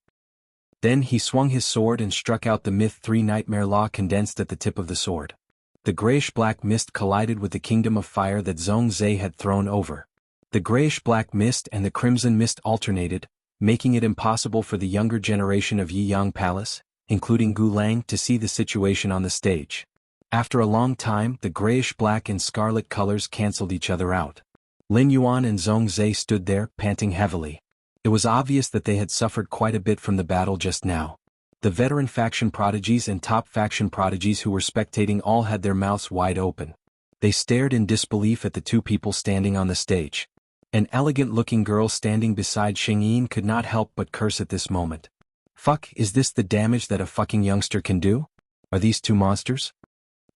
Then he swung his sword and struck out the Myth 3 Nightmare Law condensed at the tip of the sword. The grayish-black mist collided with the kingdom of fire that Zhongzai had thrown over. The grayish-black mist and the crimson mist alternated, making it impossible for the younger generation of Yiyang Palace, including Gu Lang, to see the situation on the stage. After a long time, the grayish-black and scarlet colors cancelled each other out. Lin Yuan and Zhongzai stood there, panting heavily. It was obvious that they had suffered quite a bit from the battle just now. The veteran faction prodigies and top faction prodigies who were spectating all had their mouths wide open. They stared in disbelief at the two people standing on the stage. An elegant-looking girl standing beside Xing Yin could not help but curse at this moment. Fuck, is this the damage that a fucking youngster can do? Are these two monsters?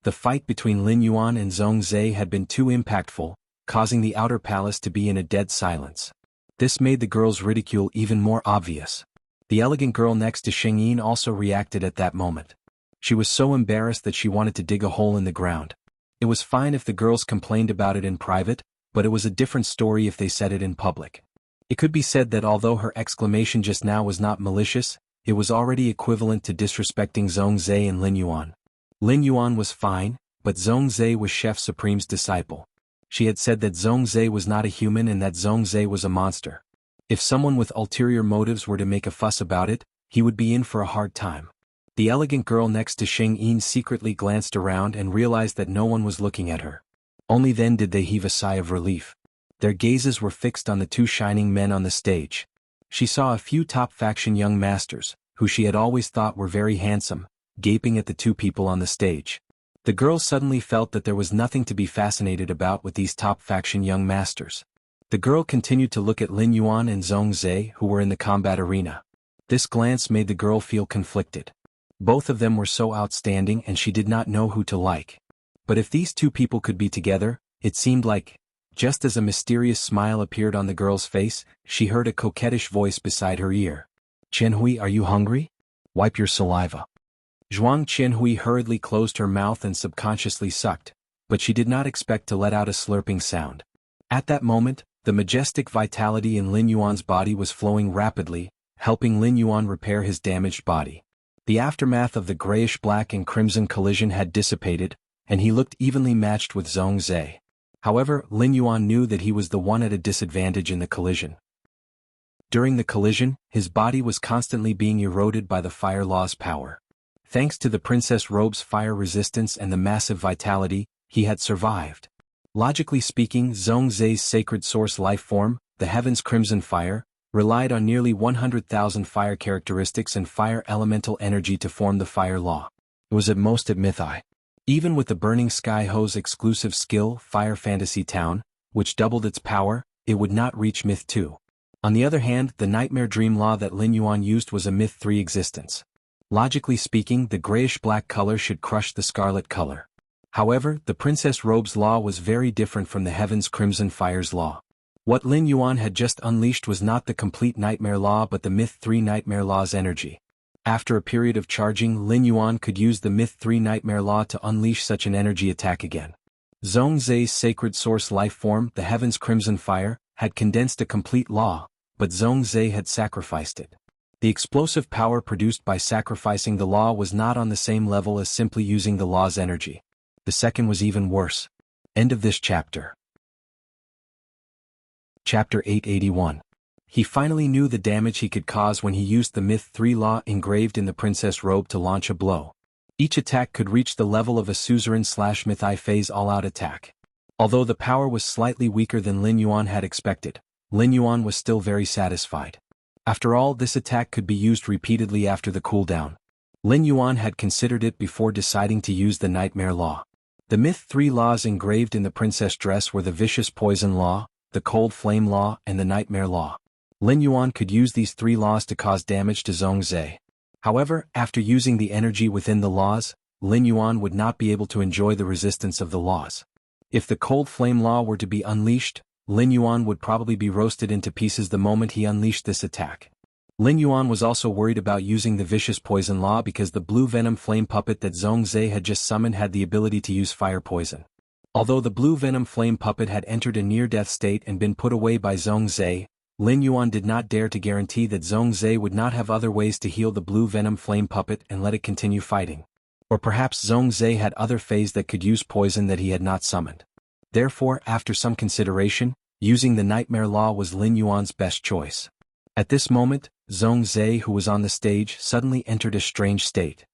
The fight between Lin Yuan and Zhongzai had been too impactful, causing the outer palace to be in a dead silence. This made the girl's ridicule even more obvious. The elegant girl next to Xing Yin also reacted at that moment. She was so embarrassed that she wanted to dig a hole in the ground. It was fine if the girls complained about it in private, but it was a different story if they said it in public. It could be said that although her exclamation just now was not malicious, it was already equivalent to disrespecting Zhongzai and Lin Yuan. Lin Yuan was fine, but Zhongzai was Chef Supreme's disciple. She had said that Zhongzai was not a human and that Zhongzai was a monster. If someone with ulterior motives were to make a fuss about it, he would be in for a hard time. The elegant girl next to Xing Yin secretly glanced around and realized that no one was looking at her. Only then did they heave a sigh of relief. Their gazes were fixed on the two shining men on the stage. She saw a few top faction young masters, who she had always thought were very handsome, gaping at the two people on the stage. The girl suddenly felt that there was nothing to be fascinated about with these top faction young masters. The girl continued to look at Lin Yuan and Zhongzai, who were in the combat arena. This glance made the girl feel conflicted. Both of them were so outstanding and she did not know who to like. But if these two people could be together, it seemed like, just as a mysterious smile appeared on the girl's face, she heard a coquettish voice beside her ear. "Qianhui, are you hungry? Wipe your saliva." Zhuang Qianhui hurriedly closed her mouth and subconsciously sucked, but she did not expect to let out a slurping sound. At that moment, the majestic vitality in Lin Yuan's body was flowing rapidly, helping Lin Yuan repair his damaged body. The aftermath of the grayish-black and crimson collision had dissipated, and he looked evenly matched with Zhongzai. However, Lin Yuan knew that he was the one at a disadvantage in the collision. During the collision, his body was constantly being eroded by the fire law's power. Thanks to the princess robe's fire resistance and the massive vitality, he had survived. Logically speaking, Zhongzai's sacred source life form, the heaven's crimson fire, relied on nearly 100,000 fire characteristics and fire elemental energy to form the fire law. It was at most at Myth-I. Even with the Burning Sky Ho's exclusive skill, Fire Fantasy Town, which doubled its power, it would not reach Myth 2. On the other hand, the Nightmare Dream Law that Lin Yuan used was a Myth 3 existence. Logically speaking, the grayish-black color should crush the scarlet color. However, the Princess Robe's law was very different from the Heaven's Crimson Fire's law. What Lin Yuan had just unleashed was not the complete Nightmare Law but the Myth 3 Nightmare Law's energy. After a period of charging, Lin Yuan could use the Myth 3 Nightmare Law to unleash such an energy attack again. Zhongzai's sacred source life form, the Heaven's Crimson Fire, had condensed a complete law, but Zhongzai had sacrificed it. The explosive power produced by sacrificing the law was not on the same level as simply using the law's energy. The second was even worse. End of this chapter. Chapter 881. He finally knew the damage he could cause when he used the Myth 3 law engraved in the princess robe to launch a blow. Each attack could reach the level of a suzerain/Myth I phase all-out attack. Although the power was slightly weaker than Lin Yuan had expected, Lin Yuan was still very satisfied. After all, this attack could be used repeatedly after the cooldown. Lin Yuan had considered it before deciding to use the Nightmare Law. The Myth 3 laws engraved in the princess dress were the Vicious Poison Law, the Cold Flame Law, and the Nightmare Law. Lin Yuan could use these 3 laws to cause damage to Zhongzhe. However, after using the energy within the laws, Lin Yuan would not be able to enjoy the resistance of the laws. If the Cold Flame Law were to be unleashed, Lin Yuan would probably be roasted into pieces the moment he unleashed this attack. Lin Yuan was also worried about using the Vicious Poison Law because the blue venom flame puppet that Zhongzhe had just summoned had the ability to use fire poison. Although the blue venom flame puppet had entered a near-death state and been put away by Zhongzhe, Lin Yuan did not dare to guarantee that Zhongzhe would not have other ways to heal the blue venom flame puppet and let it continue fighting. Or perhaps Zhongzhe had other phases that could use poison that he had not summoned. Therefore, after some consideration, using the Nightmare Law was Lin Yuan's best choice. At this moment, Zhongzhe, who was on the stage, suddenly entered a strange state.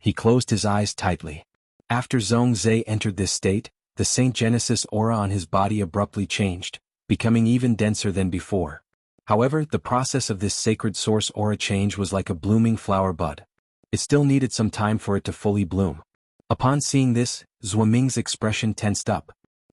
He closed his eyes tightly. After Zhongzhe entered this state, the Saint Genesis aura on his body abruptly changed, becoming even denser than before. However, the process of this sacred source aura change was like a blooming flower bud. It still needed some time for it to fully bloom. Upon seeing this, Zhuaming's expression tensed up.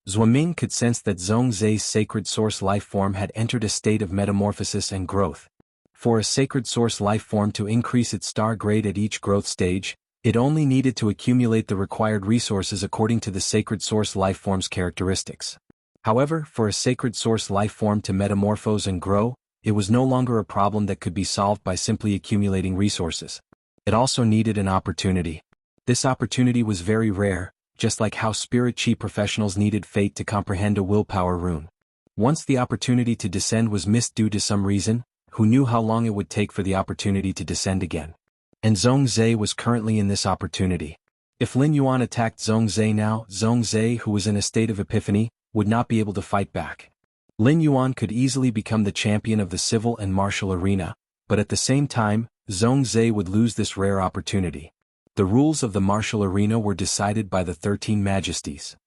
Zhuaming could sense that Zhongzhe's sacred source life form had entered a state of metamorphosis and growth. For a sacred source life form to increase its star grade at each growth stage, it only needed to accumulate the required resources according to the sacred source life form's characteristics. However, for a sacred source life form to metamorphose and grow, it was no longer a problem that could be solved by simply accumulating resources. It also needed an opportunity. This opportunity was very rare, just like how spirit chi professionals needed fate to comprehend a willpower rune. Once the opportunity to descend was missed due to some reason, who knew how long it would take for the opportunity to descend again? And Zhongzhe was currently in this opportunity. If Lin Yuan attacked Zhongzhe now, Zhongzhe, who was in a state of epiphany, would not be able to fight back. Lin Yuan could easily become the champion of the civil and martial arena, but at the same time, Zhongzhe would lose this rare opportunity. The rules of the martial arena were decided by the 13 Majesties.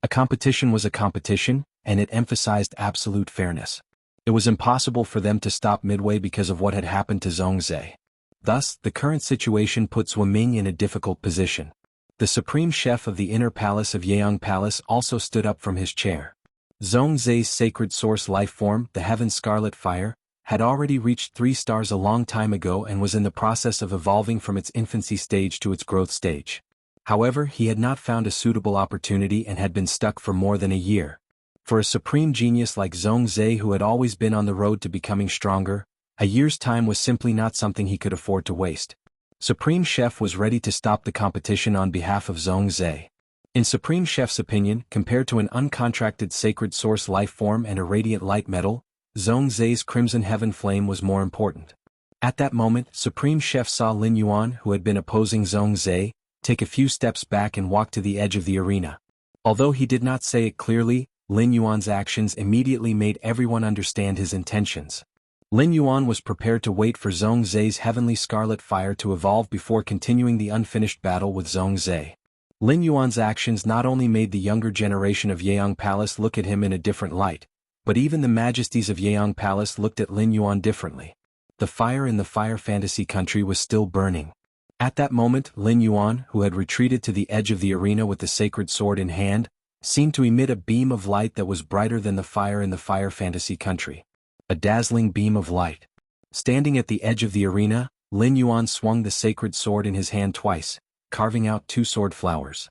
A competition was a competition, and it emphasized absolute fairness. It was impossible for them to stop midway because of what had happened to Zhongzhe. Thus, the current situation put Zhuaming in a difficult position. The supreme chef of the inner palace of Yeong Palace also stood up from his chair. Zhongzhe's sacred source life form, the Heaven Scarlet Fire, had already reached 3 stars a long time ago and was in the process of evolving from its infancy stage to its growth stage. However, he had not found a suitable opportunity and had been stuck for more than a year. For a supreme genius like Zhongzhe, who had always been on the road to becoming stronger, a year's time was simply not something he could afford to waste. Supreme Chef was ready to stop the competition on behalf of Zhongzhe. In Supreme Chef's opinion, compared to an uncontracted sacred source life form and a radiant light metal, Zhongzhe's crimson heaven flame was more important. At that moment, Supreme Chef saw Lin Yuan, who had been opposing Zhongzhe, take a few steps back and walk to the edge of the arena. Although he did not say it clearly, Lin Yuan's actions immediately made everyone understand his intentions. Lin Yuan was prepared to wait for Zhongzhe's heavenly scarlet fire to evolve before continuing the unfinished battle with Zhongzhe. Lin Yuan's actions not only made the younger generation of Yeong Palace look at him in a different light, but even the majesties of Yeong Palace looked at Lin Yuan differently. The fire in the Fire Fantasy country was still burning. At that moment, Lin Yuan, who had retreated to the edge of the arena with the sacred sword in hand, seemed to emit a beam of light that was brighter than the fire in the Fire Fantasy country. A dazzling beam of light. Standing at the edge of the arena, Lin Yuan swung the sacred sword in his hand twice, carving out 2 sword flowers.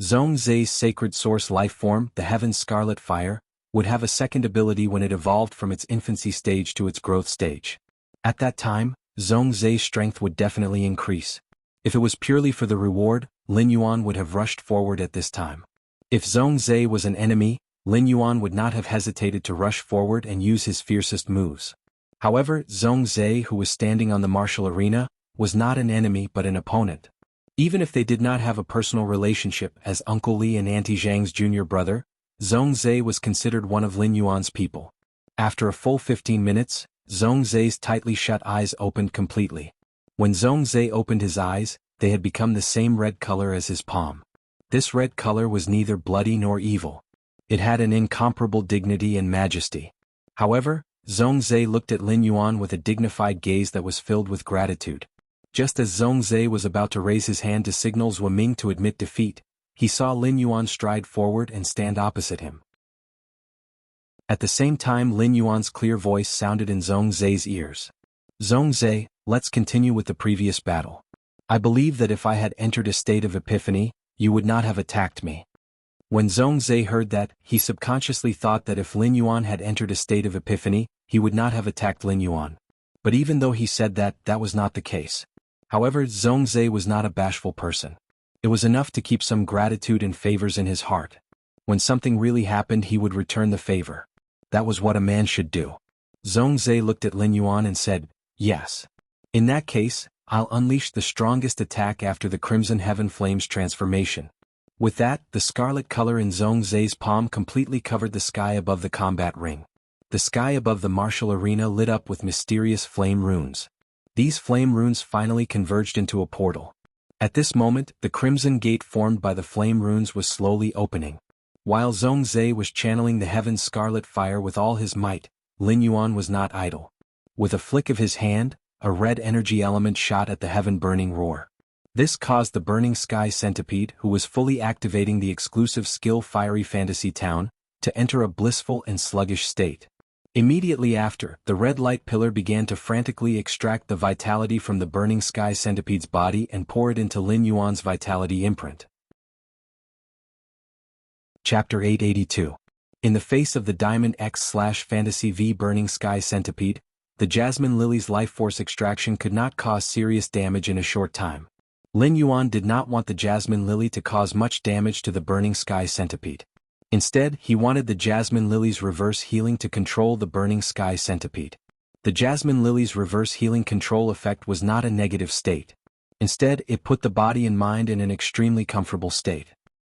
Zhongzhe's sacred source life form, the Heaven Scarlet Fire, would have a second ability when it evolved from its infancy stage to its growth stage. At that time, Zhongzhe's strength would definitely increase. If it was purely for the reward, Lin Yuan would have rushed forward at this time. If Zhongzhe was an enemy, Lin Yuan would not have hesitated to rush forward and use his fiercest moves. However, Zhongzhe, who was standing on the martial arena, was not an enemy but an opponent. Even if they did not have a personal relationship as Uncle Li and Auntie Zhang's junior brother, Zhongzhe was considered one of Lin Yuan's people. After a full 15 minutes, Zhongzhe's tightly shut eyes opened completely. When Zhongzhe opened his eyes, they had become the same red color as his palm. This red color was neither bloody nor evil. It had an incomparable dignity and majesty. However, Zhongzhe looked at Lin Yuan with a dignified gaze that was filled with gratitude. Just as Zhongzhe was about to raise his hand to signal Zhuo Ming to admit defeat, he saw Lin Yuan stride forward and stand opposite him. At the same time, Lin Yuan's clear voice sounded in Zhongzhe's ears. "Zhongzhe, let's continue with the previous battle. I believe that if I had entered a state of epiphany, you would not have attacked me." When Zhongzhe heard that, he subconsciously thought that if Lin Yuan had entered a state of epiphany, he would not have attacked Lin Yuan. But even though he said that, that was not the case. However, Zhongzhe was not a bashful person. It was enough to keep some gratitude and favors in his heart. When something really happened, he would return the favor. That was what a man should do. Zhongzhe looked at Lin Yuan and said, "Yes. In that case, I'll unleash the strongest attack after the Crimson Heaven Flames transformation." With that, the scarlet color in Zhongzhe's palm completely covered the sky above the combat ring. The sky above the martial arena lit up with mysterious flame runes. These flame runes finally converged into a portal. At this moment, the crimson gate formed by the flame runes was slowly opening. While Zhongzhe was channeling the heaven's scarlet fire with all his might, Lin Yuan was not idle. With a flick of his hand, a red energy element shot at the heaven-burning roar. This caused the burning sky centipede, who was fully activating the exclusive skill Fiery Fantasy Town, to enter a blissful and sluggish state. Immediately after, the red light pillar began to frantically extract the vitality from the burning sky centipede's body and pour it into Lin Yuan's vitality imprint. Chapter 882. In the face of the Diamond X/Fantasy V burning sky centipede, the Jasmine Lily's life force extraction could not cause serious damage in a short time. Lin Yuan did not want the Jasmine Lily to cause much damage to the burning sky centipede. Instead, he wanted the Jasmine Lily's reverse healing to control the burning sky centipede. The Jasmine Lily's reverse healing control effect was not a negative state. Instead, it put the body and mind in an extremely comfortable state.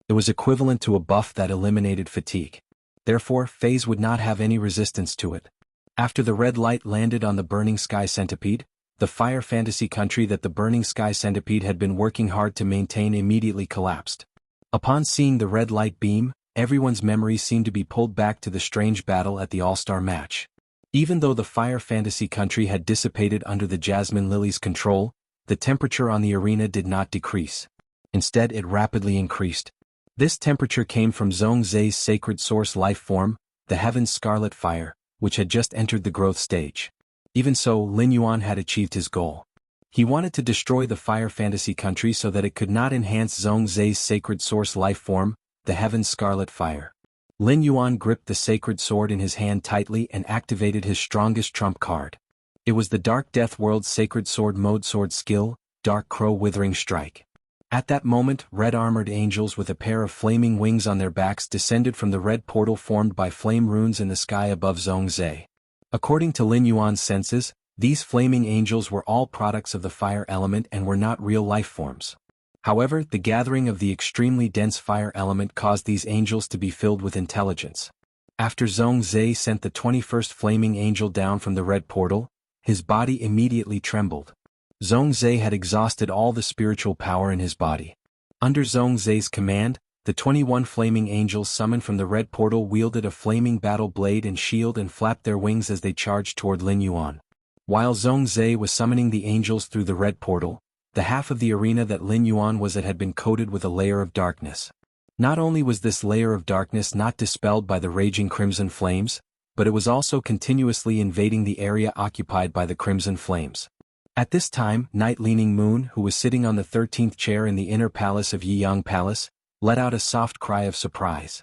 It was equivalent to a buff that eliminated fatigue. Therefore, phase would not have any resistance to it. After the red light landed on the burning sky centipede, the fire fantasy country that the burning sky centipede had been working hard to maintain immediately collapsed. Upon seeing the red light beam, everyone's memory seemed to be pulled back to the strange battle at the All-Star match. Even though the fire fantasy country had dissipated under the Jasmine Lily's control, the temperature on the arena did not decrease. Instead, it rapidly increased. This temperature came from Zhongzhe's sacred source life form, the Heaven's Scarlet Fire, which had just entered the growth stage. Even so, Lin Yuan had achieved his goal. He wanted to destroy the fire fantasy country so that it could not enhance Zhongzhe's sacred source life form, the Heaven's Scarlet Fire. Lin Yuan gripped the sacred sword in his hand tightly and activated his strongest trump card. It was the Dark Death World's Sacred Sword Mode Sword skill, Dark Crow Withering Strike. At that moment, red armored angels with a pair of flaming wings on their backs descended from the red portal formed by flame runes in the sky above Zhongzhe. According to Lin Yuan's senses, these flaming angels were all products of the fire element and were not real life forms. However, the gathering of the extremely dense fire element caused these angels to be filled with intelligence. After Zhongzhe sent the 21st flaming angel down from the red portal, his body immediately trembled. Zhongzhe had exhausted all the spiritual power in his body. Under Zhongzhe's command, the 21 flaming angels summoned from the red portal wielded a flaming battle blade and shield and flapped their wings as they charged toward Lin Yuan. While Zhongzhe was summoning the angels through the red portal, the half of the arena that Lin Yuan was at had been coated with a layer of darkness. Not only was this layer of darkness not dispelled by the raging crimson flames, but it was also continuously invading the area occupied by the crimson flames. At this time, Night Leaning Moon, who was sitting on the 13th chair in the inner palace of Yiyang Palace, let out a soft cry of surprise.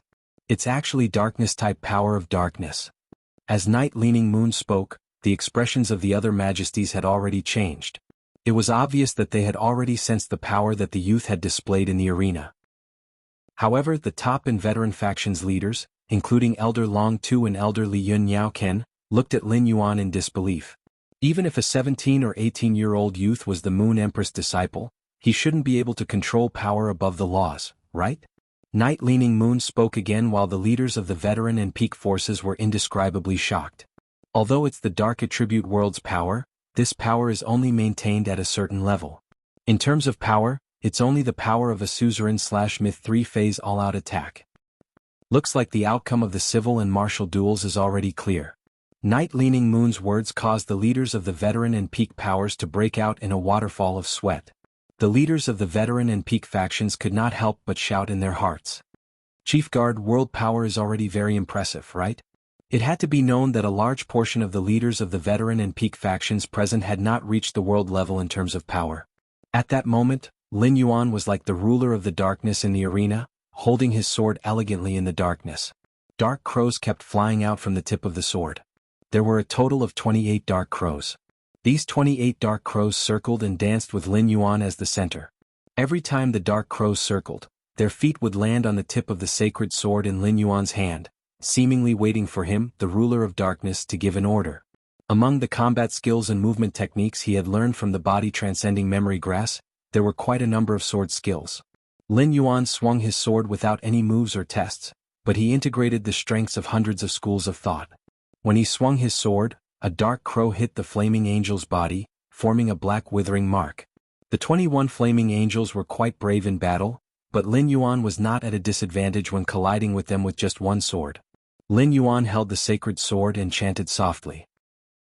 It's actually darkness-type power of darkness. As Night Leaning Moon spoke, the expressions of the other majesties had already changed. It was obvious that they had already sensed the power that the youth had displayed in the arena. However, the top and veteran factions leaders, including Elder Long Tu and Elder Li Yun Yao Ken, looked at Lin Yuan in disbelief. Even if a 17 or 18-year-old youth was the Moon Empress disciple, he shouldn't be able to control power above the laws, right? Night Leaning Moon spoke again while the leaders of the veteran and peak forces were indescribably shocked. Although it's the dark attribute world's power, this power is only maintained at a certain level. In terms of power, it's only the power of a suzerain/myth 3-phase all-out attack. Looks like the outcome of the civil and martial duels is already clear. Night-leaning Moon's words caused the leaders of the veteran and peak powers to break out in a waterfall of sweat. The leaders of the veteran and peak factions could not help but shout in their hearts. Chief Guard, world power is already very impressive, right? It had to be known that a large portion of the leaders of the veteran and peak factions present had not reached the world level in terms of power. At that moment, Lin Yuan was like the ruler of the darkness in the arena, holding his sword elegantly in the darkness. Dark crows kept flying out from the tip of the sword. There were a total of 28 dark crows. These 28 dark crows circled and danced with Lin Yuan as the center. Every time the dark crows circled, their feet would land on the tip of the sacred sword in Lin Yuan's hand, seemingly waiting for him, the ruler of darkness, to give an order. Among the combat skills and movement techniques he had learned from the body transcending memory grass, there were quite a number of sword skills. Lin Yuan swung his sword without any moves or tests, but he integrated the strengths of hundreds of schools of thought. When he swung his sword, a dark crow hit the flaming angel's body, forming a black withering mark. The 21 flaming angels were quite brave in battle, but Lin Yuan was not at a disadvantage when colliding with them with just one sword. Lin Yuan held the sacred sword and chanted softly.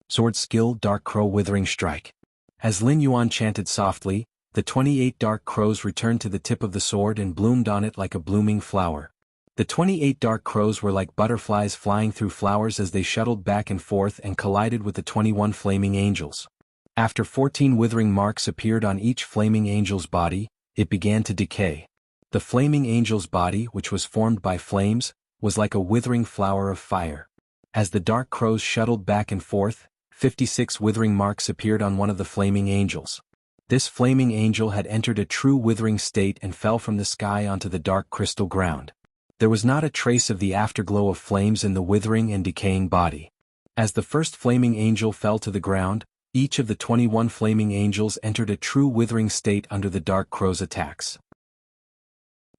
Sword skill, dark crow withering strike. As Lin Yuan chanted softly, the 28 dark crows returned to the tip of the sword and bloomed on it like a blooming flower. The 28 dark crows were like butterflies flying through flowers as they shuttled back and forth and collided with the 21 flaming angels. After 14 withering marks appeared on each flaming angel's body, it began to decay. The flaming angel's body, which was formed by flames, was like a withering flower of fire. As the dark crows shuttled back and forth, 56 withering marks appeared on one of the flaming angels. This flaming angel had entered a true withering state and fell from the sky onto the dark crystal ground. There was not a trace of the afterglow of flames in the withering and decaying body. As the first flaming angel fell to the ground, each of the 21 flaming angels entered a true withering state under the dark crow's attacks.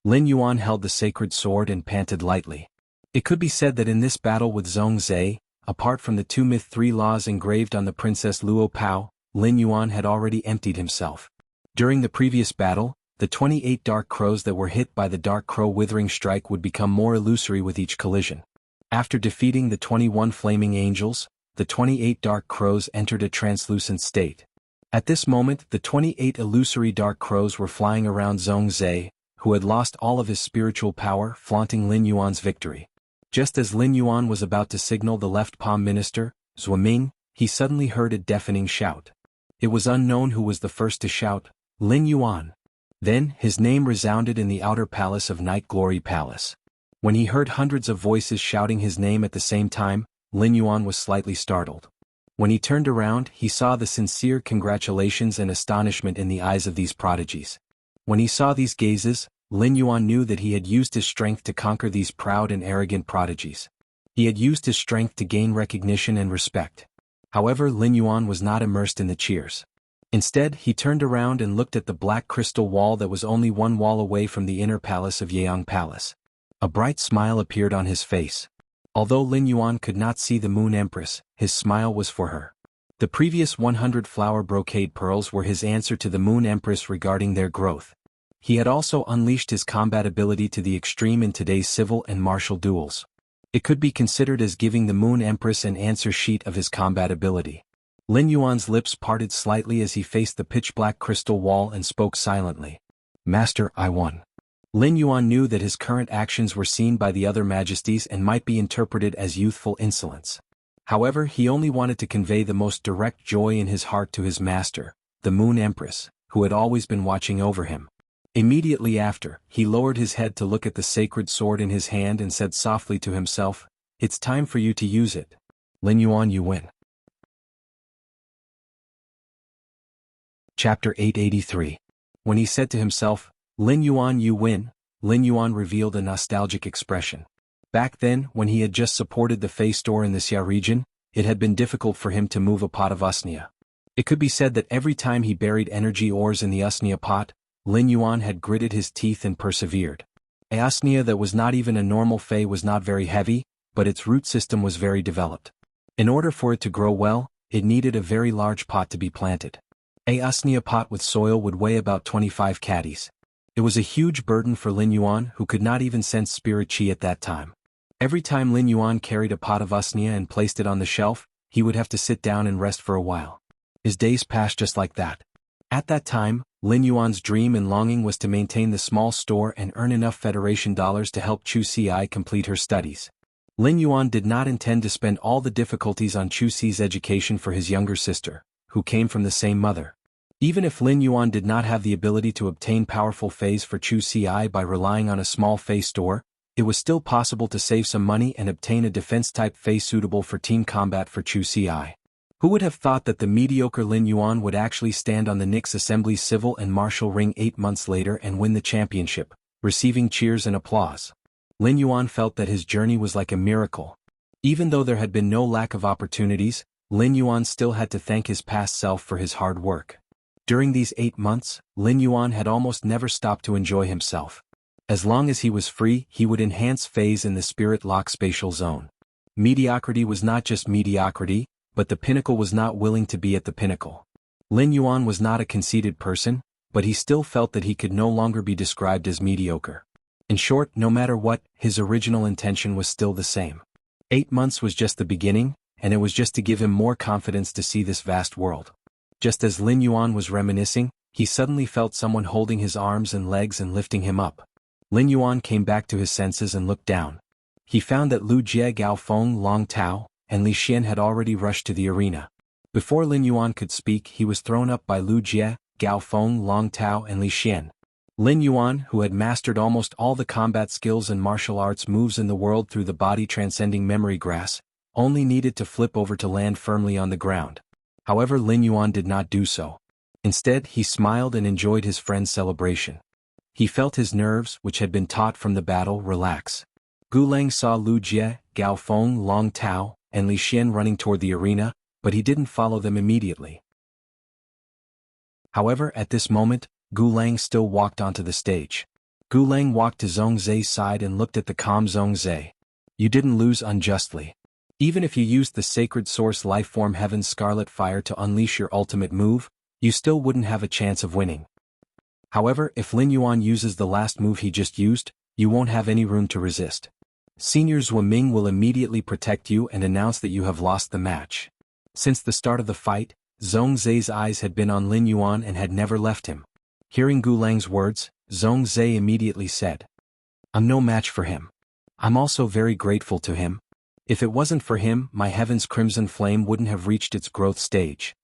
Lin Yuan held the sacred sword and panted lightly. It could be said that in this battle with Zhongzhe, apart from the 2 myth 3 laws engraved on the Princess Luo Pao, Lin Yuan had already emptied himself. During the previous battle, the 28 dark crows that were hit by the dark crow withering strike would become more illusory with each collision. After defeating the 21 flaming angels, the 28 dark crows entered a translucent state. At this moment, the 28 illusory dark crows were flying around Zhongzhe, who had lost all of his spiritual power, flaunting Lin Yuan's victory. Just as Lin Yuan was about to signal the left palm minister, Zhuoming, he suddenly heard a deafening shout. It was unknown who was the first to shout, Lin Yuan. Then, his name resounded in the outer palace of Night Glory Palace. When he heard hundreds of voices shouting his name at the same time, Lin Yuan was slightly startled. When he turned around, he saw the sincere congratulations and astonishment in the eyes of these prodigies. When he saw these gazes, Lin Yuan knew that he had used his strength to conquer these proud and arrogant prodigies. He had used his strength to gain recognition and respect. However, Lin Yuan was not immersed in the cheers. Instead, he turned around and looked at the black crystal wall that was only one wall away from the inner palace of Yeong Palace. A bright smile appeared on his face. Although Lin Yuan could not see the Moon Empress, his smile was for her. The previous 100 flower brocade pearls were his answer to the Moon Empress regarding their growth. He had also unleashed his combat ability to the extreme in today's civil and martial duels. It could be considered as giving the Moon Empress an answer sheet of his combat ability. Lin Yuan's lips parted slightly as he faced the pitch-black crystal wall and spoke silently. Master, I won. Lin Yuan knew that his current actions were seen by the other majesties and might be interpreted as youthful insolence. However, he only wanted to convey the most direct joy in his heart to his master, the Moon Empress, who had always been watching over him. Immediately after, he lowered his head to look at the sacred sword in his hand and said softly to himself, "It's time for you to use it. Lin Yuan, you win." Chapter 883. When he said to himself, "Lin Yuan, you win," Lin Yuan revealed a nostalgic expression. Back then, when he had just supported the Fei store in the Xia region, it had been difficult for him to move a pot of usnia. It could be said that every time he buried energy ores in the usnia pot, Lin Yuan had gritted his teeth and persevered. A usnia that was not even a normal Fei was not very heavy, but its root system was very developed. In order for it to grow well, it needed a very large pot to be planted. A usnea pot with soil would weigh about 25 caddies. It was a huge burden for Lin Yuan, who could not even sense spirit qi at that time. Every time Lin Yuan carried a pot of usnea and placed it on the shelf, he would have to sit down and rest for a while. His days passed just like that. At that time, Lin Yuan's dream and longing was to maintain the small store and earn enough Federation dollars to help Chu Xi complete her studies. Lin Yuan did not intend to spend all the difficulties on Chu Xi's education for his younger sister, who came from the same mother. Even if Lin Yuan did not have the ability to obtain powerful phase for Chu Xi by relying on a small phase store, it was still possible to save some money and obtain a defense-type phase suitable for team combat for Chu Xi. Who would have thought that the mediocre Lin Yuan would actually stand on the Nix Assembly's civil and martial ring 8 months later and win the championship, receiving cheers and applause? Lin Yuan felt that his journey was like a miracle. Even though there had been no lack of opportunities, Lin Yuan still had to thank his past self for his hard work. During these 8 months, Lin Yuan had almost never stopped to enjoy himself. As long as he was free, he would enhance phase in the spirit lock spatial zone. Mediocrity was not just mediocrity, but the pinnacle was not willing to be at the pinnacle. Lin Yuan was not a conceited person, but he still felt that he could no longer be described as mediocre. In short, no matter what, his original intention was still the same. 8 months was just the beginning, and it was just to give him more confidence to see this vast world. Just as Lin Yuan was reminiscing, he suddenly felt someone holding his arms and legs and lifting him up. Lin Yuan came back to his senses and looked down. He found that Lu Jie, Gao Feng, Long Tao, and Li Xian had already rushed to the arena. Before Lin Yuan could speak, he was thrown up by Lu Jie, Gao Feng, Long Tao, and Li Xian. Lin Yuan, who had mastered almost all the combat skills and martial arts moves in the world through the body transcending memory grass, only needed to flip over to land firmly on the ground. However, Lin Yuan did not do so. Instead, he smiled and enjoyed his friend's celebration. He felt his nerves, which had been taut from the battle, relax. Gu Lang saw Lu Jie, Gao Feng, Long Tao, and Li Xian running toward the arena, but he didn't follow them immediately. However, at this moment, Gu Lang still walked onto the stage. Gu Lang walked to Zhong Zhe's side and looked at the calm Zhong Zhe. You didn't lose unjustly. Even if you used the sacred source lifeform Heaven's Scarlet Fire to unleash your ultimate move, you still wouldn't have a chance of winning. However, if Lin Yuan uses the last move he just used, you won't have any room to resist. Senior Zhuo Ming will immediately protect you and announce that you have lost the match. Since the start of the fight, Zhong Zhe's eyes had been on Lin Yuan and had never left him. Hearing Gu Lang's words, Zhong Zhe immediately said, I'm no match for him. I'm also very grateful to him. If it wasn't for him, my Heaven's Crimson Flame wouldn't have reached its growth stage.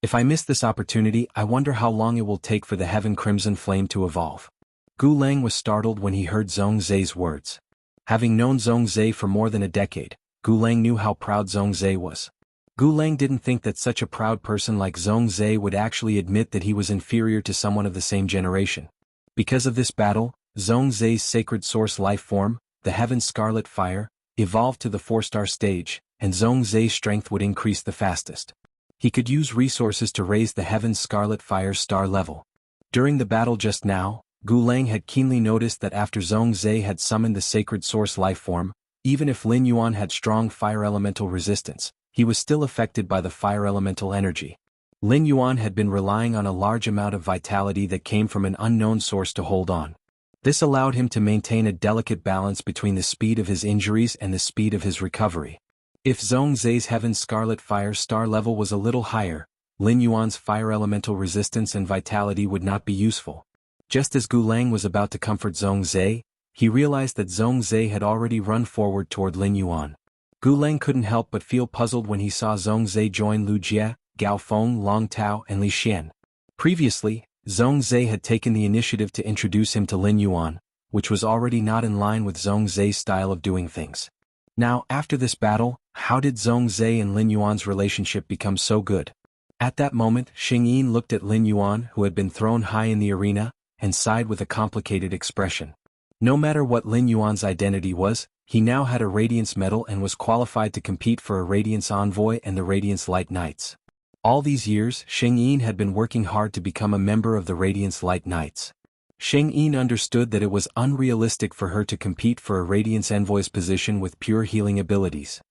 If I miss this opportunity, I wonder how long it will take for the Heaven Crimson Flame to evolve. Gu Lang was startled when he heard Zhong Zhe's words. Having known Zhong Zhe for more than a decade, Gu Lang knew how proud Zhong Zhe was. Gu Lang didn't think that such a proud person like Zhong Zhe would actually admit that he was inferior to someone of the same generation. Because of this battle, Zhong Zhe's sacred source life form, the Heaven's Scarlet Fire, evolved to the 4-star stage, and Zhong Zhe's strength would increase the fastest. He could use resources to raise the Heaven's Scarlet Fire's star level. During the battle just now, Gu Lang had keenly noticed that after Zhong Zhe had summoned the sacred source lifeform, even if Lin Yuan had strong fire elemental resistance, he was still affected by the fire elemental energy. Lin Yuan had been relying on a large amount of vitality that came from an unknown source to hold on. This allowed him to maintain a delicate balance between the speed of his injuries and the speed of his recovery. If Zhong Zhe's Heaven's Scarlet Fire star level was a little higher, Lin Yuan's fire elemental resistance and vitality would not be useful. Just as Gu Lang was about to comfort Zhong Zhe, he realized that Zhong Zhe had already run forward toward Lin Yuan. Gu Lang couldn't help but feel puzzled when he saw Zhong Zhe join Lu Jie, Gao Feng, Long Tao, and Li Xian. Previously, Zhong Zhe had taken the initiative to introduce him to Lin Yuan, which was already not in line with Zhong Zhe's style of doing things. Now, after this battle, how did Zhong Zhe and Lin Yuan's relationship become so good? At that moment, Xing Yin looked at Lin Yuan, who had been thrown high in the arena, and sighed with a complicated expression. No matter what Lin Yuan's identity was, he now had a Radiance medal and was qualified to compete for a Radiance Envoy and the Radiance Light Knights. All these years, Xing Yin had been working hard to become a member of the Radiance Light Knights. Xing Yin understood that it was unrealistic for her to compete for a Radiance Envoy's position with pure healing abilities.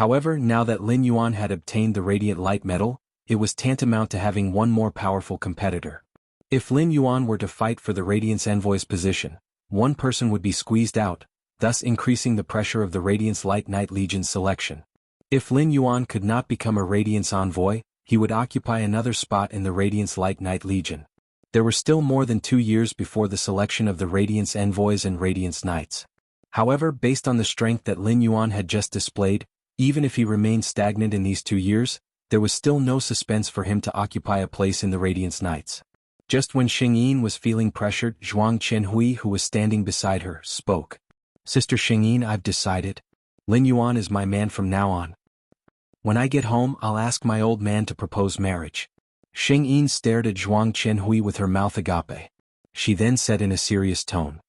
However, now that Lin Yuan had obtained the Radiant Light Medal, it was tantamount to having one more powerful competitor. If Lin Yuan were to fight for the Radiance Envoy's position, one person would be squeezed out, thus increasing the pressure of the Radiance Light Knight Legion's selection. If Lin Yuan could not become a Radiance Envoy, he would occupy another spot in the Radiance Light Knight Legion. There were still more than 2 years before the selection of the Radiance Envoys and Radiance Knights. However, based on the strength that Lin Yuan had just displayed, even if he remained stagnant in these 2 years, there was still no suspense for him to occupy a place in the Radiance Knights. Just when Xing Yin was feeling pressured, Zhuang Qianhui, who was standing beside her, spoke. "Sister Xing Yin, I've decided. Lin Yuan is my man from now on. When I get home, I'll ask my old man to propose marriage." Xing Yin stared at Zhuang Qianhui with her mouth agape. She then said in a serious tone.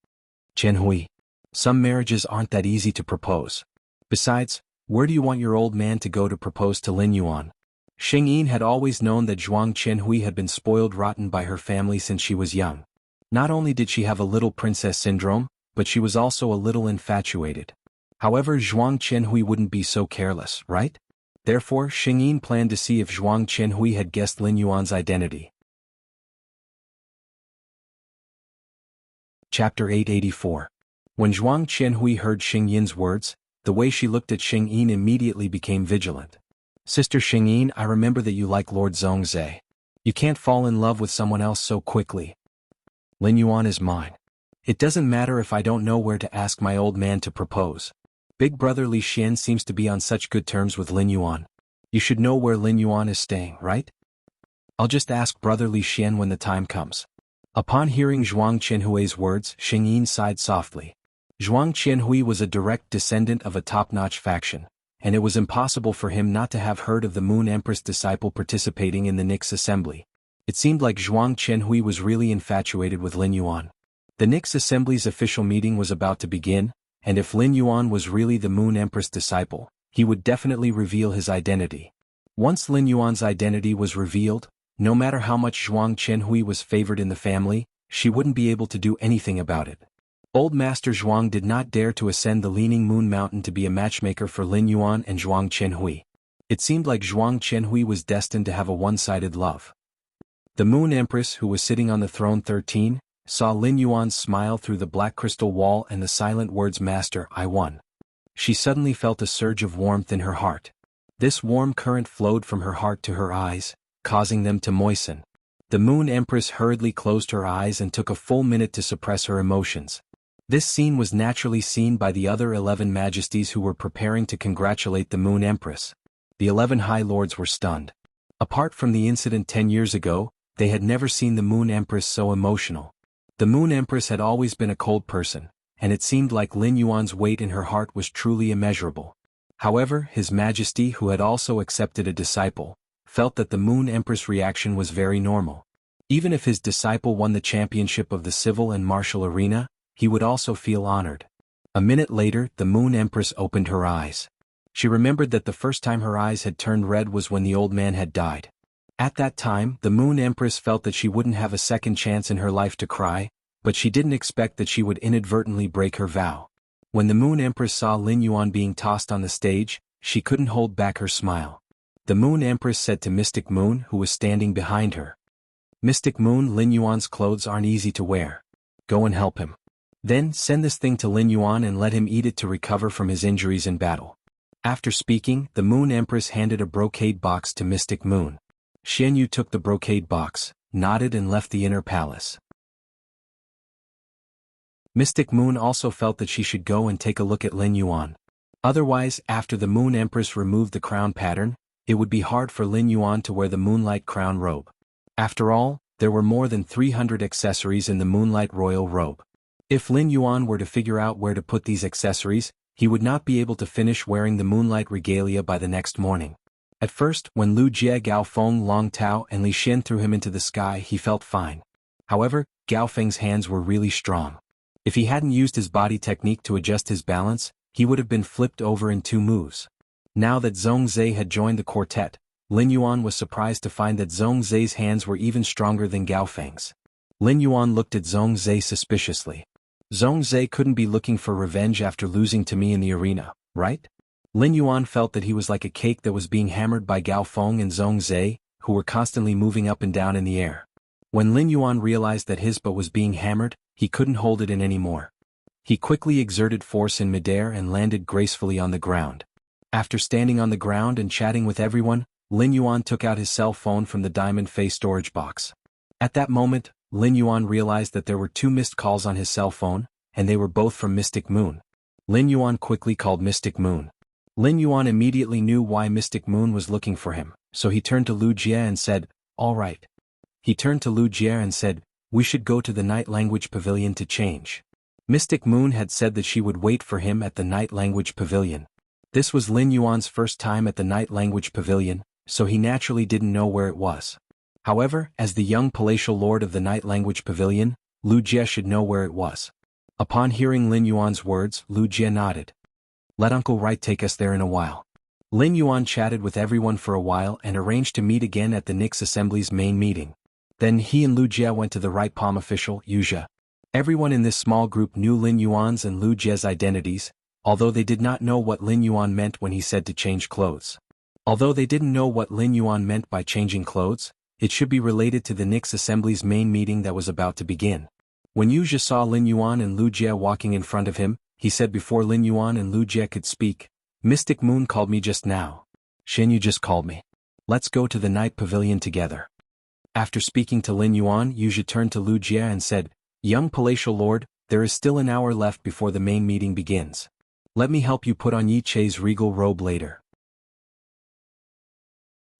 "Qianhui, some marriages aren't that easy to propose. Besides, where do you want your old man to go to propose to Lin Yuan?" Xing Yin had always known that Zhuang Qianhui had been spoiled rotten by her family since she was young. Not only did she have a little princess syndrome, but she was also a little infatuated. However, Zhuang Qianhui wouldn't be so careless, right? Therefore, Xing Yin planned to see if Zhuang Qianhui had guessed Lin Yuan's identity. Chapter 884. When Zhuang Qianhui heard Xing Yin's words, the way she looked at Xing Yin immediately became vigilant. "Sister Xing Yin, I remember that you like Lord Zhongzhe. You can't fall in love with someone else so quickly. Lin Yuan is mine. It doesn't matter if I don't know where to ask my old man to propose. Big brother Li Xian seems to be on such good terms with Lin Yuan. You should know where Lin Yuan is staying, right? I'll just ask brother Li Xian when the time comes." Upon hearing Zhuang Qianhui's words, Xing Yin sighed softly. Zhuang Qianhui was a direct descendant of a top-notch faction, and it was impossible for him not to have heard of the Moon Empress disciple participating in the Nix assembly. It seemed like Zhuang Qianhui was really infatuated with Lin Yuan. The Nix assembly's official meeting was about to begin, and if Lin Yuan was really the Moon Empress disciple, he would definitely reveal his identity. Once Lin Yuan's identity was revealed, no matter how much Zhuang Qianhui was favored in the family, she wouldn't be able to do anything about it. Old Master Zhuang did not dare to ascend the Leaning Moon Mountain to be a matchmaker for Lin Yuan and Zhuang Qianhui. It seemed like Zhuang Qianhui was destined to have a one-sided love. The Moon Empress, who was sitting on the throne 13, saw Lin Yuan smile through the black crystal wall and the silent words, "Master, I won." She suddenly felt a surge of warmth in her heart. This warm current flowed from her heart to her eyes, causing them to moisten. The Moon Empress hurriedly closed her eyes and took a full minute to suppress her emotions. This scene was naturally seen by the other 11 majesties who were preparing to congratulate the Moon Empress. The 11 High Lords were stunned. Apart from the incident 10 years ago, they had never seen the Moon Empress so emotional. The Moon Empress had always been a cold person, and it seemed like Lin Yuan's weight in her heart was truly immeasurable. However, His Majesty, who had also accepted a disciple, felt that the Moon Empress' reaction was very normal. Even if his disciple won the championship of the civil and martial arena, he would also feel honored. A minute later, the Moon Empress opened her eyes. She remembered that the first time her eyes had turned red was when the old man had died. At that time, the Moon Empress felt that she wouldn't have a second chance in her life to cry, but she didn't expect that she would inadvertently break her vow. When the Moon Empress saw Lin Yuan being tossed on the stage, she couldn't hold back her smile. The Moon Empress said to Mystic Moon, who was standing behind her, "Mystic Moon, Lin Yuan's clothes aren't easy to wear. Go and help him. Then send this thing to Lin Yuan and let him eat it to recover from his injuries in battle." After speaking, the Moon Empress handed a brocade box to Mystic Moon. Xian Yu took the brocade box, nodded and left the inner palace. Mystic Moon also felt that she should go and take a look at Lin Yuan. Otherwise, after the Moon Empress removed the crown pattern, it would be hard for Lin Yuan to wear the Moonlight Crown robe. After all, there were more than 300 accessories in the Moonlight Royal robe. If Lin Yuan were to figure out where to put these accessories, he would not be able to finish wearing the Moonlight regalia by the next morning. At first, when Lu Jie, Gao Feng, Long Tao and Li Xian threw him into the sky, he felt fine. However, Gao Feng's hands were really strong. If he hadn't used his body technique to adjust his balance, he would have been flipped over in 2 moves. Now that Zhongzhe had joined the quartet, Lin Yuan was surprised to find that Zhongzhe's hands were even stronger than Gao Feng's. Lin Yuan looked at Zhongzhe suspiciously. "Zhongzhe couldn't be looking for revenge after losing to me in the arena, right? Lin Yuan felt that he was like a cake that was being hammered by Gao Feng and Zhong Zhe, who were constantly moving up and down in the air. When Lin Yuan realized that his boat was being hammered, he couldn't hold it in anymore. He quickly exerted force in midair and landed gracefully on the ground. After standing on the ground and chatting with everyone, Lin Yuan took out his cell phone from the diamond face storage box. At that moment, Lin Yuan realized that there were 2 missed calls on his cell phone, and they were both from Mystic Moon. Lin Yuan quickly called Mystic Moon. Lin Yuan immediately knew why Mystic Moon was looking for him, so he turned to Lu Jie and said, "All right." He turned to Lu Jie and said, "We should go to the Night Language Pavilion to change." Mystic Moon had said that she would wait for him at the Night Language Pavilion. This was Lin Yuan's first time at the Night Language Pavilion, so he naturally didn't know where it was. However, as the young palatial lord of the Night Language Pavilion, Lu Jie should know where it was. Upon hearing Lin Yuan's words, Lu Jie nodded. "Let Uncle Wright take us there in a while." Lin Yuan chatted with everyone for a while and arranged to meet again at the Nix Assembly's main meeting. Then he and Lu Jie went to the right palm official, Wuxia. Everyone in this small group knew Lin Yuan's and Lu Jie's identities, although they did not know what Lin Yuan meant when he said to change clothes. Although they didn't know what Lin Yuan meant by changing clothes, it should be related to the Nix Assembly's main meeting that was about to begin. When Wuxia saw Lin Yuan and Lu Jie walking in front of him, he said before Lin Yuan and Lu Jie could speak, "Mystic Moon called me just now. Shen Yu just called me. Let's go to the Night Pavilion together." After speaking to Lin Yuan, Wuxia turned to Lu Jie and said, "Young palatial lord, there is still an hour left before the main meeting begins. Let me help you put on Yi Chei's regal robe later."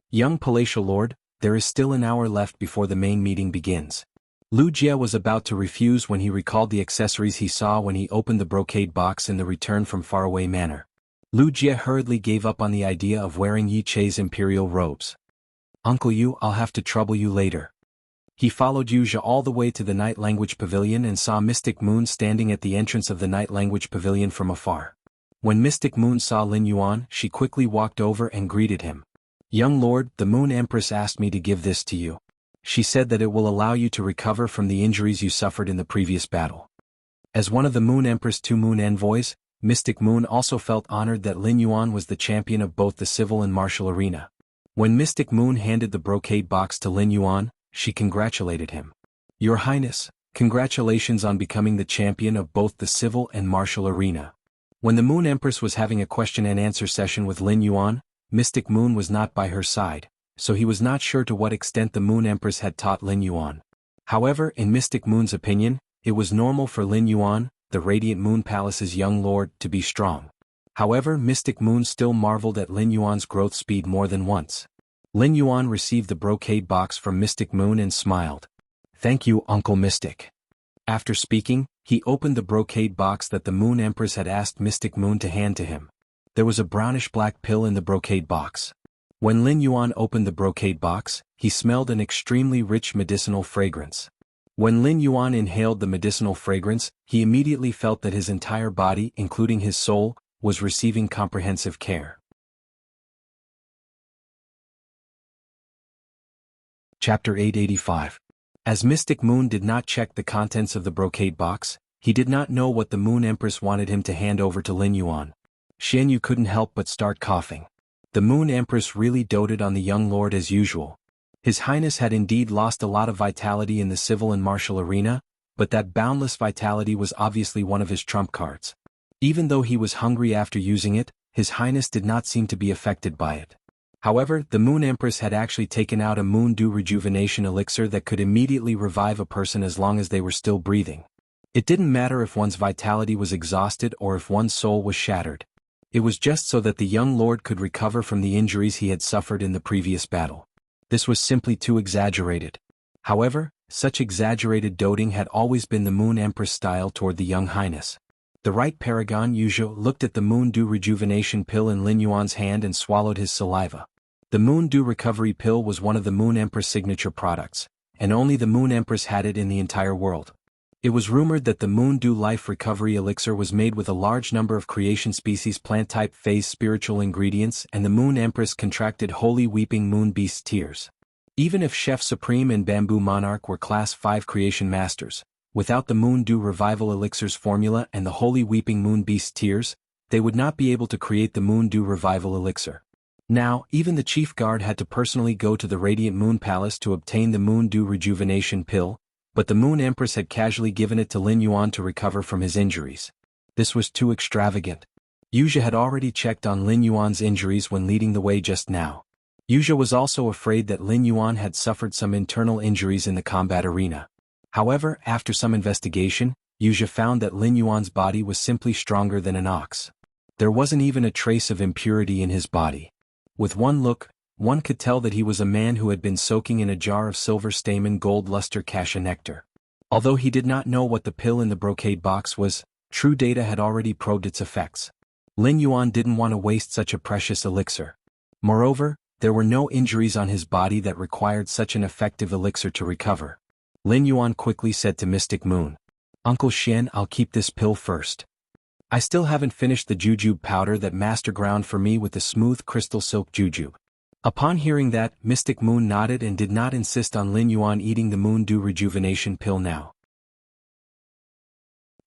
Young palatial lord, there is still an hour left before the main meeting begins. Lu Jie was about to refuse when he recalled the accessories he saw when he opened the brocade box in the Return from Faraway Manor. Lu Jie hurriedly gave up on the idea of wearing Yi Chei's imperial robes. "Uncle Yu, I'll have to trouble you later." He followed Wuxia all the way to the Night Language Pavilion and saw Mystic Moon standing at the entrance of the Night Language Pavilion from afar. When Mystic Moon saw Lin Yuan, she quickly walked over and greeted him. "Young lord, the Moon Empress asked me to give this to you. She said that it will allow you to recover from the injuries you suffered in the previous battle." As one of the Moon Empress' 2 Moon envoys, Mystic Moon also felt honored that Lin Yuan was the champion of both the civil and martial arena. When Mystic Moon handed the brocade box to Lin Yuan, she congratulated him. "Your Highness, congratulations on becoming the champion of both the civil and martial arena." When the Moon Empress was having a question and answer session with Lin Yuan, Mystic Moon was not by her side, so he was not sure to what extent the Moon Empress had taught Lin Yuan. However, in Mystic Moon's opinion, it was normal for Lin Yuan, the Radiant Moon Palace's young lord, to be strong. However, Mystic Moon still marveled at Lin Yuan's growth speed more than once. Lin Yuan received the brocade box from Mystic Moon and smiled. "Thank you, Uncle Mystic." After speaking, he opened the brocade box that the Moon Empress had asked Mystic Moon to hand to him. There was a brownish-black pill in the brocade box. When Lin Yuan opened the brocade box, he smelled an extremely rich medicinal fragrance. When Lin Yuan inhaled the medicinal fragrance, he immediately felt that his entire body, including his soul, was receiving comprehensive care. Chapter 885. As Mystic Moon did not check the contents of the brocade box, he did not know what the Moon Empress wanted him to hand over to Lin Yuan. Shen Yu couldn't help but start coughing. The Moon Empress really doted on the young lord as usual. His Highness had indeed lost a lot of vitality in the civil and martial arena, but that boundless vitality was obviously one of his trump cards. Even though he was hungry after using it, His Highness did not seem to be affected by it. However, the Moon Empress had actually taken out a Moon Dew rejuvenation elixir that could immediately revive a person as long as they were still breathing. It didn't matter if one's vitality was exhausted or if one's soul was shattered. It was just so that the young lord could recover from the injuries he had suffered in the previous battle. This was simply too exaggerated. However, such exaggerated doting had always been the Moon Empress style toward the young Highness. The right paragon Yuzhou looked at the Moon Dew rejuvenation pill in Lin Yuan's hand and swallowed his saliva. The Moon Dew recovery pill was one of the Moon Empress signature products, and only the Moon Empress had it in the entire world. It was rumored that the Moon Dew Life Recovery Elixir was made with a large number of creation species plant-type phase spiritual ingredients, and the Moon Empress contracted Holy Weeping Moon Beast's tears. Even if Chef Supreme and Bamboo Monarch were Class 5 creation masters, without the Moon Dew Revival Elixir's formula and the Holy Weeping Moon Beast's tears, they would not be able to create the Moon Dew Revival Elixir. Now, even the chief guard had to personally go to the Radiant Moon Palace to obtain the Moon Dew Rejuvenation Pill, but the Moon Empress had casually given it to Lin Yuan to recover from his injuries. This was too extravagant. Yuja had already checked on Lin Yuan's injuries when leading the way just now. Yuja was also afraid that Lin Yuan had suffered some internal injuries in the combat arena. However, after some investigation, Yuja found that Lin Yuan's body was simply stronger than an ox. There wasn't even a trace of impurity in his body. With one look, one could tell that he was a man who had been soaking in a jar of silver stamen gold luster cassia nectar. Although he did not know what the pill in the brocade box was, true data had already probed its effects. Lin Yuan didn't want to waste such a precious elixir. Moreover, there were no injuries on his body that required such an effective elixir to recover. Lin Yuan quickly said to Mystic Moon, "Uncle Xian, I'll keep this pill first. I still haven't finished the jujube powder that Master ground for me with the smooth crystal silk jujube." Upon hearing that, Mystic Moon nodded and did not insist on Lin Yuan eating the Moon Dew Rejuvenation Pill now.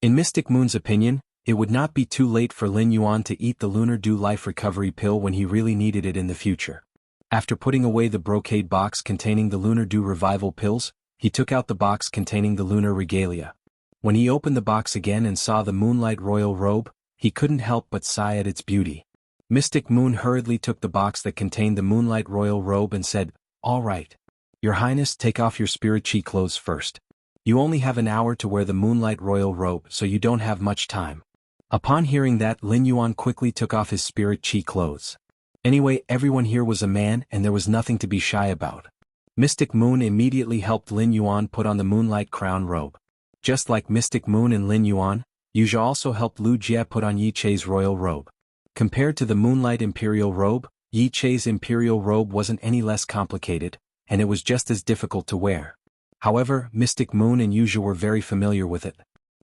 In Mystic Moon's opinion, it would not be too late for Lin Yuan to eat the Lunar Dew Life Recovery Pill when he really needed it in the future. After putting away the brocade box containing the Lunar Dew Revival Pills, he took out the box containing the Lunar Regalia. When he opened the box again and saw the Moonlight Royal Robe, he couldn't help but sigh at its beauty. Mystic Moon hurriedly took the box that contained the Moonlight Royal Robe and said, "All right. Your Highness, take off your spirit chi clothes first. You only have an hour to wear the Moonlight Royal Robe, so you don't have much time." Upon hearing that, Lin Yuan quickly took off his spirit chi clothes. Anyway, everyone here was a man and there was nothing to be shy about. Mystic Moon immediately helped Lin Yuan put on the Moonlight Crown Robe. Just like Mystic Moon and Lin Yuan, Yuja also helped Lu Jie put on Yi Chei's royal robe. Compared to the Moonlight Imperial Robe, Yi Chei's Imperial Robe wasn't any less complicated, and it was just as difficult to wear. However, Mystic Moon and Yuja were very familiar with it.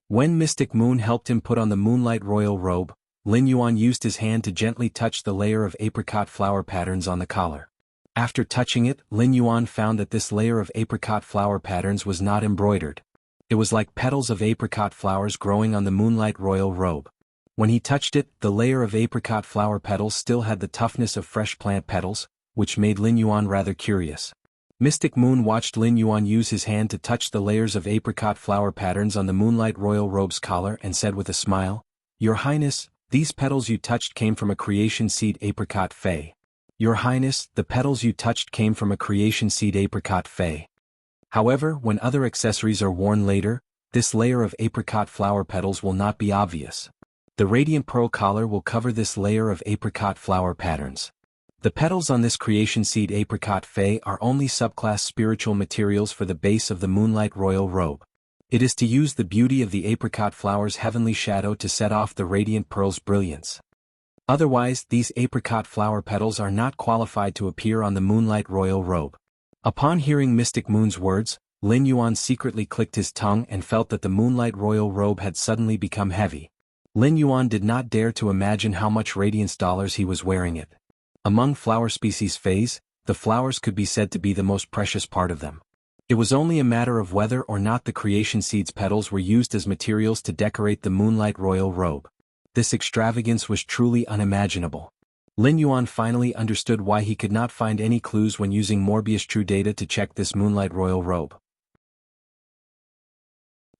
When Mystic Moon helped him put on the Moonlight Royal Robe, Lin Yuan used his hand to gently touch the layer of apricot flower patterns on the collar. After touching it, Lin Yuan found that this layer of apricot flower patterns was not embroidered. It was like petals of apricot flowers growing on the Moonlight Royal Robe. When he touched it, the layer of apricot flower petals still had the toughness of fresh plant petals, which made Lin Yuan rather curious. Mystic Moon watched Lin Yuan use his hand to touch the layers of apricot flower patterns on the Moonlight Royal Robe's collar and said with a smile, "Your Highness, these petals you touched came from a creation seed apricot fay. Your Highness, the petals you touched came from a creation seed apricot fay." However, when other accessories are worn later, this layer of apricot flower petals will not be obvious. The Radiant Pearl collar will cover this layer of apricot flower patterns. The petals on this creation seed apricot fay are only subclass spiritual materials for the base of the Moonlight Royal Robe. It is to use the beauty of the apricot flower's heavenly shadow to set off the Radiant Pearl's brilliance. Otherwise, these apricot flower petals are not qualified to appear on the Moonlight Royal Robe. Upon hearing Mystic Moon's words, Lin Yuan secretly clicked his tongue and felt that the Moonlight Royal Robe had suddenly become heavy. Lin Yuan did not dare to imagine how much radiance dollars he was wearing it. Among flower species fays, the flowers could be said to be the most precious part of them. It was only a matter of whether or not the creation seed's petals were used as materials to decorate the Moonlight Royal Robe. This extravagance was truly unimaginable. Lin Yuan finally understood why he could not find any clues when using Morbius True Data to check this Moonlight Royal Robe.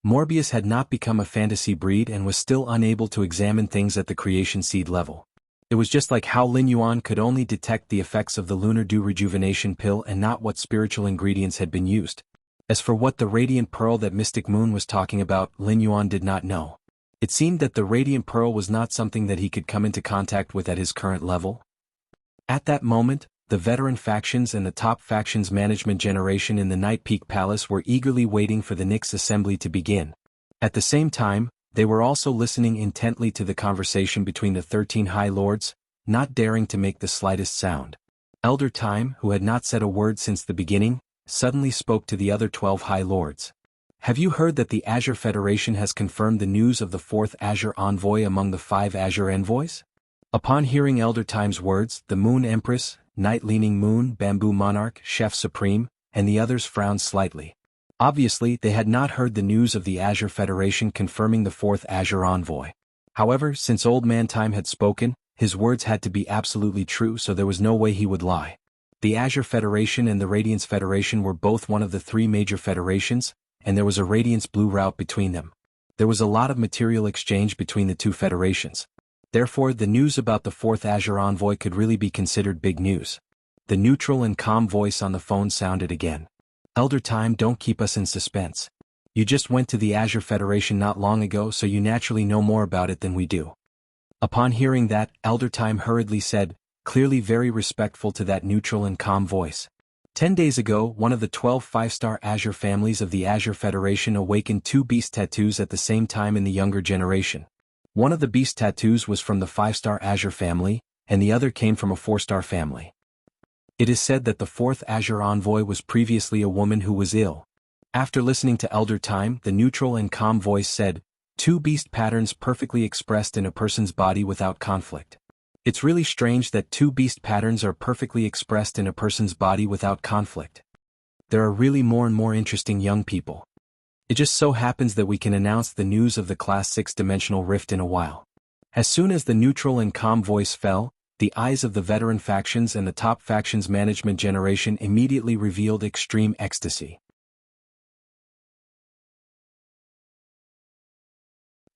Morbius had not become a fantasy breed and was still unable to examine things at the creation seed level. It was just like how Lin Yuan could only detect the effects of the Lunar Dew Rejuvenation Pill and not what spiritual ingredients had been used. As for what the Radiant Pearl that Mystic Moon was talking about, Lin Yuan did not know. It seemed that the Radiant Pearl was not something that he could come into contact with at his current level. At that moment, the veteran factions and the top factions management generation in the Night Peak Palace were eagerly waiting for the Nyx assembly to begin. At the same time, they were also listening intently to the conversation between the 13 High Lords, not daring to make the slightest sound. Elder Time, who had not said a word since the beginning, suddenly spoke to the other 12 High Lords. "Have you heard that the Azure Federation has confirmed the news of the 4th Azure Envoy among the 5 Azure Envoys?" Upon hearing Elder Time's words, the Moon Empress, Night Leaning Moon, Bamboo Monarch, Chef Supreme, and the others frowned slightly. Obviously, they had not heard the news of the Azure Federation confirming the 4th Azure Envoy. However, since Old Man Time had spoken, his words had to be absolutely true, so there was no way he would lie. The Azure Federation and the Radiance Federation were both one of the three major federations, and there was a Radiance Blue route between them. There was a lot of material exchange between the two federations. Therefore, the news about the fourth Azure Envoy could really be considered big news. The neutral and calm voice on the phone sounded again. Elder Time, don't keep us in suspense. You just went to the Azure Federation not long ago, so you naturally know more about it than we do. Upon hearing that, Elder Time hurriedly said, clearly very respectful to that neutral and calm voice. 10 days ago, one of the 12 five-star Azure families of the Azure Federation awakened 2 beast tattoos at the same time in the younger generation. One of the beast tattoos was from the 5-star Azure family, and the other came from a 4-star family. It is said that the 4th Azure Envoy was previously a woman who was ill. After listening to Elder Time, the neutral and calm voice said, 2 beast patterns perfectly expressed in a person's body without conflict. It's really strange that 2 beast patterns are perfectly expressed in a person's body without conflict. There are really more and more interesting young people. It just so happens that we can announce the news of the Class 6 dimensional rift in a while. As soon as the neutral and calm voice fell, the eyes of the veteran factions and the top factions management generation immediately revealed extreme ecstasy.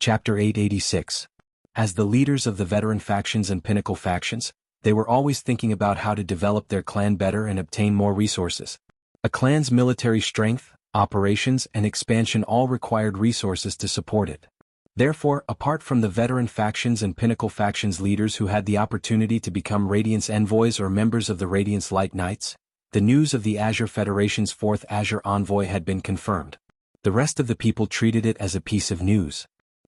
Chapter 886. As the leaders of the veteran factions and pinnacle factions, they were always thinking about how to develop their clan better and obtain more resources. A clan's military strength, operations, and expansion all required resources to support it. Therefore, apart from the veteran factions and pinnacle factions leaders who had the opportunity to become Radiance Envoys or members of the Radiance Light Knights, the news of the Azure Federation's 4th Azure Envoy had been confirmed. The rest of the people treated it as a piece of news.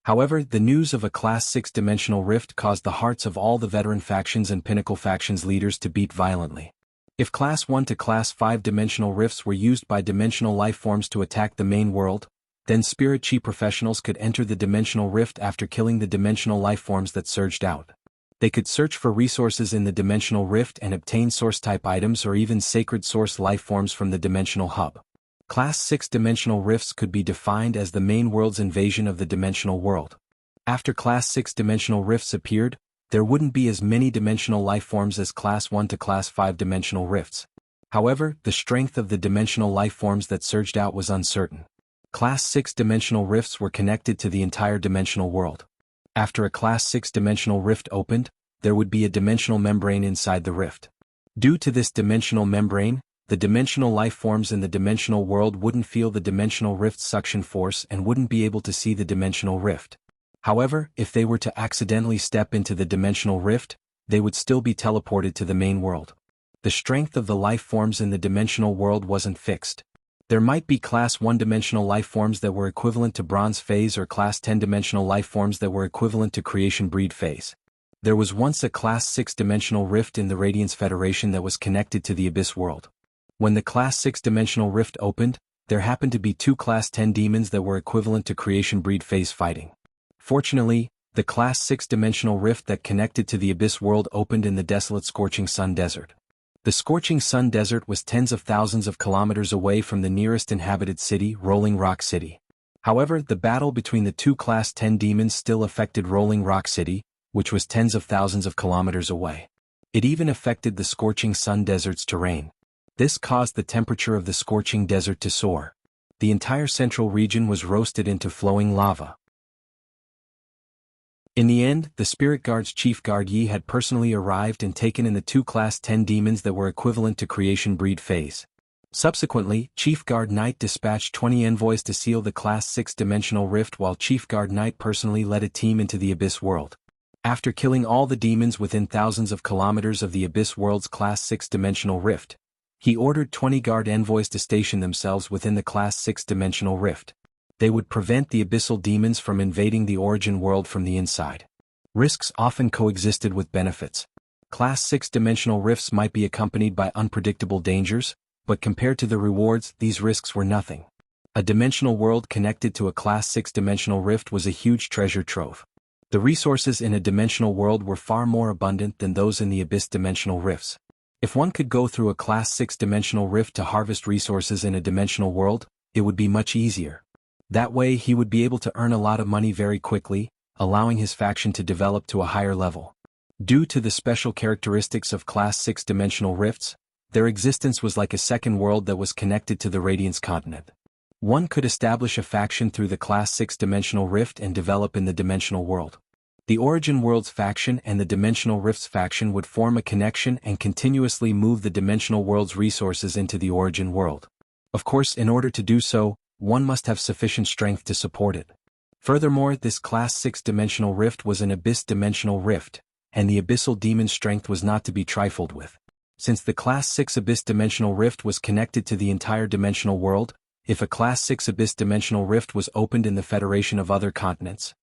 However, the news of a Class 6 dimensional rift caused the hearts of all the veteran factions and pinnacle factions leaders to beat violently. If Class 1 to Class 5 dimensional rifts were used by dimensional life forms to attack the main world, then Spirit Chi professionals could enter the dimensional rift after killing the dimensional life forms that surged out. They could search for resources in the dimensional rift and obtain source-type items or even sacred source life forms from the dimensional hub. Class 6 dimensional rifts could be defined as the main world's invasion of the dimensional world. After Class 6 dimensional rifts appeared, there wouldn't be as many dimensional life forms as Class 1 to Class 5 dimensional rifts. However, the strength of the dimensional life forms that surged out was uncertain. Class 6 dimensional rifts were connected to the entire dimensional world. After a Class 6 dimensional rift opened, there would be a dimensional membrane inside the rift. Due to this dimensional membrane, the dimensional life forms in the dimensional world wouldn't feel the dimensional rift's suction force and wouldn't be able to see the dimensional rift. However, if they were to accidentally step into the dimensional rift, they would still be teleported to the main world. The strength of the life forms in the dimensional world wasn't fixed. There might be Class 1 dimensional life forms that were equivalent to Bronze Phase or Class 10 dimensional life forms that were equivalent to Creation Breed Phase. There was once a Class 6 dimensional rift in the Radiance Federation that was connected to the Abyss world. When the Class 6 dimensional rift opened, there happened to be 2 Class 10 demons that were equivalent to Creation Breed Phase fighting. Fortunately, the Class 6 dimensional rift that connected to the Abyss world opened in the desolate Scorching Sun Desert. The Scorching Sun Desert was tens of thousands of kilometers away from the nearest inhabited city, Rolling Rock City. However, the battle between the 2 Class 10 demons still affected Rolling Rock City, which was tens of thousands of kilometers away. It even affected the Scorching Sun Desert's terrain. This caused the temperature of the scorching desert to soar. The entire central region was roasted into flowing lava. In the end, the Spirit Guard's Chief Guard Yi had personally arrived and taken in the 2 Class 10 demons that were equivalent to Creation Breed Phase. Subsequently, Chief Guard Knight dispatched 20 envoys to seal the Class 6 dimensional rift while Chief Guard Knight personally led a team into the Abyss world. After killing all the demons within thousands of kilometers of the Abyss world's Class 6 dimensional rift, he ordered 20 guard envoys to station themselves within the Class 6 dimensional rift. They would prevent the abyssal demons from invading the origin world from the inside. Risks often coexisted with benefits. Class 6 dimensional rifts might be accompanied by unpredictable dangers, but compared to the rewards, these risks were nothing. A dimensional world connected to a Class 6 dimensional rift was a huge treasure trove. The resources in a dimensional world were far more abundant than those in the abyss dimensional rifts. If one could go through a Class 6 dimensional rift to harvest resources in a dimensional world, it would be much easier. That way he would be able to earn a lot of money very quickly, allowing his faction to develop to a higher level. Due to the special characteristics of Class 6 dimensional rifts, their existence was like a second world that was connected to the Radiance continent. One could establish a faction through the Class 6 dimensional rift and develop in the dimensional world. The Origin Worlds faction and the Dimensional Rifts faction would form a connection and continuously move the dimensional world's resources into the Origin World. Of course, in order to do so, one must have sufficient strength to support it. Furthermore, this Class 6 dimensional rift was an abyss dimensional rift, and the abyssal demon's strength was not to be trifled with. Since the Class 6 abyss dimensional rift was connected to the entire dimensional world, if a Class 6 abyss dimensional rift was opened in the Federation of other continents,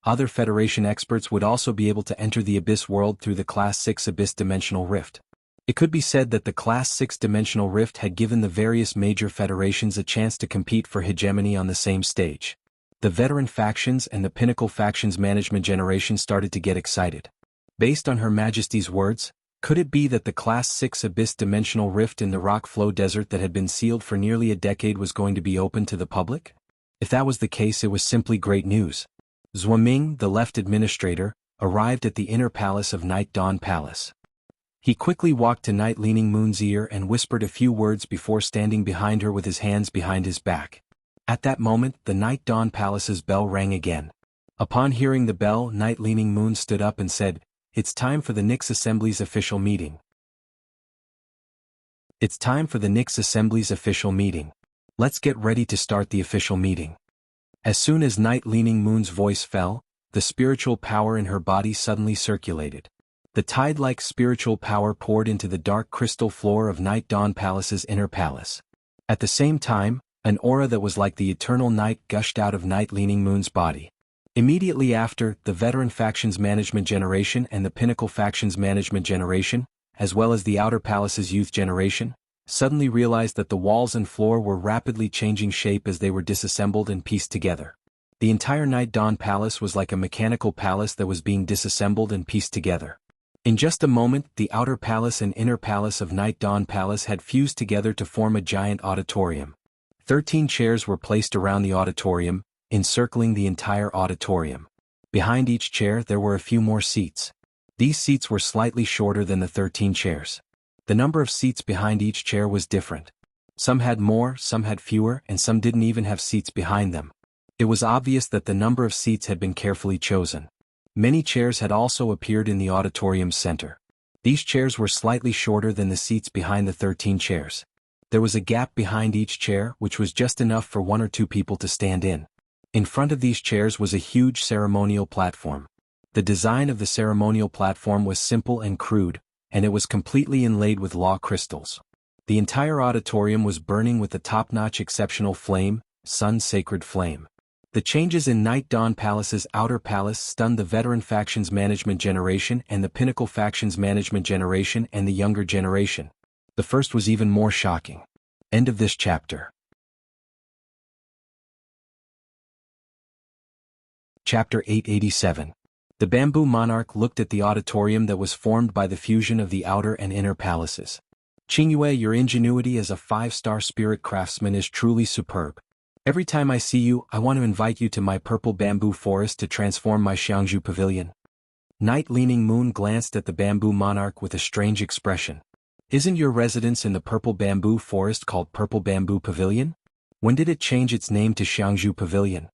other Federation experts would also be able to enter the abyss world through the Class 6 abyss dimensional rift. It could be said that the Class 6 dimensional rift had given the various major federations a chance to compete for hegemony on the same stage. The veteran factions and the pinnacle factions management generation started to get excited. Based on Her Majesty's words, could it be that the Class 6 abyss dimensional rift in the rock flow desert that had been sealed for nearly a decade was going to be open to the public? If that was the case, it was simply great news. Zhuaming, the left administrator, arrived at the inner palace of Night Dawn Palace. He quickly walked to Night Leaning Moon's ear and whispered a few words before standing behind her with his hands behind his back. At that moment, the Night Dawn Palace's bell rang again. Upon hearing the bell, Night Leaning Moon stood up and said, "It's time for the Nyx Assembly's official meeting. It's time for the Nyx Assembly's official meeting. Let's get ready to start the official meeting." As soon as Night Leaning Moon's voice fell, the spiritual power in her body suddenly circulated. The tide-like spiritual power poured into the dark crystal floor of Night Dawn Palace's inner palace. At the same time, an aura that was like the eternal night gushed out of Night Leaning Moon's body. Immediately after, the Veteran Factions Management Generation and the Pinnacle Factions Management Generation, as well as the Outer Palace's Youth Generation, suddenly realized that the walls and floor were rapidly changing shape as they were disassembled and pieced together. The entire Night Dawn Palace was like a mechanical palace that was being disassembled and pieced together. In just a moment, the Outer Palace and Inner Palace of Night Dawn Palace had fused together to form a giant auditorium. 13 chairs were placed around the auditorium, encircling the entire auditorium. Behind each chair there were a few more seats. These seats were slightly shorter than the 13 chairs. The number of seats behind each chair was different. Some had more, some had fewer, and some didn't even have seats behind them. It was obvious that the number of seats had been carefully chosen. Many chairs had also appeared in the auditorium's center. These chairs were slightly shorter than the seats behind the 13 chairs. There was a gap behind each chair which was just enough for 1 or 2 people to stand in. In front of these chairs was a huge ceremonial platform. The design of the ceremonial platform was simple and crude, and it was completely inlaid with law crystals. The entire auditorium was burning with the top-notch exceptional flame, Sun Sacred Flame. The changes in Night Dawn Palace's outer palace stunned the Veteran Factions Management Generation and the Pinnacle Factions Management Generation and the younger generation. The first was even more shocking. End of this chapter. Chapter 887. The Bamboo Monarch looked at the auditorium that was formed by the fusion of the outer and inner palaces. Qingyue, your ingenuity as a 5-star spirit craftsman is truly superb. Every time I see you, I want to invite you to my purple bamboo forest to transform my Xiangzhu pavilion. Night Leaning Moon glanced at the Bamboo Monarch with a strange expression. Isn't your residence in the purple bamboo forest called Purple Bamboo Pavilion? When did it change its name to Xiangzhu Pavilion?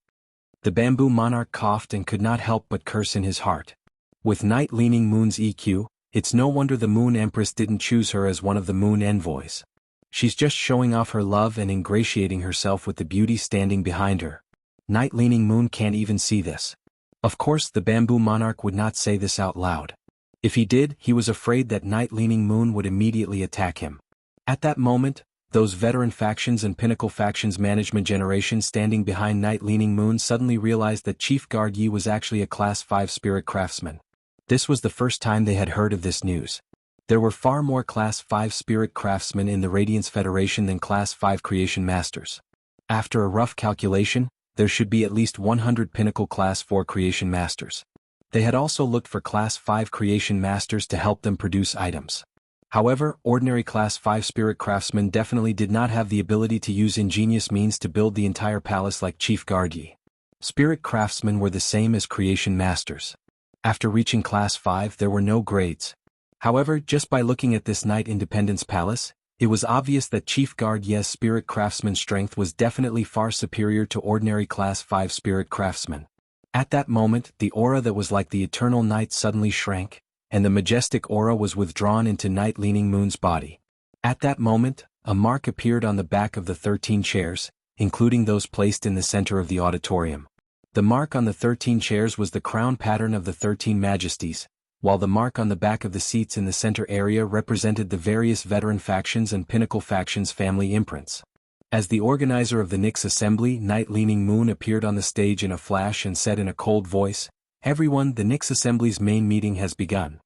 The Bamboo Monarch coughed and could not help but curse in his heart. With Night Leaning Moon's EQ, it's no wonder the Moon Empress didn't choose her as one of the Moon Envoys. She's just showing off her love and ingratiating herself with the beauty standing behind her. Night Leaning Moon can't even see this. Of course, the Bamboo Monarch would not say this out loud. If he did, he was afraid that Night Leaning Moon would immediately attack him. At that moment, those Veteran Factions and Pinnacle Factions Management Generation standing behind Night Leaning Moon suddenly realized that Chief Guard Yi was actually a Class 5 Spirit Craftsman. This was the first time they had heard of this news. There were far more Class 5 Spirit Craftsmen in the Radiance Federation than Class 5 Creation Masters. After a rough calculation, there should be at least 100 Pinnacle Class 4 Creation Masters. They had also looked for Class 5 Creation Masters to help them produce items. However, ordinary Class 5 Spirit Craftsmen definitely did not have the ability to use ingenious means to build the entire palace like Chief Guard Yi. Spirit craftsmen were the same as creation masters. After reaching Class 5 there were no grades. However, just by looking at this Knight Independence Palace, it was obvious that Chief Guard Ye's spirit craftsman strength was definitely far superior to ordinary Class 5 spirit craftsmen. At that moment, the aura that was like the eternal night suddenly shrank, and the majestic aura was withdrawn into Night Leaning Moon's body. At that moment, a mark appeared on the back of the 13 chairs, including those placed in the center of the auditorium. The mark on the 13 chairs was the crown pattern of the 13 Majesties, while the mark on the back of the seats in the center area represented the various veteran factions and pinnacle factions' family imprints. As the organizer of the Nyx Assembly, Night Leaning Moon appeared on the stage in a flash and said in a cold voice, "Everyone, the Nyx Assembly's main meeting has begun.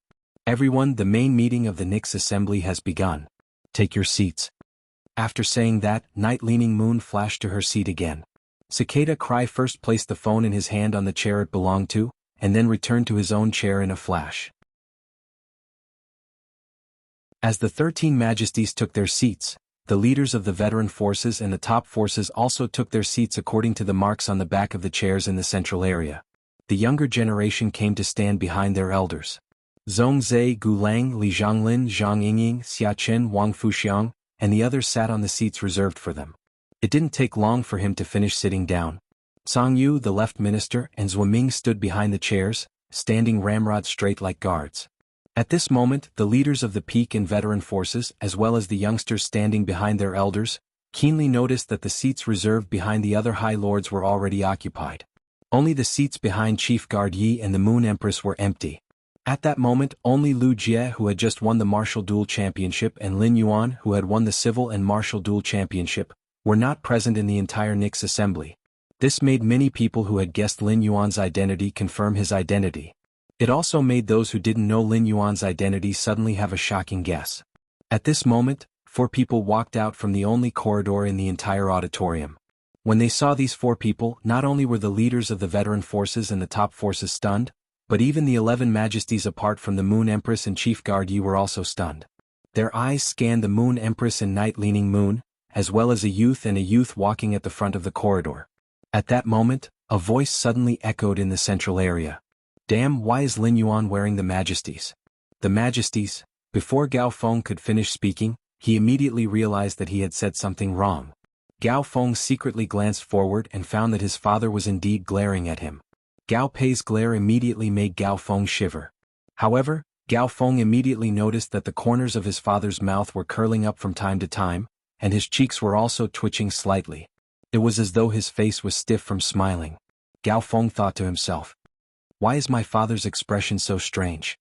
Everyone, the main meeting of the Nyx Assembly has begun. Take your seats." After saying that, Night Leaning Moon flashed to her seat again. Cicada Cry first placed the phone in his hand on the chair it belonged to, and then returned to his own chair in a flash. As the 13 Majesties took their seats, the leaders of the veteran forces and the top forces also took their seats according to the marks on the back of the chairs in the central area. The younger generation came to stand behind their elders. Zhongzhe, Gulang, Li Zhonglin, Zhang Yingying, Xia Chen, Wang Fuxiang, and the others sat on the seats reserved for them. It didn't take long for him to finish sitting down. Song Yu, the left minister, and Zhuo Ming stood behind the chairs, standing ramrod straight like guards. At this moment, the leaders of the peak and veteran forces, as well as the youngsters standing behind their elders, keenly noticed that the seats reserved behind the other high lords were already occupied. Only the seats behind Chief Guard Yi and the Moon Empress were empty. At that moment, only Lu Jie, who had just won the martial duel championship, and Lin Yuan, who had won the civil and martial duel championship, were not present in the entire Nyx Assembly. This made many people who had guessed Lin Yuan's identity confirm his identity. It also made those who didn't know Lin Yuan's identity suddenly have a shocking guess. At this moment, 4 people walked out from the only corridor in the entire auditorium. When they saw these 4 people, not only were the leaders of the veteran forces and the top forces stunned, but even the 11 Majesties apart from the Moon Empress and Chief Guard Yi were also stunned. Their eyes scanned the Moon Empress and Night Leaning Moon, as well as a youth walking at the front of the corridor. At that moment, a voice suddenly echoed in the central area. "Damn, why is Lin Yuan wearing the Majesties?" The Majesties. Before Gao Feng could finish speaking, he immediately realized that he had said something wrong. Gao Feng secretly glanced forward and found that his father was indeed glaring at him. Gao Pei's glare immediately made Gao Feng shiver. However, Gao Feng immediately noticed that the corners of his father's mouth were curling up from time to time, and his cheeks were also twitching slightly. It was as though his face was stiff from smiling. Gao Feng thought to himself, "Why is my father's expression so strange?"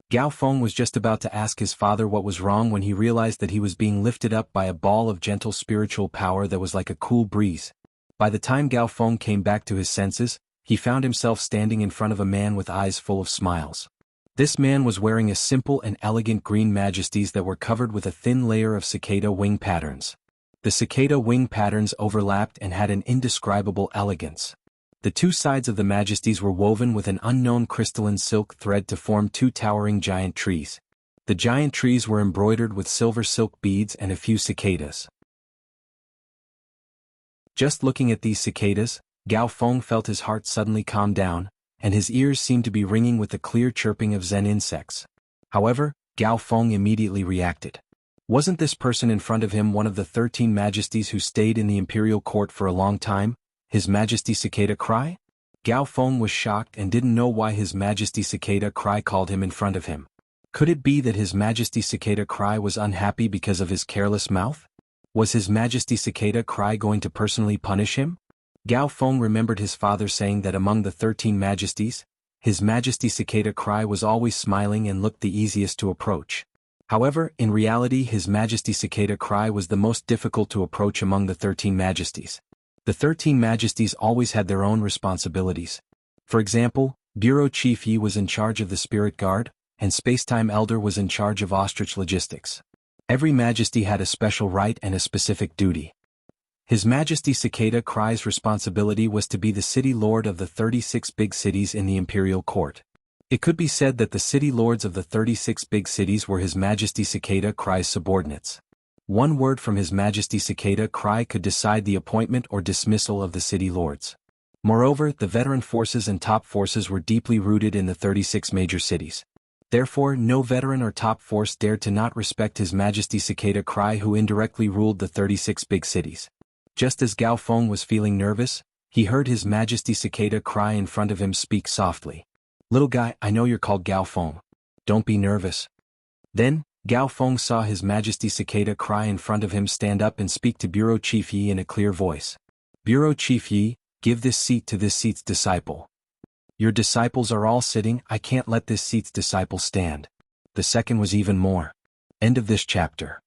Gao Feng was just about to ask his father what was wrong when he realized that he was being lifted up by a ball of gentle spiritual power that was like a cool breeze. By the time Gao Feng came back to his senses, he found himself standing in front of a man with eyes full of smiles. This man was wearing a simple and elegant green Majesties that were covered with a thin layer of cicada wing patterns. The cicada wing patterns overlapped and had an indescribable elegance. The 2 sides of the Majesties were woven with an unknown crystalline silk thread to form 2 towering giant trees. The giant trees were embroidered with silver silk beads and a few cicadas. Just looking at these cicadas, Gao Feng felt his heart suddenly calm down, and his ears seemed to be ringing with the clear chirping of Zen insects. However, Gao Feng immediately reacted. Wasn't this person in front of him one of the 13 Majesties who stayed in the imperial court for a long time? His Majesty Cicada Cry? Gao Feng was shocked and didn't know why His Majesty Cicada Cry called him in front of him. Could it be that His Majesty Cicada Cry was unhappy because of his careless mouth? Was His Majesty Cicada Cry going to personally punish him? Gao Feng remembered his father saying that among the 13 Majesties, His Majesty Cicada Cry was always smiling and looked the easiest to approach. However, in reality His Majesty Cicada Cry was the most difficult to approach among the 13 Majesties. The 13 Majesties always had their own responsibilities. For example, Bureau Chief Yi was in charge of the Spirit Guard, and Spacetime Elder was in charge of Ostrich Logistics. Every Majesty had a special right and a specific duty. His Majesty Cicada Cry's responsibility was to be the city lord of the 36 big cities in the imperial court. It could be said that the city lords of the 36 big cities were His Majesty Cicada Cry's subordinates. One word from His Majesty Cicada Cry could decide the appointment or dismissal of the city lords. Moreover, the veteran forces and top forces were deeply rooted in the 36 major cities. Therefore, no veteran or top force dared to not respect His Majesty Cicada Cry, who indirectly ruled the 36 big cities. Just as Gao Feng was feeling nervous, he heard His Majesty Cicada Cry in front of him speak softly. "Little guy, I know you're called Gao Feng. Don't be nervous." Then, Gao Feng saw His Majesty Cicada Cry in front of him stand up and speak to Bureau Chief Yi in a clear voice. "Bureau Chief Yi, give this seat to this seat's disciple. Your disciples are all sitting, I can't let this seat's disciple stand." The second was even more. End of this chapter.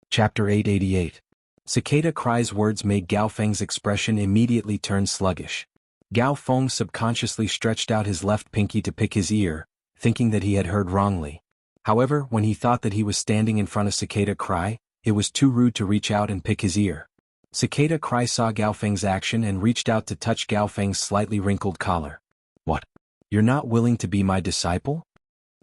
Chapter 888. Cicada Cry's words made Gao Feng's expression immediately turn sluggish. Gao Feng subconsciously stretched out his left pinky to pick his ear, thinking that he had heard wrongly. However, when he thought that he was standing in front of Cicada Cry, it was too rude to reach out and pick his ear. Cicada Cry saw Gao Feng's action and reached out to touch Gao Feng's slightly wrinkled collar. "What? You're not willing to be my disciple?"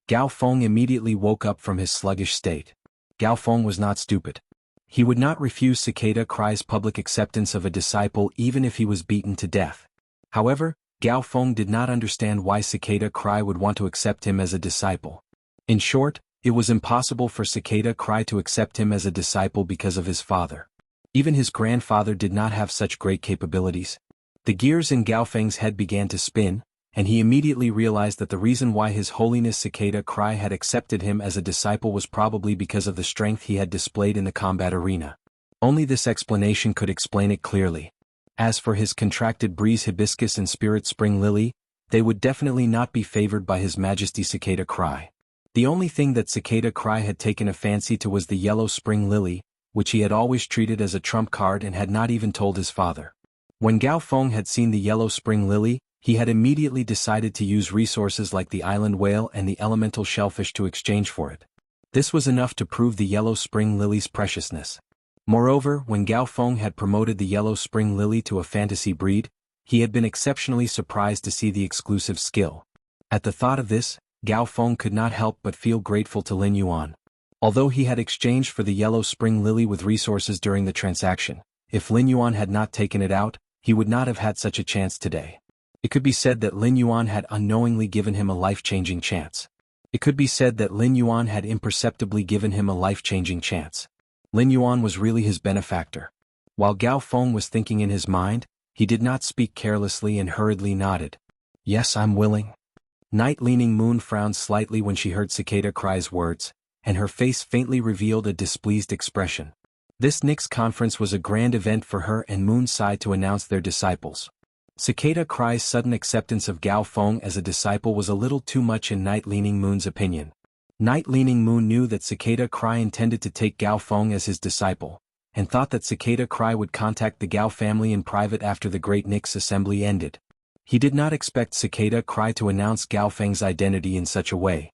Gao Feng immediately woke up from his sluggish state. Gao Feng was not stupid. He would not refuse Cicada Cry's public acceptance of a disciple even if he was beaten to death. However, Gao Feng did not understand why Cicada Cry would want to accept him as a disciple. In short, it was impossible for Cicada Cry to accept him as a disciple because of his father. Even his grandfather did not have such great capabilities. The gears in Gao Feng's head began to spin, and he immediately realized that the reason why His Holiness Cicada Cry had accepted him as a disciple was probably because of the strength he had displayed in the combat arena. Only this explanation could explain it clearly. As for his contracted breeze hibiscus and spirit spring lily, they would definitely not be favored by His Majesty Cicada Cry. The only thing that Cicada Cry had taken a fancy to was the yellow spring lily, which he had always treated as a trump card and had not even told his father. When Gao Feng had seen the yellow spring lily, he had immediately decided to use resources like the island whale and the elemental shellfish to exchange for it. This was enough to prove the yellow spring lily's preciousness. Moreover, when Gao Feng had promoted the yellow spring lily to a fantasy breed, he had been exceptionally surprised to see the exclusive skill. At the thought of this, Gao Feng could not help but feel grateful to Lin Yuan. Although he had exchanged for the yellow spring lily with resources during the transaction, if Lin Yuan had not taken it out, he would not have had such a chance today. It could be said that Lin Yuan had unknowingly given him a life-changing chance. It could be said that Lin Yuan had imperceptibly given him a life-changing chance. Lin Yuan was really his benefactor. While Gao Feng was thinking in his mind, he did not speak carelessly and hurriedly nodded. "Yes, I'm willing." Night-leaning Moon frowned slightly when she heard Cicada Cry's words, and her face faintly revealed a displeased expression. This next conference was a grand event for her, and Moon sighed to announce their disciples. Cicada Cry's sudden acceptance of Gao Feng as a disciple was a little too much in Night-leaning Moon's opinion. Night-leaning Moon knew that Cicada Cry intended to take Gao Feng as his disciple, and thought that Cicada Cry would contact the Gao family in private after the Great Nix assembly ended. He did not expect Cicada Cry to announce Gao Feng's identity in such a way.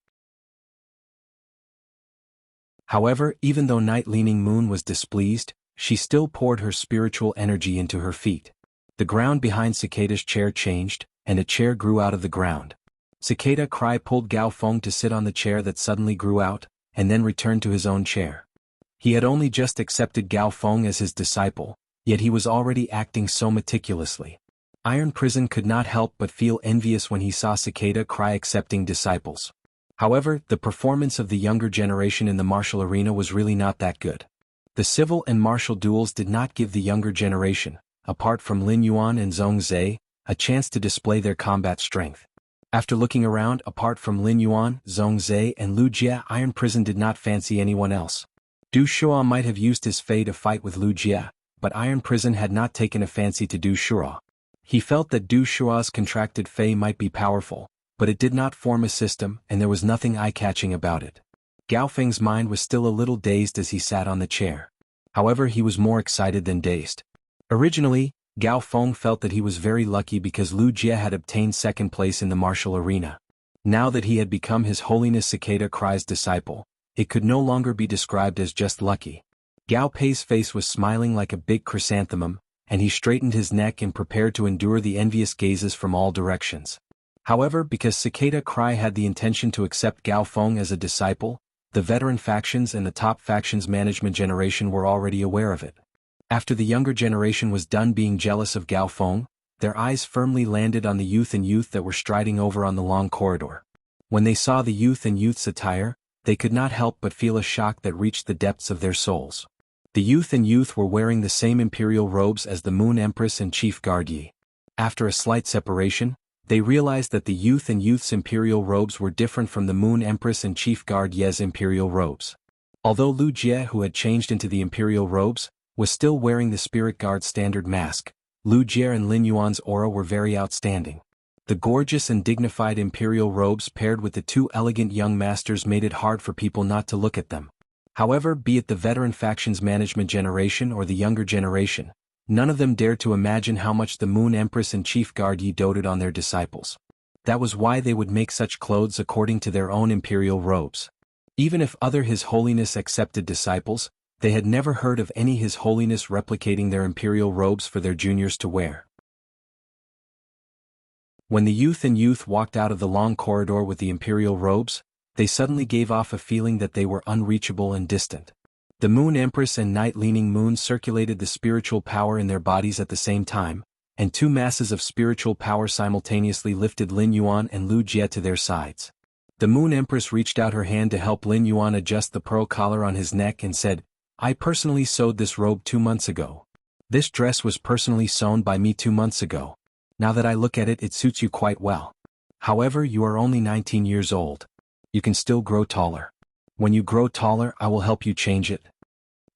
However, even though Night-leaning Moon was displeased, she still poured her spiritual energy into her feet. The ground behind Cicada's chair changed, and a chair grew out of the ground. Cicada Cry pulled Gao Feng to sit on the chair that suddenly grew out, and then returned to his own chair. He had only just accepted Gao Feng as his disciple, yet he was already acting so meticulously. Iron Prison could not help but feel envious when he saw Cicada Cry accepting disciples. However, the performance of the younger generation in the martial arena was really not that good. The civil and martial duels did not give the younger generation, apart from Lin Yuan and Zhong Zhe, a chance to display their combat strength. After looking around, apart from Lin Yuan, Zhong Zhe and Lu Jie, Iron Prison did not fancy anyone else. Du Shua might have used his fei to fight with Lu Jie, but Iron Prison had not taken a fancy to Du Shua. He felt that Du Shua's contracted fei might be powerful, but it did not form a system and there was nothing eye-catching about it. Gao Feng's mind was still a little dazed as he sat on the chair. However, he was more excited than dazed. Originally, Gao Feng felt that he was very lucky because Lu Jie had obtained second place in the martial arena. Now that he had become His Holiness Cicada Cry's disciple, it could no longer be described as just lucky. Gao Pei's face was smiling like a big chrysanthemum, and he straightened his neck and prepared to endure the envious gazes from all directions. However, because Cicada Cry had the intention to accept Gao Feng as a disciple, the veteran factions and the top factions management generation were already aware of it. After the younger generation was done being jealous of Gao Feng, their eyes firmly landed on the youth and youth that were striding over on the long corridor. When they saw the youth and youth's attire, they could not help but feel a shock that reached the depths of their souls. The youth and youth were wearing the same imperial robes as the Moon Empress and Chief Guard Yi. After a slight separation, they realized that the youth and youth's imperial robes were different from the Moon Empress and Chief Guard Ye's imperial robes. Although Lu Jie, who had changed into the imperial robes, was still wearing the Spirit Guard standard mask, Lu Jie and Lin Yuan's aura were very outstanding. The gorgeous and dignified imperial robes paired with the two elegant young masters made it hard for people not to look at them. However, be it the veteran faction's management generation or the younger generation, none of them dared to imagine how much the Moon Empress and Chief Guard Yi doted on their disciples. That was why they would make such clothes according to their own imperial robes. Even if other His Holiness accepted disciples, they had never heard of any His Holiness replicating their imperial robes for their juniors to wear. When the youth and youth walked out of the long corridor with the imperial robes, they suddenly gave off a feeling that they were unreachable and distant. The Moon Empress and Night-leaning Moon circulated the spiritual power in their bodies at the same time, and two masses of spiritual power simultaneously lifted Lin Yuan and Lu Jie to their sides. The Moon Empress reached out her hand to help Lin Yuan adjust the pearl collar on his neck and said, "I personally sewed this robe 2 months ago. This dress was personally sewn by me 2 months ago. Now that I look at it, it suits you quite well. However, you are only 19 years old. You can still grow taller. When you grow taller, I will help you change it."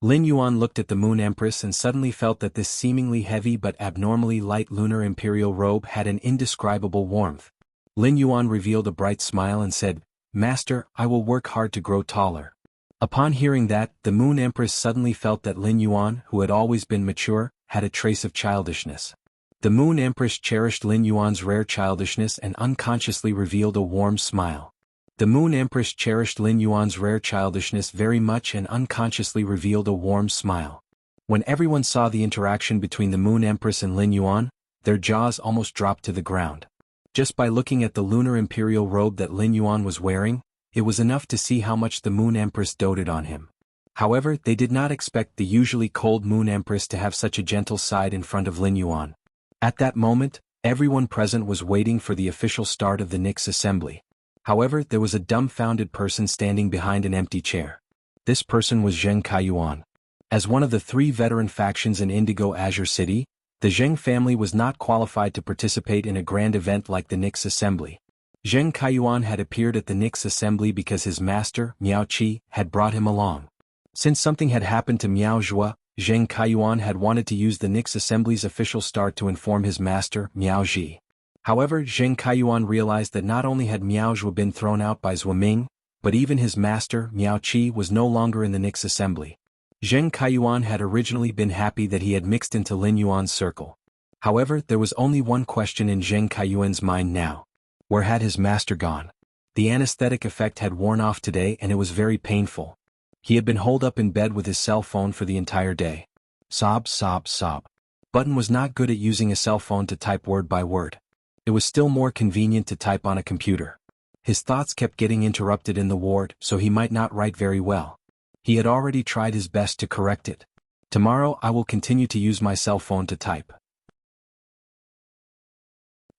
Lin Yuan looked at the Moon Empress and suddenly felt that this seemingly heavy but abnormally light lunar imperial robe had an indescribable warmth. Lin Yuan revealed a bright smile and said, "Master, I will work hard to grow taller." Upon hearing that, the Moon Empress suddenly felt that Lin Yuan, who had always been mature, had a trace of childishness. The Moon Empress cherished Lin Yuan's rare childishness and unconsciously revealed a warm smile. The Moon Empress cherished Lin Yuan's rare childishness very much and unconsciously revealed a warm smile. When everyone saw the interaction between the Moon Empress and Lin Yuan, their jaws almost dropped to the ground. Just by looking at the lunar imperial robe that Lin Yuan was wearing, it was enough to see how much the Moon Empress doted on him. However, they did not expect the usually cold Moon Empress to have such a gentle side in front of Lin Yuan. At that moment, everyone present was waiting for the official start of the Nix assembly. However, there was a dumbfounded person standing behind an empty chair. This person was Zheng Kaiyuan. As one of the 3 veteran factions in Indigo Azure City, the Zheng family was not qualified to participate in a grand event like the Nix assembly. Zheng Kaiyuan had appeared at the Nix assembly because his master, Miao Qi, had brought him along. Since something had happened to Miao Zhua, Zheng Kaiyuan had wanted to use the Nix assembly's official start to inform his master, Miao Zhi. However, Zheng Kaiyuan realized that not only had Miao Zhua been thrown out by Zhua Ming, but even his master, Miao Qi, was no longer in the Nix assembly. Zheng Kaiyuan had originally been happy that he had mixed into Lin Yuan's circle. However, there was only one question in Zheng Kaiyuan's mind now. Where had his master gone? The anesthetic effect had worn off today and it was very painful. He had been holed up in bed with his cell phone for the entire day. Sob, sob, sob. Button was not good at using a cell phone to type word by word. It was still more convenient to type on a computer. His thoughts kept getting interrupted in the ward, so he might not write very well. He had already tried his best to correct it. Tomorrow I will continue to use my cell phone to type.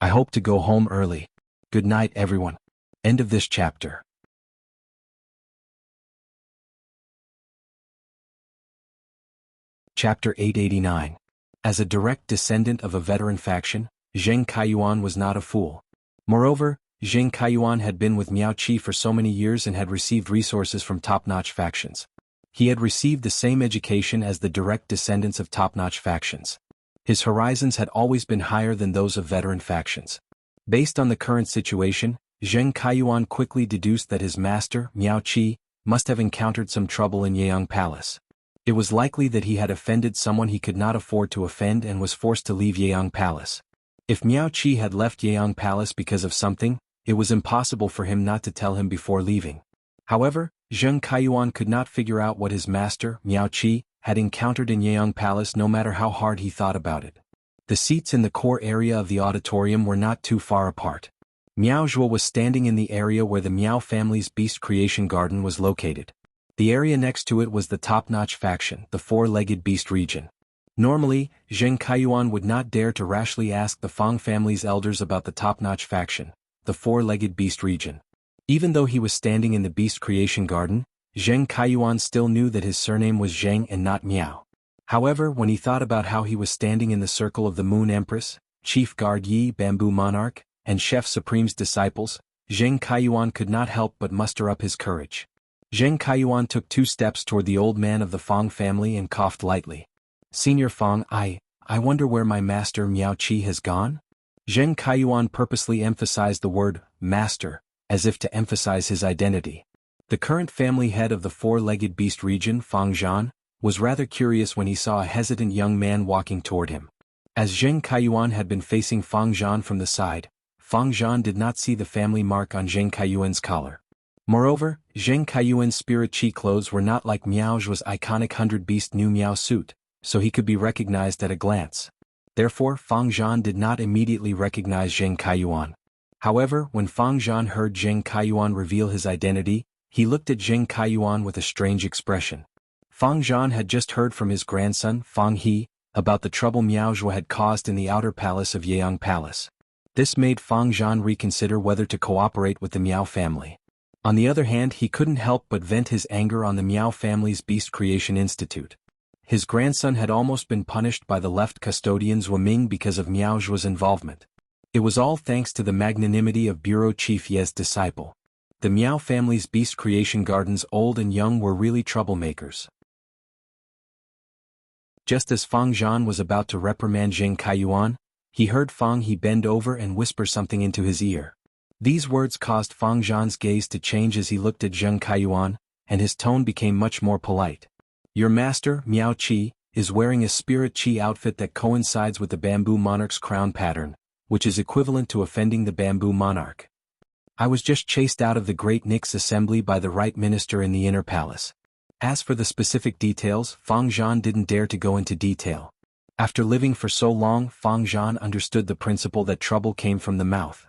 I hope to go home early. Good night, everyone. End of this chapter. Chapter 889. As a direct descendant of a veteran faction, Zheng Kaiyuan was not a fool. Moreover, Zheng Kaiyuan had been with Miao Qi for so many years and had received resources from top-notch factions. He had received the same education as the direct descendants of top-notch factions. His horizons had always been higher than those of veteran factions. Based on the current situation, Zheng Kaiyuan quickly deduced that his master, Miao Qi, must have encountered some trouble in Yeyang Palace. It was likely that he had offended someone he could not afford to offend and was forced to leave Yeyang Palace. If Miao Qi had left Yeyang Palace because of something, it was impossible for him not to tell him before leaving. However, Zheng Kaiyuan could not figure out what his master, Miao Qi, had encountered in Yeyang Palace no matter how hard he thought about it. The seats in the core area of the auditorium were not too far apart. Miao Zhuo was standing in the area where the Miao family's beast creation garden was located. The area next to it was the top-notch faction, the four-legged beast region. Normally, Zheng Kaiyuan would not dare to rashly ask the Fang family's elders about the top-notch faction, the four-legged beast region. Even though he was standing in the beast creation garden, Zheng Kaiyuan still knew that his surname was Zheng and not Miao. However, when he thought about how he was standing in the circle of the Moon Empress, Chief Guard Yi Bamboo Monarch, and Chef Supreme's disciples, Zheng Kaiyuan could not help but muster up his courage. Zheng Kaiyuan took 2 steps toward the old man of the Fang family and coughed lightly. "Senior Fang, I wonder where my master Miao Qi has gone?" Zheng Kaiyuan purposely emphasized the word master, as if to emphasize his identity. The current family head of the four-legged beast region, Fang Zhan, was rather curious when he saw a hesitant young man walking toward him. As Zheng Kaiyuan had been facing Fang Zhan from the side, Fang Zhan did not see the family mark on Zheng Kaiyuan's collar. Moreover, Zheng Kaiyuan's spirit chi clothes were not like Miao Zhuo's iconic 100-beast new Miao suit, so he could be recognized at a glance. Therefore, Fang Zhan did not immediately recognize Zheng Kaiyuan. However, when Fang Zhan heard Zheng Kaiyuan reveal his identity, he looked at Zheng Kaiyuan with a strange expression. Fang Zhan had just heard from his grandson, Fang He, about the trouble Miao Zhuo had caused in the outer palace of Yeong Palace. This made Fang Zhan reconsider whether to cooperate with the Miao family. On the other hand, he couldn't help but vent his anger on the Miao family's Beast Creation Institute. His grandson had almost been punished by the left custodian Zhuoming because of Miao Zhuo's involvement. It was all thanks to the magnanimity of Bureau Chief Ye's disciple. The Miao family's Beast Creation Gardens, old and young, were really troublemakers. Just as Fang Zhan was about to reprimand Zheng Kaiyuan, he heard Fang He bend over and whisper something into his ear. These words caused Fang Zhan's gaze to change as he looked at Zheng Kaiyuan, and his tone became much more polite. "Your master, Miao Qi, is wearing a spirit chi outfit that coincides with the Bamboo Monarch's crown pattern, which is equivalent to offending the Bamboo Monarch. I was just chased out of the Great Nix Assembly by the right minister in the inner palace." As for the specific details, Fang Zhan didn't dare to go into detail. After living for so long, Fang Zhan understood the principle that trouble came from the mouth.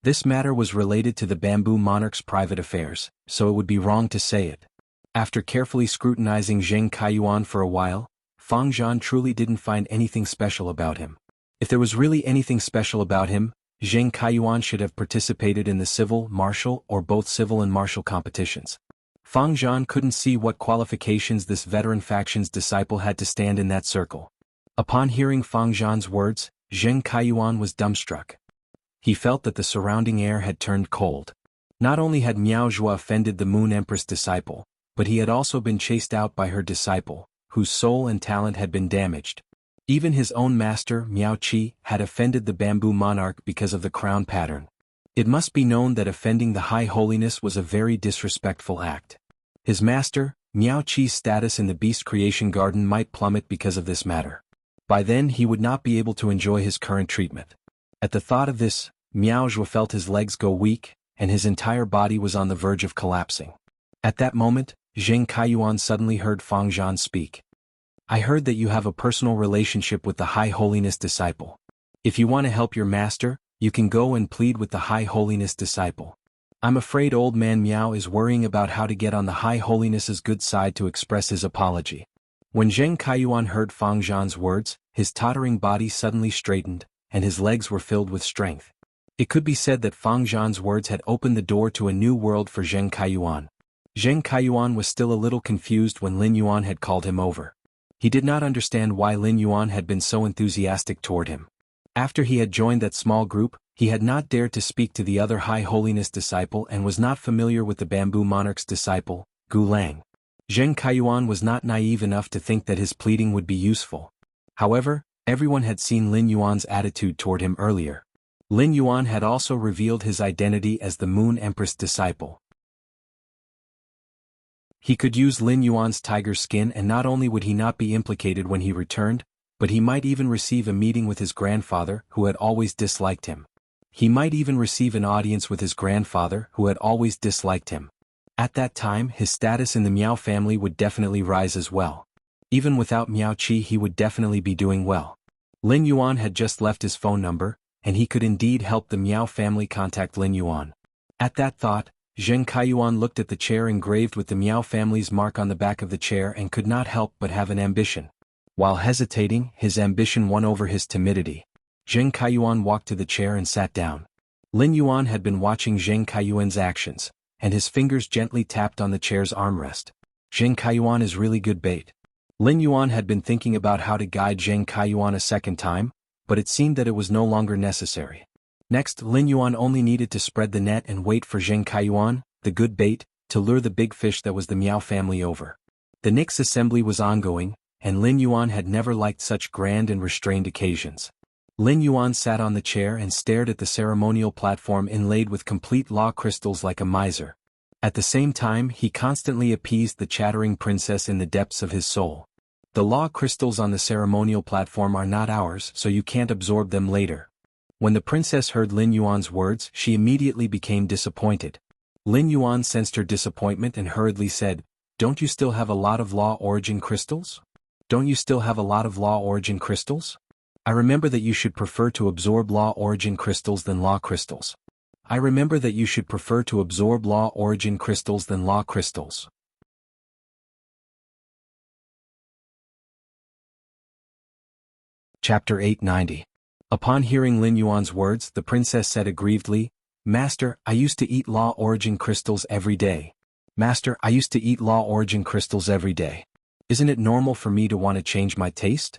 This matter was related to the Bamboo Monarch's private affairs, so it would be wrong to say it. After carefully scrutinizing Zheng Kaiyuan for a while, Fang Zhan truly didn't find anything special about him. If there was really anything special about him, Zheng Kaiyuan should have participated in the civil, martial, or both civil and martial competitions. Fang Zhan couldn't see what qualifications this veteran faction's disciple had to stand in that circle. Upon hearing Fang Zhan's words, Zheng Kaiyuan was dumbstruck. He felt that the surrounding air had turned cold. Not only had Miao Zhuo offended the Moon Empress disciple, but he had also been chased out by her disciple, whose soul and talent had been damaged. Even his own master, Miao Qi, had offended the Bamboo Monarch because of the crown pattern. It must be known that offending the High Holiness was a very disrespectful act. His master, Miao Qi's status in the Beast Creation Garden might plummet because of this matter. By then he would not be able to enjoy his current treatment. At the thought of this, Miao Zhuo felt his legs go weak, and his entire body was on the verge of collapsing. At that moment, Zheng Kaiyuan suddenly heard Fang Zhan speak. "I heard that you have a personal relationship with the High Holiness disciple. If you want to help your master, you can go and plead with the High Holiness disciple. I'm afraid old man Miao is worrying about how to get on the High Holiness's good side to express his apology." When Zheng Kaiyuan heard Fang Zhan's words, his tottering body suddenly straightened, and his legs were filled with strength. It could be said that Fang Zhan's words had opened the door to a new world for Zheng Kaiyuan. Zheng Kaiyuan was still a little confused when Lin Yuan had called him over. He did not understand why Lin Yuan had been so enthusiastic toward him. After he had joined that small group, he had not dared to speak to the other High Holiness disciple and was not familiar with the Bamboo Monarch's disciple, Gu Lang. Zheng Kaiyuan was not naive enough to think that his pleading would be useful. However, everyone had seen Lin Yuan's attitude toward him earlier. Lin Yuan had also revealed his identity as the Moon Empress disciple. He could use Lin Yuan's tiger skin, and not only would he not be implicated when he returned, but he might even receive a meeting with his grandfather, who had always disliked him. He might even receive an audience with his grandfather, who had always disliked him. At that time, his status in the Miao family would definitely rise as well. Even without Miao Qi, he would definitely be doing well. Lin Yuan had just left his phone number, and he could indeed help the Miao family contact Lin Yuan. At that thought, Zheng Kaiyuan looked at the chair engraved with the Miao family's mark on the back of the chair and could not help but have an ambition. While hesitating, his ambition won over his timidity. Zheng Kaiyuan walked to the chair and sat down. Lin Yuan had been watching Zheng Kaiyuan's actions, and his fingers gently tapped on the chair's armrest. Zheng Kaiyuan is really good bait. Lin Yuan had been thinking about how to guide Zheng Kaiyuan a second time, but it seemed that it was no longer necessary. Next, Lin Yuan only needed to spread the net and wait for Zheng Kaiyuan, the good bait, to lure the big fish that was the Miao family over. The Nix assembly was ongoing, and Lin Yuan had never liked such grand and restrained occasions. Lin Yuan sat on the chair and stared at the ceremonial platform inlaid with complete law crystals like a miser. At the same time, he constantly appeased the chattering princess in the depths of his soul. The law crystals on the ceremonial platform are not ours, so you can't absorb them later. When the princess heard Lin Yuan's words, she immediately became disappointed. Lin Yuan sensed her disappointment and hurriedly said, "Don't you still have a lot of law origin crystals? Don't you still have a lot of law origin crystals? I remember that you should prefer to absorb law origin crystals than law crystals. I remember that you should prefer to absorb law origin crystals than law crystals." Chapter 890. Upon hearing Lin Yuan's words, the princess said aggrievedly, "Master, I used to eat law origin crystals every day. Master, I used to eat law origin crystals every day. Isn't it normal for me to want to change my taste?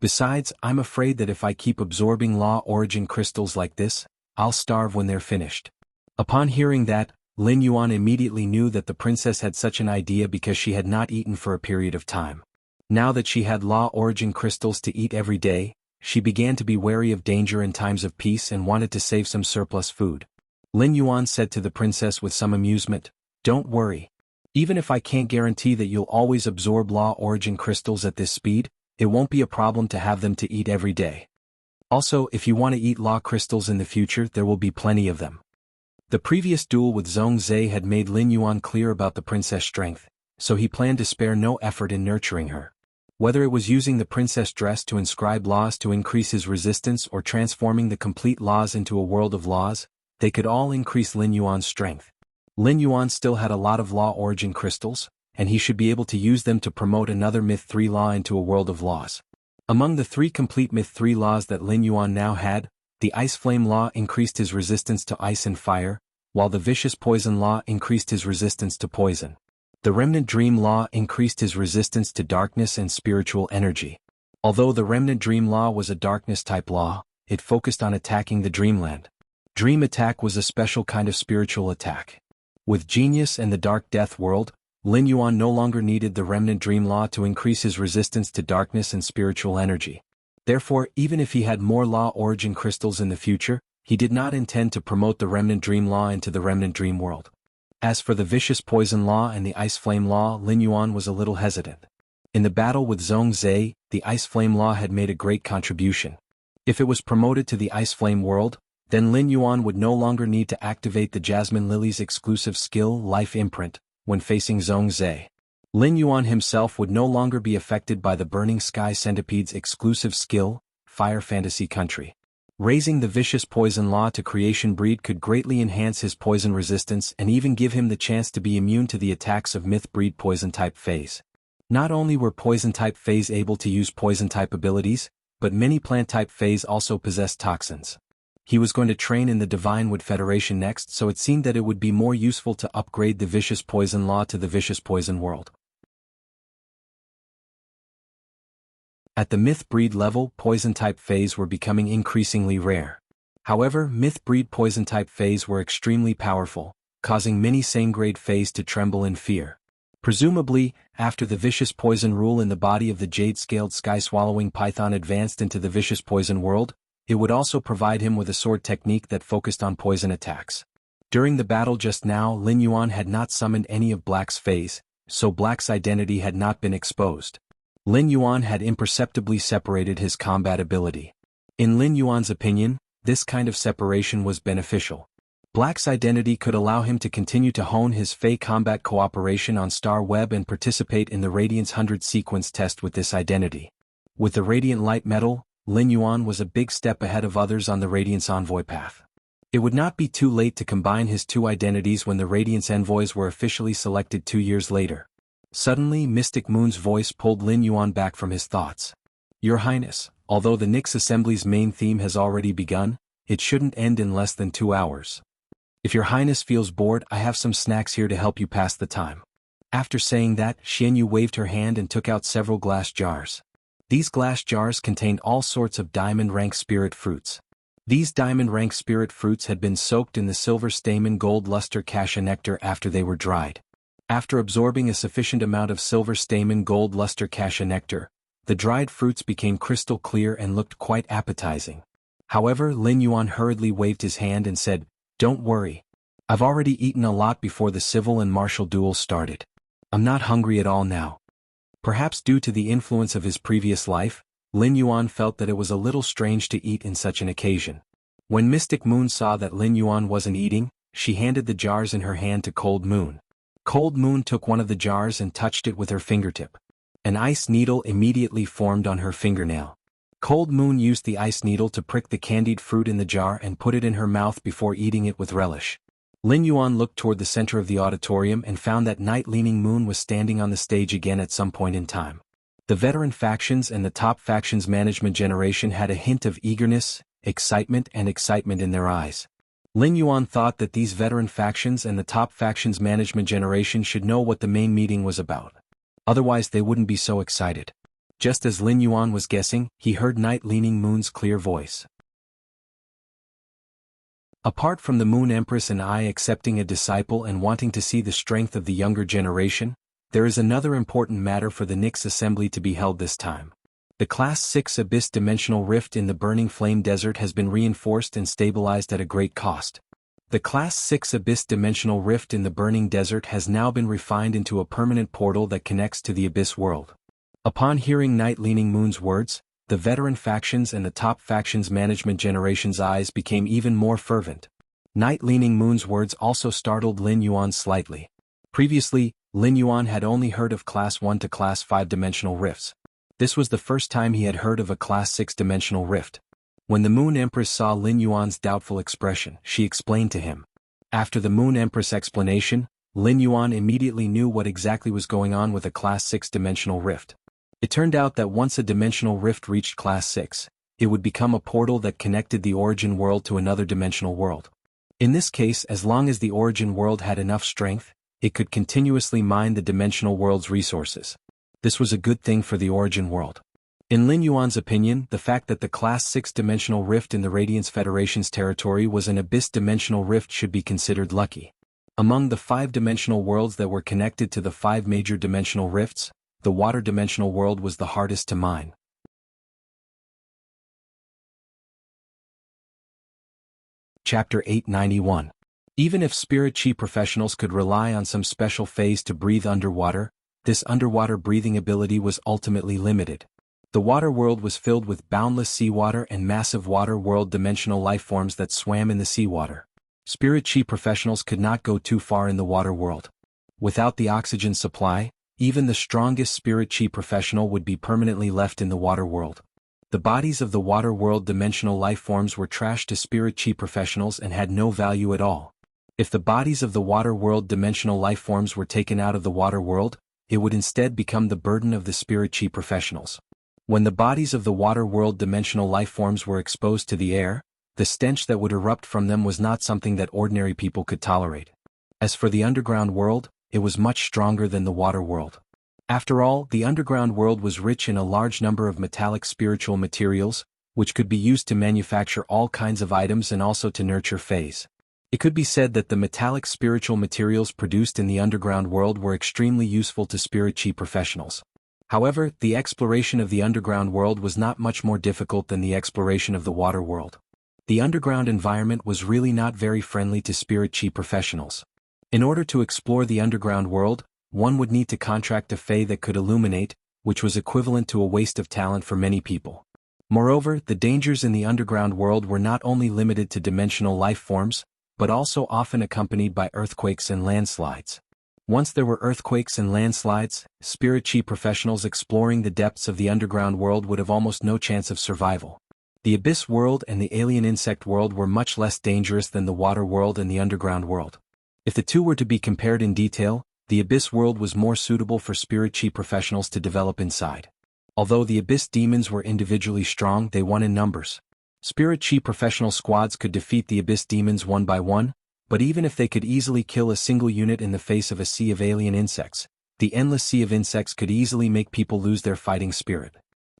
Besides, I'm afraid that if I keep absorbing law origin crystals like this, I'll starve when they're finished." Upon hearing that, Lin Yuan immediately knew that the princess had such an idea because she had not eaten for a period of time. Now that she had law origin crystals to eat every day, she began to be wary of danger in times of peace and wanted to save some surplus food. Lin Yuan said to the princess with some amusement, "Don't worry. Even if I can't guarantee that you'll always absorb law origin crystals at this speed, it won't be a problem to have them to eat every day. Also, if you want to eat law crystals in the future, there will be plenty of them." The previous duel with Zhong Zhe had made Lin Yuan clear about the princess' strength, so he planned to spare no effort in nurturing her. Whether it was using the princess dress to inscribe laws to increase his resistance or transforming the complete laws into a world of laws, they could all increase Lin Yuan's strength. Lin Yuan still had a lot of law origin crystals, and he should be able to use them to promote another Myth 3 law into a world of laws. Among the 3 complete Myth 3 laws that Lin Yuan now had, the Ice Flame law increased his resistance to ice and fire, while the Vicious Poison law increased his resistance to poison. The Remnant Dream law increased his resistance to darkness and spiritual energy. Although the Remnant Dream law was a darkness-type law, it focused on attacking the dreamland. Dream attack was a special kind of spiritual attack. With Genius and the Dark Death world, Lin Yuan no longer needed the Remnant Dream law to increase his resistance to darkness and spiritual energy. Therefore, even if he had more law origin crystals in the future, he did not intend to promote the Remnant Dream law into the Remnant Dream world. As for the Vicious Poison law and the Ice Flame law, Lin Yuan was a little hesitant. In the battle with Zhong Zhe, the Ice Flame law had made a great contribution. If it was promoted to the Ice Flame world, then Lin Yuan would no longer need to activate the Jasmine Lily's exclusive skill, Life Imprint, when facing Zhong Zhe. Lin Yuan himself would no longer be affected by the Burning Sky Centipede's exclusive skill, Fire Fantasy Country. Raising the Vicious Poison law to Creation Breed could greatly enhance his poison resistance and even give him the chance to be immune to the attacks of Myth Breed Poison-type Phase. Not only were Poison-type Phase able to use Poison-type abilities, but many Plant-type Phase also possessed toxins. He was going to train in the Divine Wood Federation next, so it seemed that it would be more useful to upgrade the Vicious Poison law to the Vicious Poison world. At the Myth Breed level, Poison-type Phase were becoming increasingly rare. However, Myth Breed Poison-type Phase were extremely powerful, causing many same-grade Phase to tremble in fear. Presumably, after the Vicious Poison rule in the body of the Jade-Scaled Sky-Swallowing Python advanced into the Vicious Poison world, it would also provide him with a sword technique that focused on poison attacks. During the battle just now, Lin Yuan had not summoned any of Black's Phase, so Black's identity had not been exposed. Lin Yuan had imperceptibly separated his combat ability. In Lin Yuan's opinion, this kind of separation was beneficial. Black's identity could allow him to continue to hone his Fey combat cooperation on Star Web and participate in the Radiance 100 sequence test with this identity. With the Radiant Light Metal, Lin Yuan was a big step ahead of others on the Radiance Envoy path. It would not be too late to combine his 2 identities when the Radiance Envoys were officially selected 2 years later. Suddenly Mystic Moon's voice pulled Lin Yuan back from his thoughts. Your Highness, although the Nyx Assembly's main theme has already begun, it shouldn't end in less than 2 hours. If your Highness feels bored, I have some snacks here to help you pass the time. After saying that, Xianyu waved her hand and took out several glass jars. These glass jars contained all sorts of diamond-rank spirit fruits. These diamond-rank spirit fruits had been soaked in the silver stamen gold luster cassia nectar after they were dried. After absorbing a sufficient amount of silver stamen gold luster cassia nectar, the dried fruits became crystal clear and looked quite appetizing. However, Lin Yuan hurriedly waved his hand and said, "Don't worry. I've already eaten a lot before the civil and martial duel started. I'm not hungry at all now." Perhaps due to the influence of his previous life, Lin Yuan felt that it was a little strange to eat in such an occasion. When Mystic Moon saw that Lin Yuan wasn't eating, she handed the jars in her hand to Cold Moon. Cold Moon took one of the jars and touched it with her fingertip. An ice needle immediately formed on her fingernail. Cold Moon used the ice needle to prick the candied fruit in the jar and put it in her mouth before eating it with relish. Lin Yuan looked toward the center of the auditorium and found that Night Leaning Moon was standing on the stage again at some point in time. The veteran factions and the top factions management generation had a hint of eagerness, excitement in their eyes. Lin Yuan thought that these veteran factions and the top factions management generation should know what the main meeting was about. Otherwise they wouldn't be so excited. Just as Lin Yuan was guessing, he heard Night Leaning Moon's clear voice. Apart from the Moon Empress and I accepting a disciple and wanting to see the strength of the younger generation, there is another important matter for the Nyx Assembly to be held this time. The Class 6 Abyss Dimensional Rift in the Burning Flame Desert has been reinforced and stabilized at a great cost. The Class 6 Abyss Dimensional Rift in the Burning Desert has now been refined into a permanent portal that connects to the Abyss world. Upon hearing Night Leaning Moon's words, the veteran factions and the top factions management generation's eyes became even more fervent. Night Leaning Moon's words also startled Lin Yuan slightly. Previously, Lin Yuan had only heard of Class 1 to Class 5 dimensional rifts. This was the first time he had heard of a Class 6 dimensional rift. When the Moon Empress saw Lin Yuan's doubtful expression, she explained to him. After the Moon Empress' explanation, Lin Yuan immediately knew what exactly was going on with a Class 6 dimensional rift. It turned out that once a dimensional rift reached Class 6, it would become a portal that connected the origin world to another dimensional world. In this case, as long as the origin world had enough strength, it could continuously mine the dimensional world's resources. This was a good thing for the origin world. In Lin Yuan's opinion, the fact that the Class 6 dimensional rift in the Radiance Federation's territory was an abyss dimensional rift should be considered lucky. Among the 5 dimensional worlds that were connected to the 5 major dimensional rifts, the water dimensional world was the hardest to mine. Chapter 891. Even if spirit chi professionals could rely on some special phase to breathe underwater, this underwater breathing ability was ultimately limited. The water world was filled with boundless seawater and massive water world dimensional lifeforms that swam in the seawater. Spirit chi professionals could not go too far in the water world. Without the oxygen supply, even the strongest spirit chi professional would be permanently left in the water world. The bodies of the water world dimensional lifeforms were trash to spirit chi professionals and had no value at all. If the bodies of the water world dimensional lifeforms were taken out of the water world, it would instead become the burden of the spirit chi professionals. When the bodies of the water world dimensional lifeforms were exposed to the air, the stench that would erupt from them was not something that ordinary people could tolerate. As for the underground world, it was much stronger than the water world. After all, the underground world was rich in a large number of metallic spiritual materials, which could be used to manufacture all kinds of items and also to nurture phase. It could be said that the metallic spiritual materials produced in the underground world were extremely useful to spirit chi professionals. However, the exploration of the underground world was not much more difficult than the exploration of the water world. The underground environment was really not very friendly to spirit chi professionals. In order to explore the underground world, one would need to contract a fae that could illuminate, which was equivalent to a waste of talent for many people. Moreover, the dangers in the underground world were not only limited to dimensional life forms, but also often accompanied by earthquakes and landslides. Once there were earthquakes and landslides, spirit chi professionals exploring the depths of the underground world would have almost no chance of survival. The abyss world and the alien insect world were much less dangerous than the water world and the underground world. If the two were to be compared in detail, the Abyss world was more suitable for spirit chi professionals to develop inside. Although the Abyss demons were individually strong, they won in numbers. Spirit chi professional squads could defeat the Abyss demons one by one, but even if they could easily kill a single unit in the face of a sea of alien insects, the endless sea of insects could easily make people lose their fighting spirit.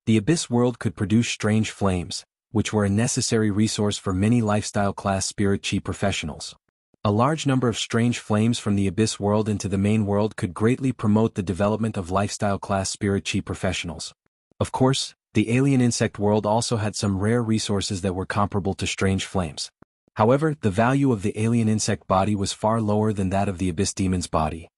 The Abyss world could produce strange flames, which were a necessary resource for many lifestyle class spirit chi professionals. A large number of strange flames from the Abyss world into the main world could greatly promote the development of lifestyle class spirit chi professionals. Of course, the alien insect world also had some rare resources that were comparable to strange flames. However, the value of the alien insect body was far lower than that of the Abyss demon's body.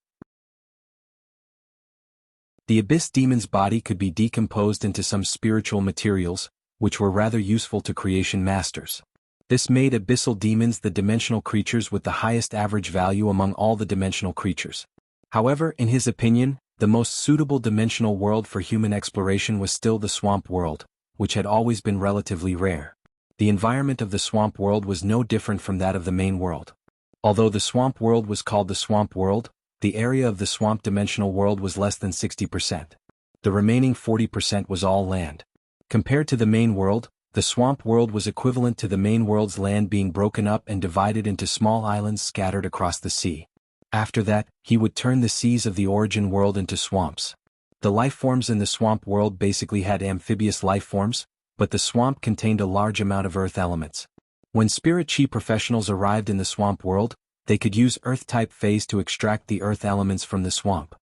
The Abyss demon's body could be decomposed into some spiritual materials, which were rather useful to creation masters. This made abyssal demons the dimensional creatures with the highest average value among all the dimensional creatures. However, in his opinion, the most suitable dimensional world for human exploration was still the swamp world, which had always been relatively rare. The environment of the swamp world was no different from that of the main world. Although the swamp world was called the swamp world, the area of the swamp dimensional world was less than 60%. The remaining 40% was all land. Compared to the main world, the swamp world was equivalent to the main world's land being broken up and divided into small islands scattered across the sea. After that, he would turn the seas of the origin world into swamps. The life forms in the swamp world basically had amphibious life forms, but the swamp contained a large amount of earth elements. When spirit chi professionals arrived in the swamp world, they could use earth-type phase to extract the earth elements from the swamp.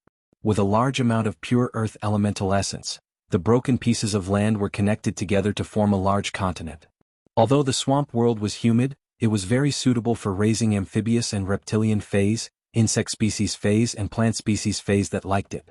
With a large amount of pure earth elemental essence, the broken pieces of land were connected together to form a large continent. Although the swamp world was humid, it was very suitable for raising amphibious and reptilian phase, insect species phase and plant species phase that liked it.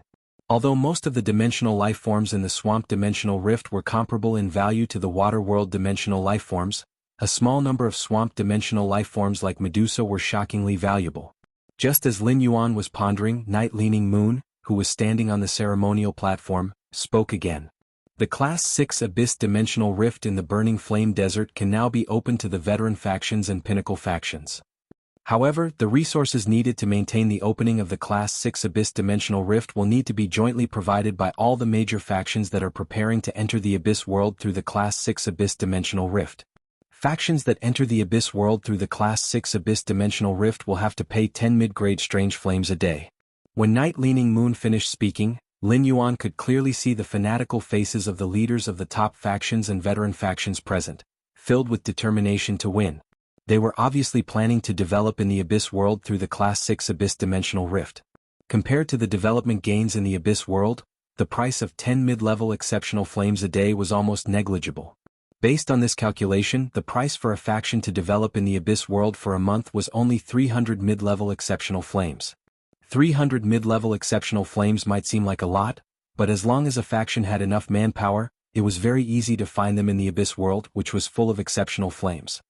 Although most of the dimensional life forms in the swamp dimensional rift were comparable in value to the water world dimensional life forms, a small number of swamp dimensional life forms like Medusa were shockingly valuable. Just as Lin Yuan was pondering, Night Leaning Moon, who was standing on the ceremonial platform, spoke again. The Class 6 Abyss Dimensional Rift in the Burning Flame Desert can now be open to the veteran factions and pinnacle factions. However, the resources needed to maintain the opening of the Class 6 Abyss Dimensional Rift will need to be jointly provided by all the major factions that are preparing to enter the Abyss world through the Class 6 Abyss Dimensional Rift. Factions that enter the Abyss world through the Class 6 Abyss Dimensional Rift will have to pay 10 mid-grade strange flames a day. When Night Leaning Moon finished speaking, Lin Yuan could clearly see the fanatical faces of the leaders of the top factions and veteran factions present, filled with determination to win. They were obviously planning to develop in the Abyss world through the Class 6 Abyss Dimensional Rift. Compared to the development gains in the Abyss world, the price of 10 mid-level exceptional flames a day was almost negligible. Based on this calculation, the price for a faction to develop in the Abyss world for a month was only 300 mid-level exceptional flames. 300 mid-level exceptional flames might seem like a lot, but as long as a faction had enough manpower, it was very easy to find them in the Abyss world, which was full of exceptional flames.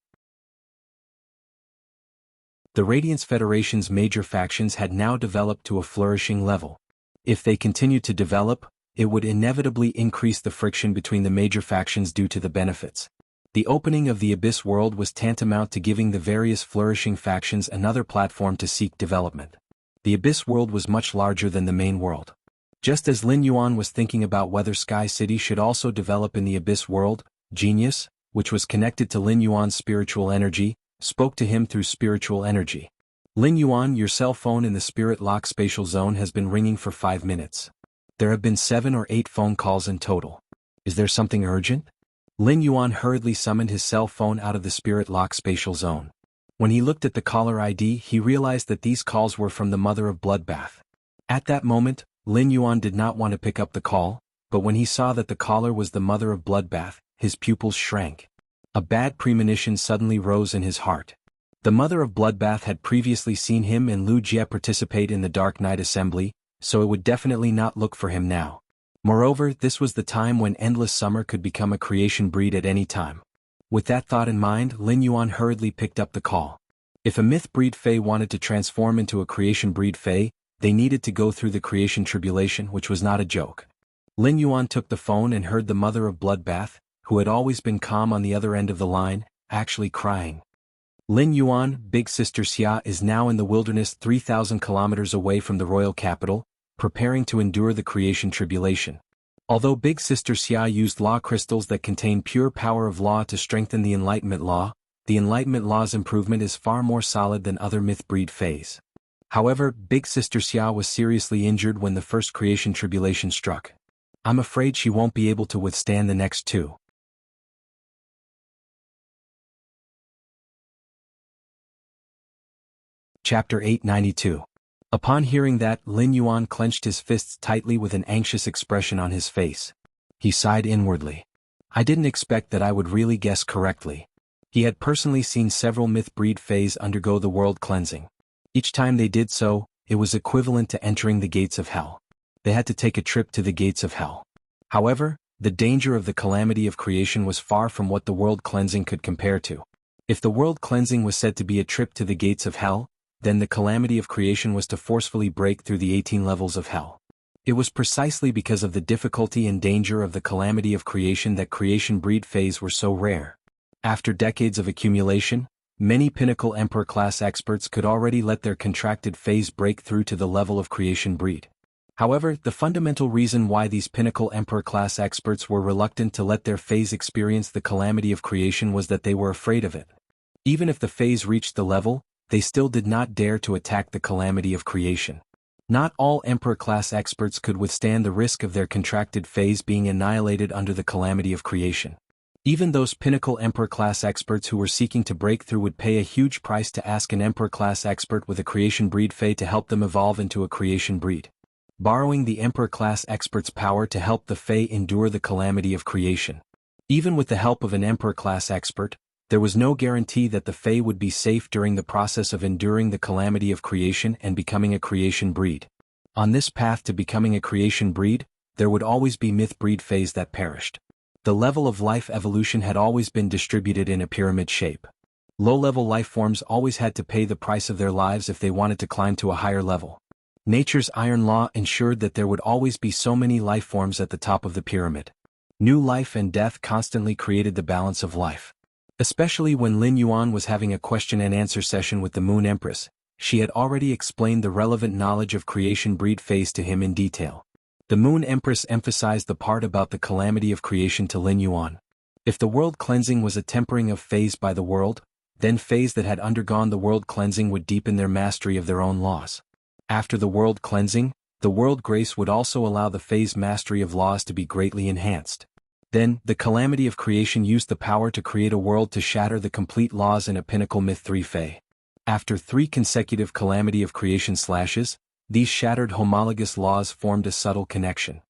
The Radiance Federation's major factions had now developed to a flourishing level. If they continued to develop, it would inevitably increase the friction between the major factions due to the benefits. The opening of the Abyss world was tantamount to giving the various flourishing factions another platform to seek development. The Abyss world was much larger than the main world. Just as Lin Yuan was thinking about whether Sky City should also develop in the Abyss world, Genius, which was connected to Lin Yuan's spiritual energy, spoke to him through spiritual energy. Lin Yuan, your cell phone in the Spirit Lock Spatial Zone has been ringing for 5 minutes. There have been 7 or 8 phone calls in total. Is there something urgent? Lin Yuan hurriedly summoned his cell phone out of the Spirit Lock Spatial Zone. When he looked at the caller ID, he realized that these calls were from the Mother of Bloodbath. At that moment, Lin Yuan did not want to pick up the call, but when he saw that the caller was the Mother of Bloodbath, his pupils shrank. A bad premonition suddenly rose in his heart. The Mother of Bloodbath had previously seen him and Lu Jie participate in the Dark Knight Assembly, so it would definitely not look for him now. Moreover, this was the time when Endless Summer could become a creation breed at any time. With that thought in mind, Lin Yuan hurriedly picked up the call. If a myth breed Fae wanted to transform into a creation breed Fae, they needed to go through the creation tribulation, which was not a joke. Lin Yuan took the phone and heard the Mother of Bloodbath, who had always been calm on the other end of the line, actually crying. Lin Yuan, Big Sister Xia, is now in the wilderness 3,000 kilometers away from the royal capital, preparing to endure the creation tribulation. Although Big Sister Xia used law crystals that contain pure power of law to strengthen the Enlightenment Law, the Enlightenment Law's improvement is far more solid than other myth-breed Fays. However, Big Sister Xia was seriously injured when the first creation tribulation struck. I'm afraid she won't be able to withstand the next two. Chapter 892. Upon hearing that, Lin Yuan clenched his fists tightly with an anxious expression on his face. He sighed inwardly. I didn't expect that I would really guess correctly. He had personally seen several myth-breed Fays undergo the world cleansing. Each time they did so, it was equivalent to entering the gates of hell. They had to take a trip to the gates of hell. However, the danger of the calamity of creation was far from what the world cleansing could compare to. If the world cleansing was said to be a trip to the gates of hell, then the calamity of creation was to forcefully break through the 18 levels of hell. It was precisely because of the difficulty and danger of the calamity of creation that creation breed Fays were so rare. After decades of accumulation, many pinnacle emperor-class experts could already let their contracted Fays break through to the level of creation breed. However, the fundamental reason why these pinnacle emperor-class experts were reluctant to let their Fays experience the calamity of creation was that they were afraid of it. Even if the Fays reached the level, they still did not dare to attack the calamity of creation. Not all emperor-class experts could withstand the risk of their contracted Fays being annihilated under the calamity of creation. Even those pinnacle emperor-class experts who were seeking to break through would pay a huge price to ask an emperor-class expert with a creation breed Fey to help them evolve into a creation breed, borrowing the emperor-class expert's power to help the Fey endure the calamity of creation. Even with the help of an emperor-class expert, there was no guarantee that the Fae would be safe during the process of enduring the calamity of creation and becoming a creation breed. On this path to becoming a creation breed, there would always be myth breed Faes that perished. The level of life evolution had always been distributed in a pyramid shape. Low-level life forms always had to pay the price of their lives if they wanted to climb to a higher level. Nature's iron law ensured that there would always be so many life forms at the top of the pyramid. New life and death constantly created the balance of life. Especially when Lin Yuan was having a question-and-answer session with the Moon Empress, she had already explained the relevant knowledge of creation breed phase to him in detail. The Moon Empress emphasized the part about the calamity of creation to Lin Yuan. If the world cleansing was a tempering of phase by the world, then phase that had undergone the world cleansing would deepen their mastery of their own laws. After the world cleansing, the world grace would also allow the phase mastery of laws to be greatly enhanced. Then, the calamity of creation used the power to create a world to shatter the complete laws in a pinnacle myth 3 Fae. After 3 consecutive calamity of creation slashes, these shattered homologous laws formed a subtle connection.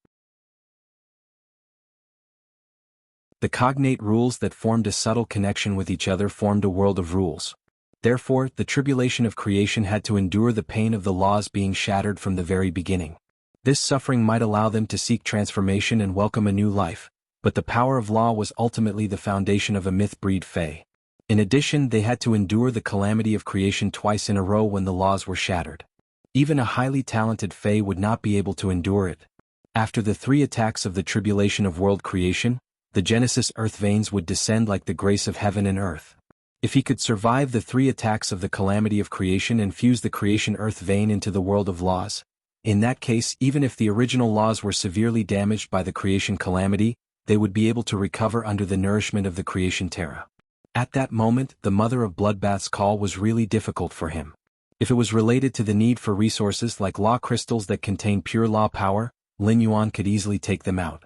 The cognate rules that formed a subtle connection with each other formed a world of rules. Therefore, the tribulation of creation had to endure the pain of the laws being shattered from the very beginning. This suffering might allow them to seek transformation and welcome a new life, but the power of law was ultimately the foundation of a myth breed Fae. In addition, they had to endure the calamity of creation twice in a row when the laws were shattered. Even a highly talented Fae would not be able to endure it. After the 3 attacks of the tribulation of world creation, the Genesis earth veins would descend like the grace of heaven and earth. If he could survive the 3 attacks of the calamity of creation and fuse the creation earth vein into the world of laws, in that case, even if the original laws were severely damaged by the creation calamity, they would be able to recover under the nourishment of the creation terra. At that moment, the Mother of Bloodbath's call was really difficult for him. If it was related to the need for resources like law crystals that contain pure law power, Lin Yuan could easily take them out.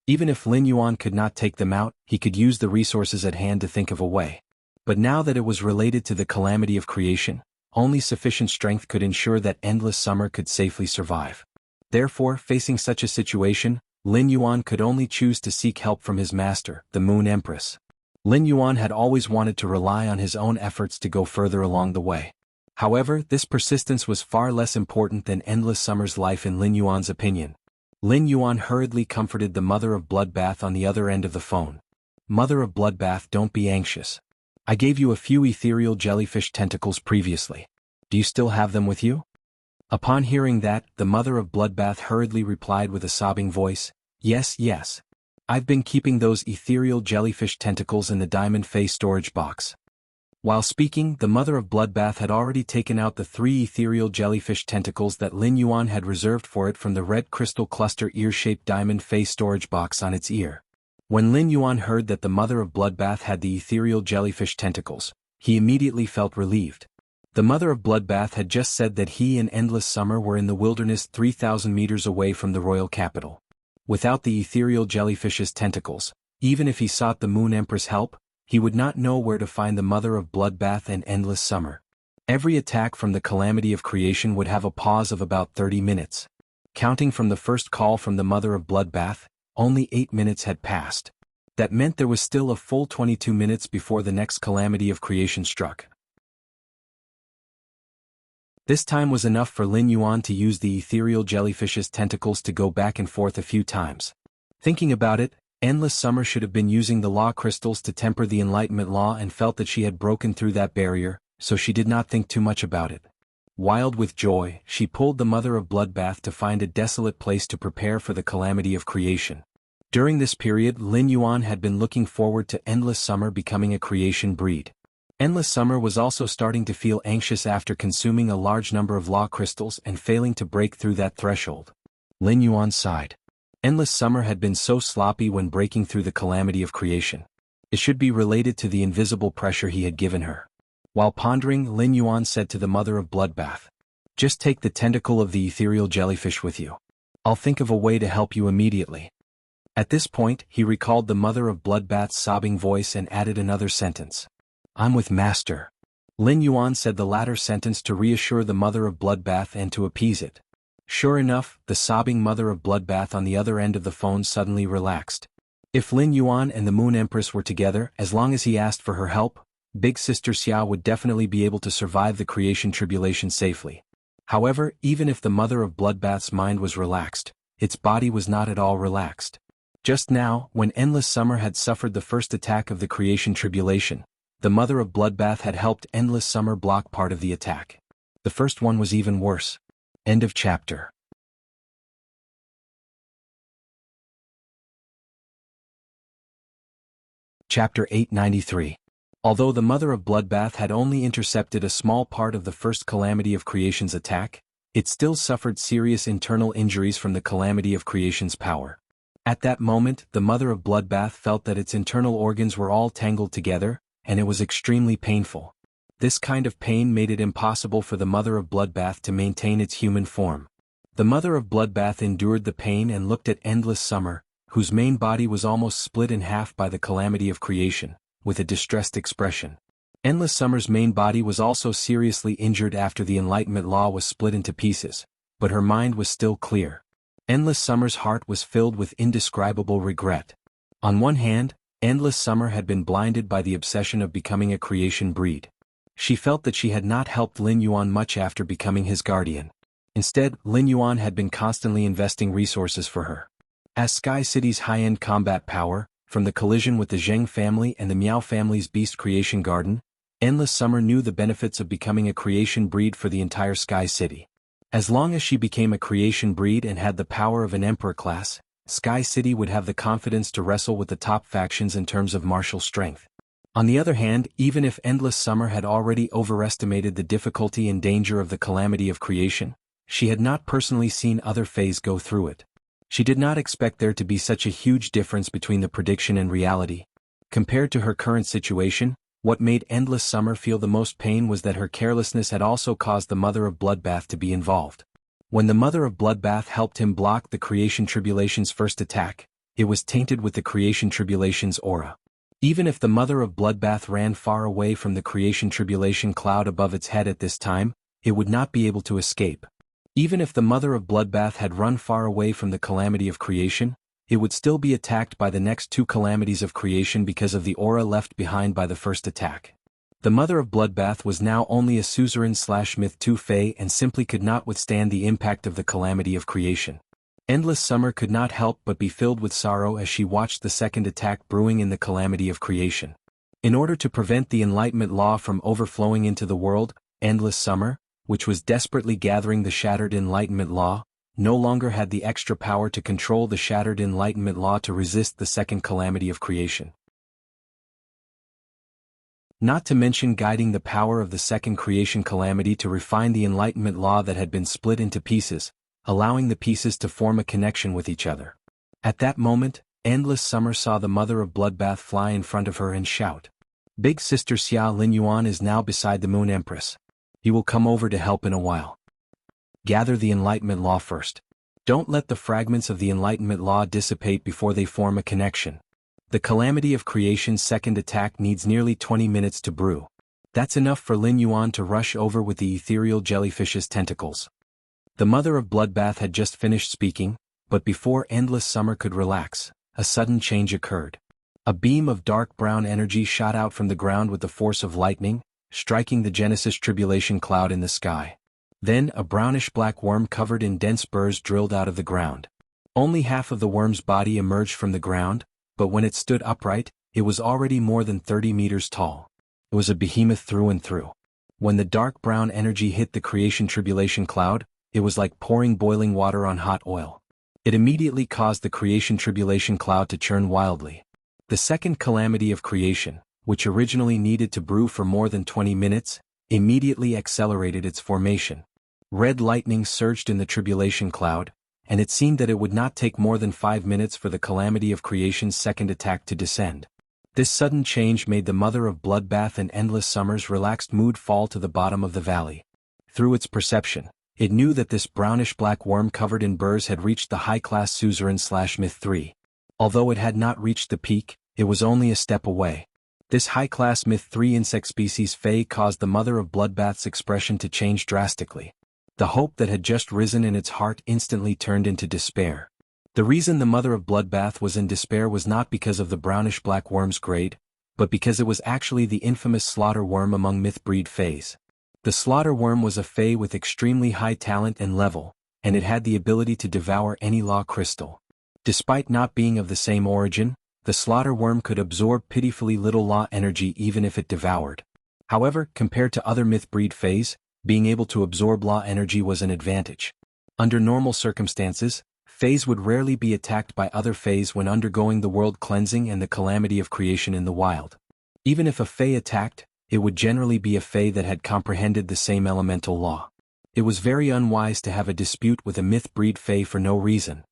Even if Lin Yuan could not take them out, he could use the resources at hand to think of a way. But now that it was related to the calamity of creation, only sufficient strength could ensure that endless summer could safely survive. Therefore, facing such a situation, Lin Yuan could only choose to seek help from his master, the Moon Empress. Lin Yuan had always wanted to rely on his own efforts to go further along the way. However, this persistence was far less important than endless summer's life in Lin Yuan's opinion. Lin Yuan hurriedly comforted the Mother of Bloodbath on the other end of the phone. Mother of Bloodbath, don't be anxious. I gave you a few ethereal jellyfish tentacles previously. Do you still have them with you? Upon hearing that, the Mother of Bloodbath hurriedly replied with a sobbing voice, Yes. I've been keeping those ethereal jellyfish tentacles in the Diamond Face storage box. While speaking, the mother of Bloodbath had already taken out the 3 ethereal jellyfish tentacles that Lin Yuan had reserved for it from the red crystal cluster ear-shaped diamond face storage box on its ear. When Lin Yuan heard that the mother of Bloodbath had the ethereal jellyfish tentacles, he immediately felt relieved. The mother of Bloodbath had just said that he and Endless Summer were in the wilderness 3,000 meters away from the royal capital. Without the ethereal jellyfish's tentacles, even if he sought the Moon Empress' help, he would not know where to find the mother of Bloodbath and Endless Summer. Every attack from the calamity of creation would have a pause of about 30 minutes. Counting from the first call from the mother of Bloodbath, only 8 minutes had passed. That meant there was still a full 22 minutes before the next calamity of creation struck. This time was enough for Lin Yuan to use the ethereal jellyfish's tentacles to go back and forth a few times. Thinking about it, Endless Summer should have been using the law crystals to temper the enlightenment law and felt that she had broken through that barrier, so she did not think too much about it. Wild with joy, she pulled the mother of Bloodbath to find a desolate place to prepare for the calamity of creation. During this period, Lin Yuan had been looking forward to Endless Summer becoming a creation breed. Endless Summer was also starting to feel anxious after consuming a large number of law crystals and failing to break through that threshold. Lin Yuan sighed. Endless Summer had been so sloppy when breaking through the calamity of creation. It should be related to the invisible pressure he had given her. While pondering, Lin Yuan said to the mother of Bloodbath, "Just take the tentacle of the ethereal jellyfish with you. I'll think of a way to help you immediately." At this point, he recalled the mother of Bloodbath's sobbing voice and added another sentence. "I'm with Master." Lin Yuan said the latter sentence to reassure the mother of Bloodbath and to appease it. Sure enough, the sobbing mother of Bloodbath on the other end of the phone suddenly relaxed. If Lin Yuan and the Moon Empress were together, as long as he asked for her help, Big Sister Xiao would definitely be able to survive the creation tribulation safely. However, even if the mother of Bloodbath's mind was relaxed, its body was not at all relaxed. Just now, when Endless Summer had suffered the first attack of the creation tribulation, the mother of Bloodbath had helped Endless Summer block part of the attack. The first one was even worse. End of chapter. Chapter 893. Although the mother of Bloodbath had only intercepted a small part of the first calamity of creation's attack, it still suffered serious internal injuries from the calamity of creation's power. At that moment, the mother of Bloodbath felt that its internal organs were all tangled together, and it was extremely painful. This kind of pain made it impossible for the mother of Bloodbath to maintain its human form. The mother of Bloodbath endured the pain and looked at Endless Summer, whose main body was almost split in half by the calamity of creation, with a distressed expression. Endless Summer's main body was also seriously injured after the Enlightenment Law was split into pieces, but her mind was still clear. Endless Summer's heart was filled with indescribable regret. On one hand, Endless Summer had been blinded by the obsession of becoming a creation breed. She felt that she had not helped Lin Yuan much after becoming his guardian. Instead, Lin Yuan had been constantly investing resources for her. As Sky City's high-end combat power, from the collision with the Zheng family and the Miao family's beast creation garden, Endless Summer knew the benefits of becoming a creation breed for the entire Sky City. As long as she became a creation breed and had the power of an emperor class, Sky City would have the confidence to wrestle with the top factions in terms of martial strength. On the other hand, even if Endless Summer had already overestimated the difficulty and danger of the calamity of creation, she had not personally seen other Fays go through it. She did not expect there to be such a huge difference between the prediction and reality. Compared to her current situation, what made Endless Summer feel the most pain was that her carelessness had also caused the mother of Bloodbath to be involved. When the mother of Bloodbath helped him block the creation tribulation's first attack, it was tainted with the creation tribulation's aura. Even if the mother of Bloodbath ran far away from the creation tribulation cloud above its head at this time, it would not be able to escape. Even if the mother of Bloodbath had run far away from the calamity of creation, it would still be attacked by the next two calamities of creation because of the aura left behind by the first attack. The mother of Bloodbath was now only a suzerain/myth 2 Fae and simply could not withstand the impact of the calamity of creation. Endless Summer could not help but be filled with sorrow as she watched the second attack brewing in the calamity of creation. In order to prevent the Enlightenment Law from overflowing into the world, Endless Summer, which was desperately gathering the shattered Enlightenment Law, no longer had the extra power to control the shattered Enlightenment Law to resist the second calamity of creation. Not to mention guiding the power of the second creation calamity to refine the enlightenment law that had been split into pieces, allowing the pieces to form a connection with each other. At that moment, Endless Summer saw the mother of Bloodbath fly in front of her and shout. Big Sister Xia Linyuan is now beside the Moon Empress. He will come over to help in a while. Gather the enlightenment law first. Don't let the fragments of the enlightenment law dissipate before they form a connection. The calamity of creation's second attack needs nearly 20 minutes to brew. That's enough for Lin Yuan to rush over with the ethereal jellyfish's tentacles. The mother of Bloodbath had just finished speaking, but before Endless Summer could relax, a sudden change occurred. A beam of dark brown energy shot out from the ground with the force of lightning, striking the Genesis tribulation cloud in the sky. Then a brownish-black worm covered in dense burrs drilled out of the ground. Only half of the worm's body emerged from the ground, but when it stood upright, it was already more than 30 meters tall. It was a behemoth through and through. When the dark brown energy hit the creation tribulation cloud, it was like pouring boiling water on hot oil. It immediately caused the creation tribulation cloud to churn wildly. The second calamity of creation, which originally needed to brew for more than 20 minutes, immediately accelerated its formation. Red lightning surged in the tribulation cloud, and it seemed that it would not take more than 5 minutes for the calamity of creation's second attack to descend. This sudden change made the mother of Bloodbath and Endless Summer's relaxed mood fall to the bottom of the valley. Through its perception, it knew that this brownish-black worm covered in burrs had reached the high-class suzerain/myth 3. Although it had not reached the peak, it was only a step away. This high-class myth 3 insect species Fae caused the mother of Bloodbath's expression to change drastically. The hope that had just risen in its heart instantly turned into despair. The reason the mother of Bloodbath was in despair was not because of the brownish-black worm's grade, but because it was actually the infamous slaughter worm among myth-breed Faes. The slaughter worm was a Fae with extremely high talent and level, and it had the ability to devour any law crystal. Despite not being of the same origin, the slaughter worm could absorb pitifully little law energy even if it devoured. However, compared to other myth-breed Faes, being able to absorb law energy was an advantage. Under normal circumstances, Faes would rarely be attacked by other Faes when undergoing the world cleansing and the calamity of creation in the wild. Even if a Fae attacked, it would generally be a Fae that had comprehended the same elemental law. It was very unwise to have a dispute with a myth-breed Fae for no reason.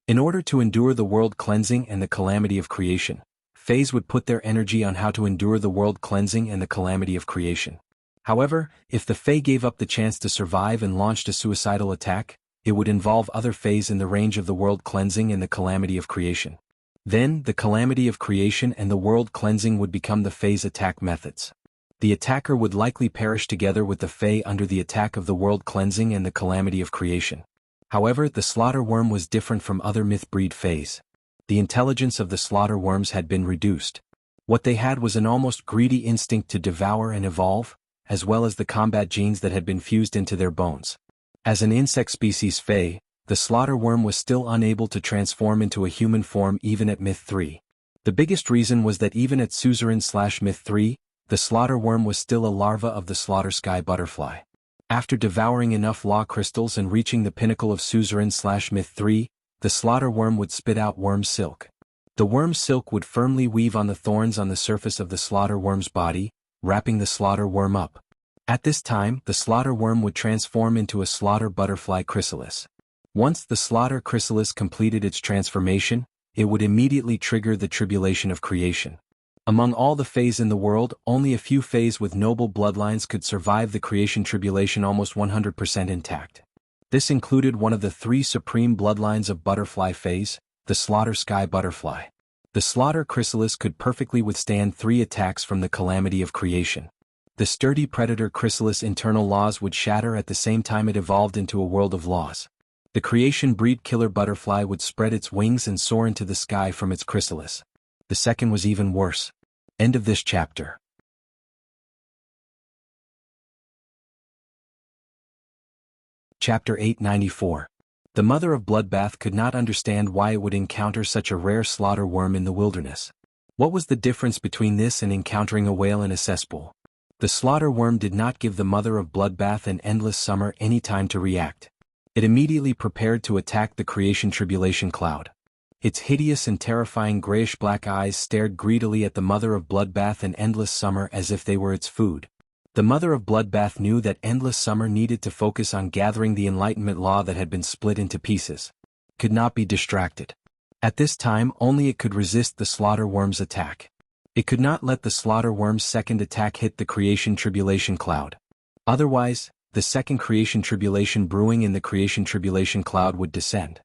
In order to endure the world cleansing and the calamity of creation, Faes would put their energy on how to endure the world cleansing and the calamity of creation. However, if the Fae gave up the chance to survive and launched a suicidal attack, it would involve other Faes in the range of the world cleansing and the calamity of creation. Then, the calamity of creation and the world cleansing would become the Fae's attack methods. The attacker would likely perish together with the Fae under the attack of the world cleansing and the calamity of creation. However, the slaughter worm was different from other myth-breed Faes. The intelligence of the slaughter worms had been reduced. What they had was an almost greedy instinct to devour and evolve, as well as the combat genes that had been fused into their bones. As an insect species Fae, the slaughter worm was still unable to transform into a human form even at Myth 3. The biggest reason was that even at Suzerain/Myth 3, the slaughter worm was still a larva of the slaughter sky butterfly. After devouring enough law crystals and reaching the pinnacle of Suzerain/Myth 3, the slaughter worm would spit out worm silk. The worm silk would firmly weave on the thorns on the surface of the slaughter worm's body, wrapping the slaughter worm up. At this time, the slaughter worm would transform into a slaughter butterfly chrysalis. Once the slaughter chrysalis completed its transformation, it would immediately trigger the tribulation of creation. Among all the Faes in the world, only a few Faes with noble bloodlines could survive the creation tribulation almost 100% intact. This included one of the 3 supreme bloodlines of butterfly Faes, the slaughter sky butterfly. The slaughter chrysalis could perfectly withstand 3 attacks from the calamity of creation. The sturdy predator chrysalis' internal laws would shatter at the same time it evolved into a world of laws. The creation breed killer butterfly would spread its wings and soar into the sky from its chrysalis. The second was even worse. End of this chapter. Chapter 894. The mother of Bloodbath could not understand why it would encounter such a rare slaughter worm in the wilderness. What was the difference between this and encountering a whale in a cesspool? The slaughter worm did not give the mother of Bloodbath and Endless Summer any time to react. It immediately prepared to attack the creation tribulation cloud. Its hideous and terrifying grayish-black eyes stared greedily at the Mother of Bloodbath and Endless Summer as if they were its food. The Mother of Bloodbath knew that Endless Summer needed to focus on gathering the Enlightenment Law that had been split into pieces. Could not be distracted. At this time only it could resist the Slaughter Worm's attack. It could not let the Slaughter Worm's second attack hit the Creation Tribulation Cloud. Otherwise, the second Creation Tribulation brewing in the Creation Tribulation Cloud would descend.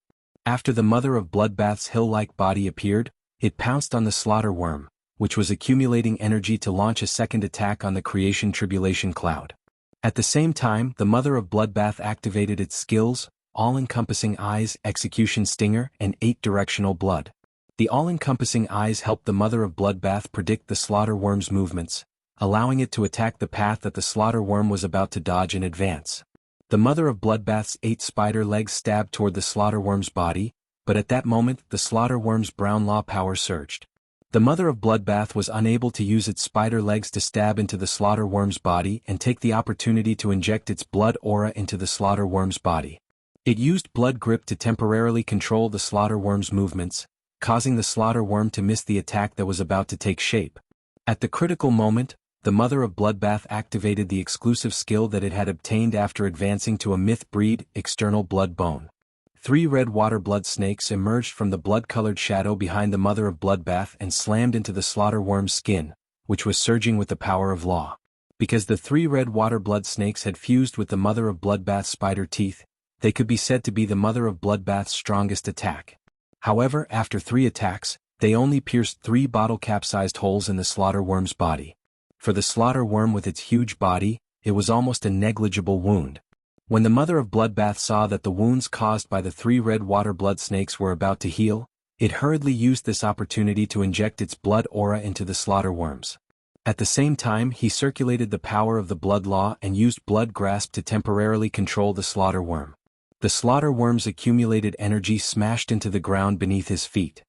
After the Mother of Bloodbath's hill-like body appeared, it pounced on the Slaughter Worm, which was accumulating energy to launch a second attack on the Creation Tribulation Cloud. At the same time, the Mother of Bloodbath activated its skills, All-Encompassing Eyes, Execution Stinger, and 8-Directional Blood. The All-Encompassing Eyes helped the Mother of Bloodbath predict the Slaughter Worm's movements, allowing it to attack the path that the Slaughter Worm was about to dodge in advance. The Mother of Bloodbath's 8 spider legs stabbed toward the Slaughter Worm's body, but at that moment the Slaughter Worm's brown law power surged. The Mother of Bloodbath was unable to use its spider legs to stab into the Slaughter Worm's body and take the opportunity to inject its blood aura into the Slaughter Worm's body. It used Blood Grip to temporarily control the Slaughter Worm's movements, causing the Slaughter Worm to miss the attack that was about to take shape. At the critical moment, the Mother of Bloodbath activated the exclusive skill that it had obtained after advancing to a myth breed, External Blood Bone. 3 red water blood snakes emerged from the blood-colored shadow behind the Mother of Bloodbath and slammed into the Slaughter Worm's skin, which was surging with the power of law. Because the 3 red water blood snakes had fused with the Mother of Bloodbath's spider teeth, they could be said to be the Mother of Bloodbath's strongest attack. However, after 3 attacks, they only pierced 3 bottle-cap-sized holes in the Slaughter Worm's body. For the Slaughter Worm with its huge body, it was almost a negligible wound. When the Mother of Bloodbath saw that the wounds caused by the 3 red water blood snakes were about to heal, it hurriedly used this opportunity to inject its blood aura into the Slaughter Worms. At the same time, he circulated the power of the Blood Law and used Blood Grasp to temporarily control the Slaughter Worm. The Slaughter Worm's accumulated energy smashed into the ground beneath his feet.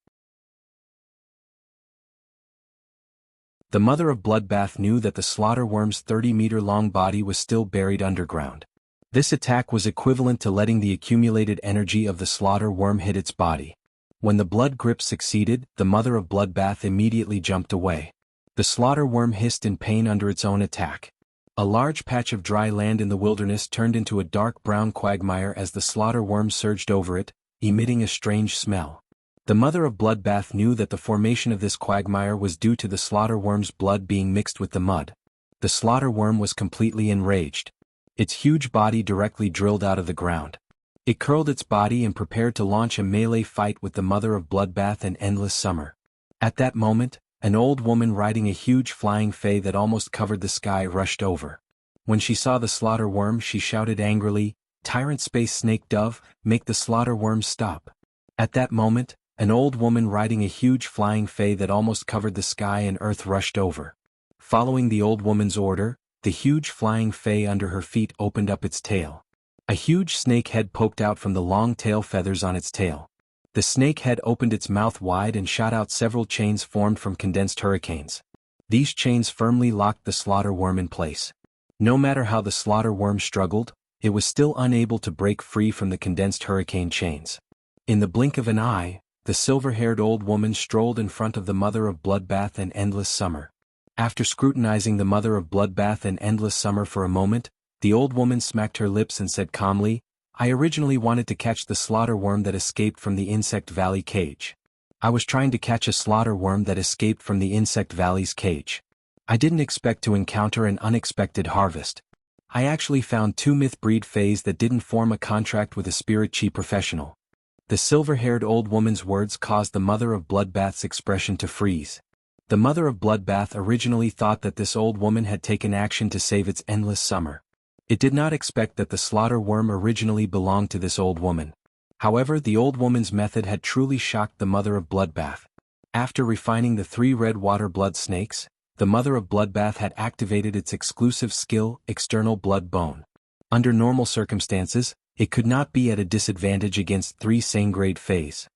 The Mother of Bloodbath knew that the Slaughter Worm's 30-meter-long body was still buried underground. This attack was equivalent to letting the accumulated energy of the Slaughter Worm hit its body. When the Blood Grip succeeded, the Mother of Bloodbath immediately jumped away. The Slaughter Worm hissed in pain under its own attack. A large patch of dry land in the wilderness turned into a dark brown quagmire as the Slaughter Worm surged over it, emitting a strange smell. The Mother of Bloodbath knew that the formation of this quagmire was due to the Slaughter Worm's blood being mixed with the mud. The Slaughter Worm was completely enraged. Its huge body directly drilled out of the ground. It curled its body and prepared to launch a melee fight with the Mother of Bloodbath and Endless Summer. At that moment, an old woman riding a huge flying fae that almost covered the sky rushed over. When she saw the Slaughter Worm, she shouted angrily, "Tyrant Space Snake Dove, make the Slaughter Worm stop." At that moment, an old woman riding a huge flying fae that almost covered the sky and earth rushed over. Following the old woman's order, the huge flying fae under her feet opened up its tail. A huge snake head poked out from the long tail feathers on its tail. The snake head opened its mouth wide and shot out several chains formed from condensed hurricanes. These chains firmly locked the Slaughter Worm in place. No matter how the Slaughter Worm struggled, it was still unable to break free from the condensed hurricane chains. In the blink of an eye, the silver-haired old woman strolled in front of the Mother of Bloodbath and Endless Summer. After scrutinizing the Mother of Bloodbath and Endless Summer for a moment, the old woman smacked her lips and said calmly, "I originally wanted to catch the Slaughter Worm that escaped from the Insect Valley cage. I was trying to catch a Slaughter Worm that escaped from the Insect Valley's cage. I didn't expect to encounter an unexpected harvest. I actually found 2 myth-breed fays that didn't form a contract with a spirit chi professional." The silver-haired old woman's words caused the Mother of Bloodbath's expression to freeze. The Mother of Bloodbath originally thought that this old woman had taken action to save its Endless Summer. It did not expect that the Slaughter Worm originally belonged to this old woman. However, the old woman's method had truly shocked the Mother of Bloodbath. After refining the 3 red water blood snakes, the Mother of Bloodbath had activated its exclusive skill, External Blood Bone. Under normal circumstances, it could not be at a disadvantage against 3 same-grade fays.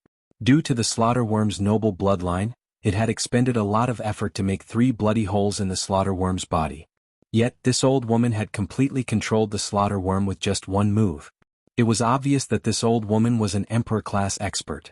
Due to the Slaughter Worm's noble bloodline, it had expended a lot of effort to make 3 bloody holes in the Slaughter Worm's body. Yet this old woman had completely controlled the Slaughter Worm with just one move. It was obvious that this old woman was an Emperor-class expert.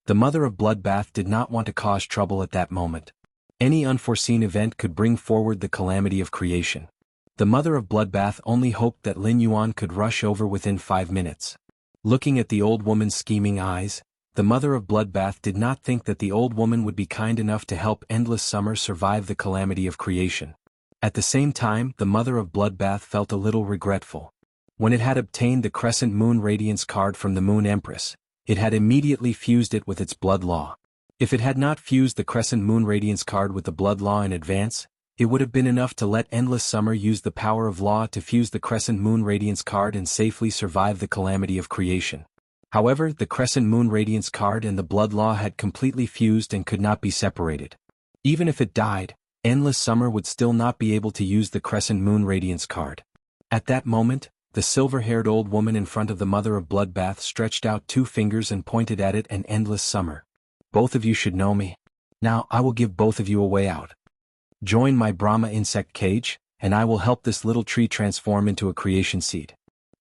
The mother of Bloodbath did not want to cause trouble at that moment. Any unforeseen event could bring forward the calamity of creation. The mother of Bloodbath only hoped that Lin Yuan could rush over within 5 minutes. Looking at the old woman's scheming eyes, the mother of Bloodbath did not think that the old woman would be kind enough to help Endless Summer survive the calamity of creation. At the same time, the mother of Bloodbath felt a little regretful. When it had obtained the Crescent Moon Radiance card from the Moon Empress, it had immediately fused it with its blood law. If it had not fused the Crescent Moon Radiance card with the blood law in advance, it would have been enough to let Endless Summer use the power of law to fuse the Crescent Moon Radiance card and safely survive the calamity of creation. However, the Crescent Moon Radiance card and the blood law had completely fused and could not be separated. Even if it died, Endless Summer would still not be able to use the Crescent Moon Radiance card. At that moment, the silver-haired old woman in front of the mother of Bloodbath stretched out 2 fingers and pointed at it and Endless Summer. Both of you should know me. Now I will give both of you a way out. Join my Brahma insect cage, and I will help this little tree transform into a creation seed.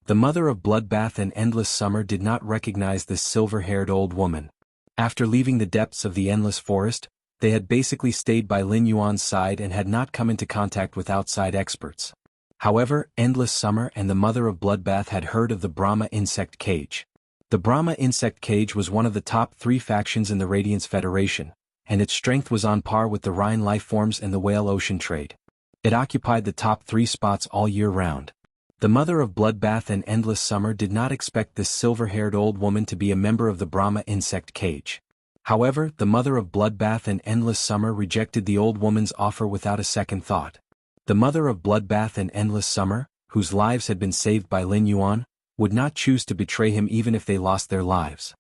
The mother of Bloodbath and Endless Summer did not recognize this silver-haired old woman. After leaving the depths of the endless forest, they had basically stayed by Lin Yuan's side and had not come into contact with outside experts. However, Endless Summer and the mother of Bloodbath had heard of the Brahma insect cage. The Brahma insect cage was one of the top 3 factions in the Radiance Federation, and its strength was on par with the Rhine lifeforms and the whale ocean trade. It occupied the top 3 spots all year round. The mother of Bloodbath and Endless Summer did not expect this silver-haired old woman to be a member of the Brahma insect cage. However, the mother of Bloodbath and Endless Summer rejected the old woman's offer without a second thought. The mother of Bloodbath and Endless Summer, whose lives had been saved by Lin Yuan, would not choose to betray him even if they lost their lives.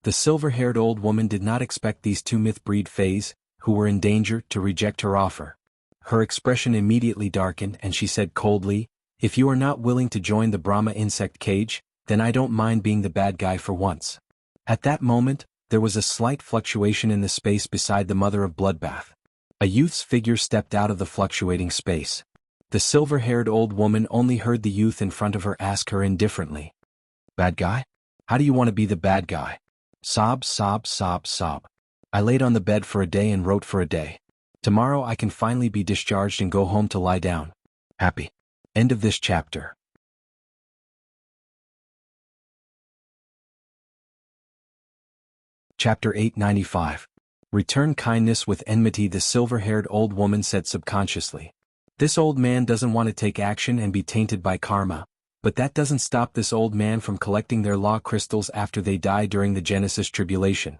The silver-haired old woman did not expect these 2 myth-breed fays, who were in danger, to reject her offer. Her expression immediately darkened and she said coldly, "If you are not willing to join the Brahma insect cage, then I don't mind being the bad guy for once." At that moment, there was a slight fluctuation in the space beside the mother of Bloodbath. A youth's figure stepped out of the fluctuating space. The silver-haired old woman only heard the youth in front of her ask her indifferently, "Bad guy? How do you want to be the bad guy?" Sob, sob, sob, sob. I laid on the bed for a day and wrote for a day. Tomorrow I can finally be discharged and go home to lie down. Happy. End of this chapter. Chapter 895. Return kindness with enmity. The silver-haired old woman said subconsciously. This old man doesn't want to take action and be tainted by karma, but that doesn't stop this old man from collecting their law crystals after they die during the Genesis tribulation.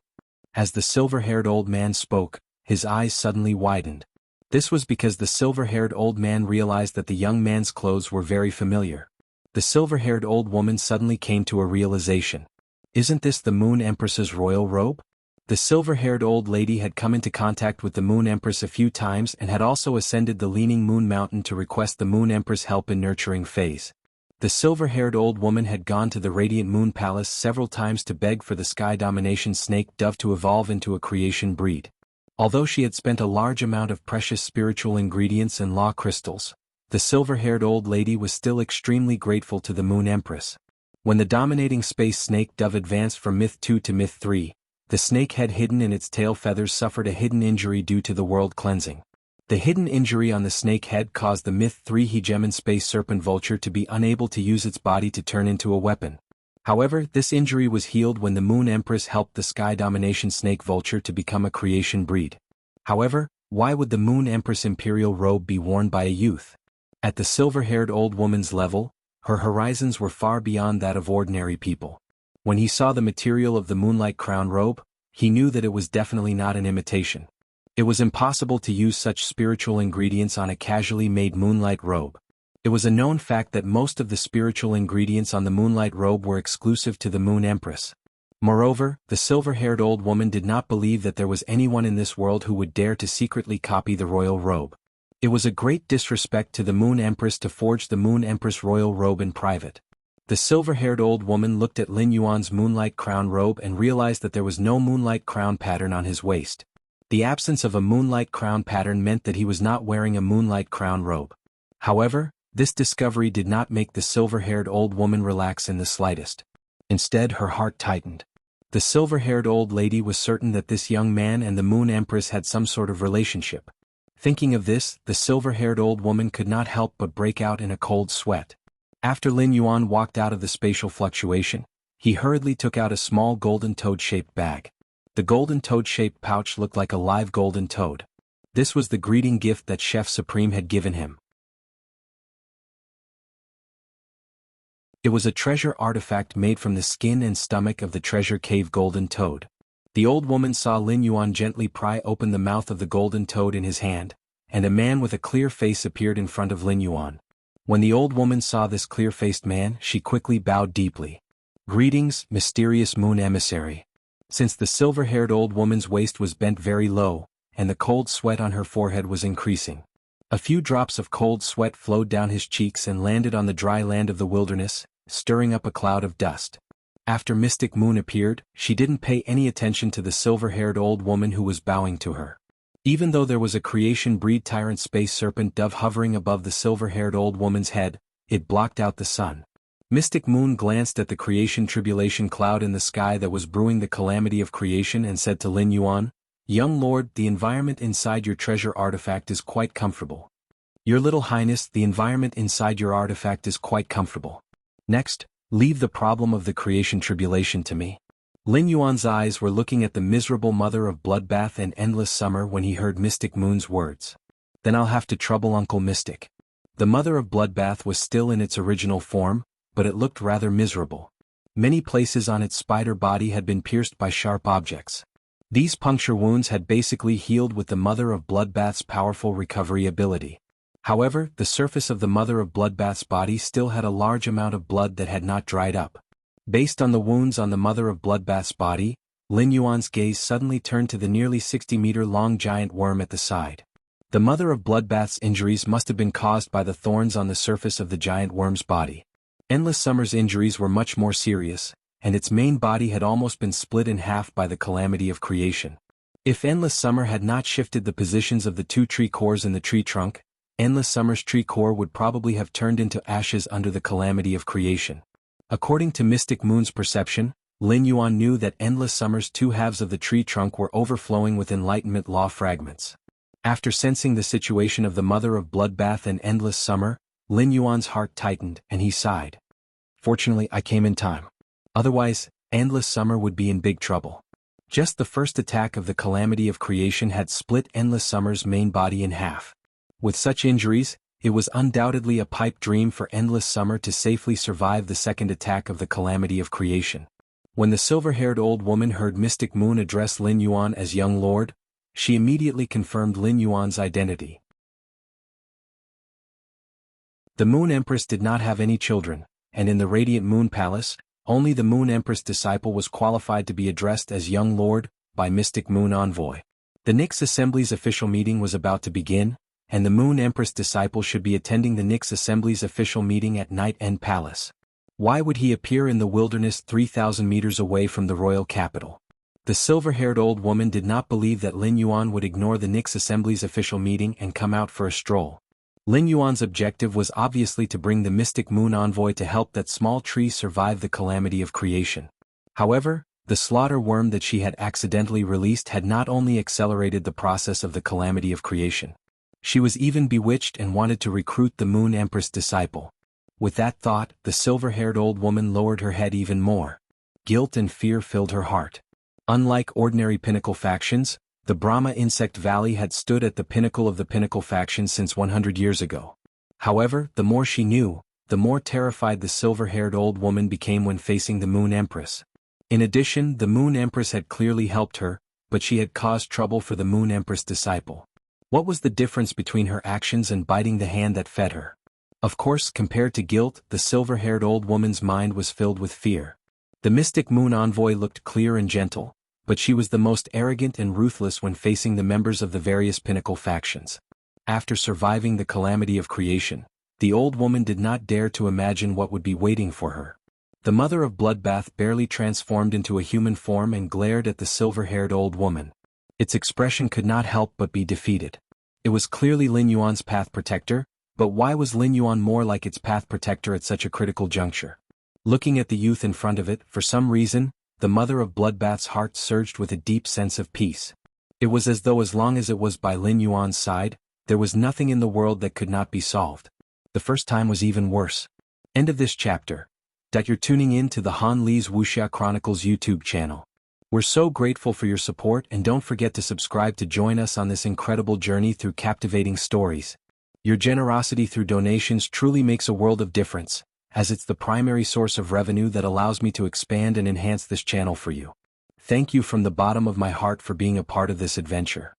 As the silver-haired old man spoke, his eyes suddenly widened. This was because the silver-haired old man realized that the young man's clothes were very familiar. The silver-haired old woman suddenly came to a realization. Isn't this the Moon Empress's royal robe? The silver-haired old lady had come into contact with the Moon Empress a few times and had also ascended the Leaning Moon Mountain to request the Moon Empress' help in nurturing phase. The silver-haired old woman had gone to the Radiant Moon Palace several times to beg for the Sky Domination Snake Dove to evolve into a creation breed. Although she had spent a large amount of precious spiritual ingredients and law crystals, the silver-haired old lady was still extremely grateful to the Moon Empress. When the dominating space snake dove advanced from Myth 2 to Myth 3, the snake head hidden in its tail feathers suffered a hidden injury due to the world cleansing. The hidden injury on the snake head caused the Myth 3 hegemon space serpent vulture to be unable to use its body to turn into a weapon. However, this injury was healed when the Moon Empress helped the Sky Domination snake vulture to become a creation breed. However, why would the Moon Empress imperial robe be worn by a youth? At the silver-haired old woman's level, her horizons were far beyond that of ordinary people. When he saw the material of the Moonlight Crown robe, he knew that it was definitely not an imitation. It was impossible to use such spiritual ingredients on a casually made moonlight robe. It was a known fact that most of the spiritual ingredients on the moonlight robe were exclusive to the Moon Empress. Moreover, the silver-haired old woman did not believe that there was anyone in this world who would dare to secretly copy the royal robe. It was a great disrespect to the Moon Empress to forge the Moon Empress royal robe in private. The silver-haired old woman looked at Lin Yuan's moonlight crown robe and realized that there was no moonlight crown pattern on his waist. The absence of a moonlight crown pattern meant that he was not wearing a moonlight crown robe. However, this discovery did not make the silver-haired old woman relax in the slightest. Instead, her heart tightened. The silver-haired old lady was certain that this young man and the Moon Empress had some sort of relationship. Thinking of this, the silver-haired old woman could not help but break out in a cold sweat. After Lin Yuan walked out of the spatial fluctuation, he hurriedly took out a small golden toad-shaped bag. The golden toad-shaped pouch looked like a live golden toad. This was the greeting gift that Chef Supreme had given him. It was a treasure artifact made from the skin and stomach of the treasure cave golden toad. The old woman saw Lin Yuan gently pry open the mouth of the golden toad in his hand, and a man with a clear face appeared in front of Lin Yuan. When the old woman saw this clear-faced man, she quickly bowed deeply. "Greetings, mysterious moon emissary." Since the silver-haired old woman's waist was bent very low, and the cold sweat on her forehead was increasing. A few drops of cold sweat flowed down his cheeks and landed on the dry land of the wilderness, stirring up a cloud of dust. After Mystic Moon appeared, she didn't pay any attention to the silver-haired old woman who was bowing to her. Even though there was a creation breed tyrant space serpent dove hovering above the silver-haired old woman's head, it blocked out the sun. Mystic Moon glanced at the creation tribulation cloud in the sky that was brewing the calamity of creation and said to Lin Yuan, "Young lord, the environment inside your treasure artifact is quite comfortable." "Your little highness, the environment inside your artifact is quite comfortable. Next, leave the problem of the creation tribulation to me." Lin Yuan's eyes were looking at the miserable mother of bloodbath and endless summer when he heard Mystic Moon's words. "Then I'll have to trouble Uncle Mystic." The mother of bloodbath was still in its original form, but it looked rather miserable. Many places on its spider body had been pierced by sharp objects. These puncture wounds had basically healed with the mother of bloodbath's powerful recovery ability. However, the surface of the mother of bloodbath's body still had a large amount of blood that had not dried up. Based on the wounds on the mother of bloodbath's body, Lin Yuan's gaze suddenly turned to the nearly 60-meter-long giant worm at the side. The mother of bloodbath's injuries must have been caused by the thorns on the surface of the giant worm's body. Endless Summer's injuries were much more serious, and its main body had almost been split in half by the calamity of creation. If Endless Summer had not shifted the positions of the two tree cores in the tree trunk, Endless Summer's tree core would probably have turned into ashes under the calamity of creation. According to Mystic Moon's perception, Lin Yuan knew that Endless Summer's two halves of the tree trunk were overflowing with Enlightenment Law fragments. After sensing the situation of the mother of bloodbath and Endless Summer, Lin Yuan's heart tightened and he sighed. "Fortunately, I came in time. Otherwise, Endless Summer would be in big trouble." Just the first attack of the calamity of creation had split Endless Summer's main body in half. With such injuries, it was undoubtedly a pipe dream for Endless Summer to safely survive the second attack of the calamity of creation. When the silver-haired old woman heard Mystic Moon address Lin Yuan as young lord, she immediately confirmed Lin Yuan's identity. The Moon Empress did not have any children, and in the Radiant Moon Palace, only the Moon Empress disciple was qualified to be addressed as young lord by Mystic Moon Envoy. The Nyx Assembly's official meeting was about to begin, and the Moon Empress disciple should be attending the Nyx Assembly's official meeting at Night End Palace. Why would he appear in the wilderness 3,000 meters away from the royal capital? The silver-haired old woman did not believe that Lin Yuan would ignore the Nyx Assembly's official meeting and come out for a stroll. Lin Yuan's objective was obviously to bring the Mystic Moon Envoy to help that small tree survive the calamity of creation. However, the slaughter worm that she had accidentally released had not only accelerated the process of the calamity of creation. She was even bewitched and wanted to recruit the Moon Empress disciple. With that thought, the silver-haired old woman lowered her head even more. Guilt and fear filled her heart. Unlike ordinary pinnacle factions, the Brahma Insect Valley had stood at the pinnacle of the pinnacle faction since 100 years ago. However, the more she knew, the more terrified the silver-haired old woman became when facing the Moon Empress. In addition, the Moon Empress had clearly helped her, but she had caused trouble for the Moon Empress disciple. What was the difference between her actions and biting the hand that fed her? Of course, compared to guilt, the silver-haired old woman's mind was filled with fear. The Mystic Moon Envoy looked clear and gentle, but she was the most arrogant and ruthless when facing the members of the various pinnacle factions. After surviving the calamity of creation, the old woman did not dare to imagine what would be waiting for her. The mother of bloodbath barely transformed into a human form and glared at the silver-haired old woman. Its expression could not help but be defeated. It was clearly Lin Yuan's path protector, but why was Lin Yuan more like its path protector at such a critical juncture? Looking at the youth in front of it, for some reason, the mother of Bloodbath's heart surged with a deep sense of peace. It was as though as long as it was by Lin Yuan's side, there was nothing in the world that could not be solved. The first time was even worse. End of this chapter. You're tuning in to the Han Li's Wuxia Chronicles YouTube channel. We're so grateful for your support, and don't forget to subscribe to join us on this incredible journey through captivating stories. Your generosity through donations truly makes a world of difference, as it's the primary source of revenue that allows me to expand and enhance this channel for you. Thank you from the bottom of my heart for being a part of this adventure.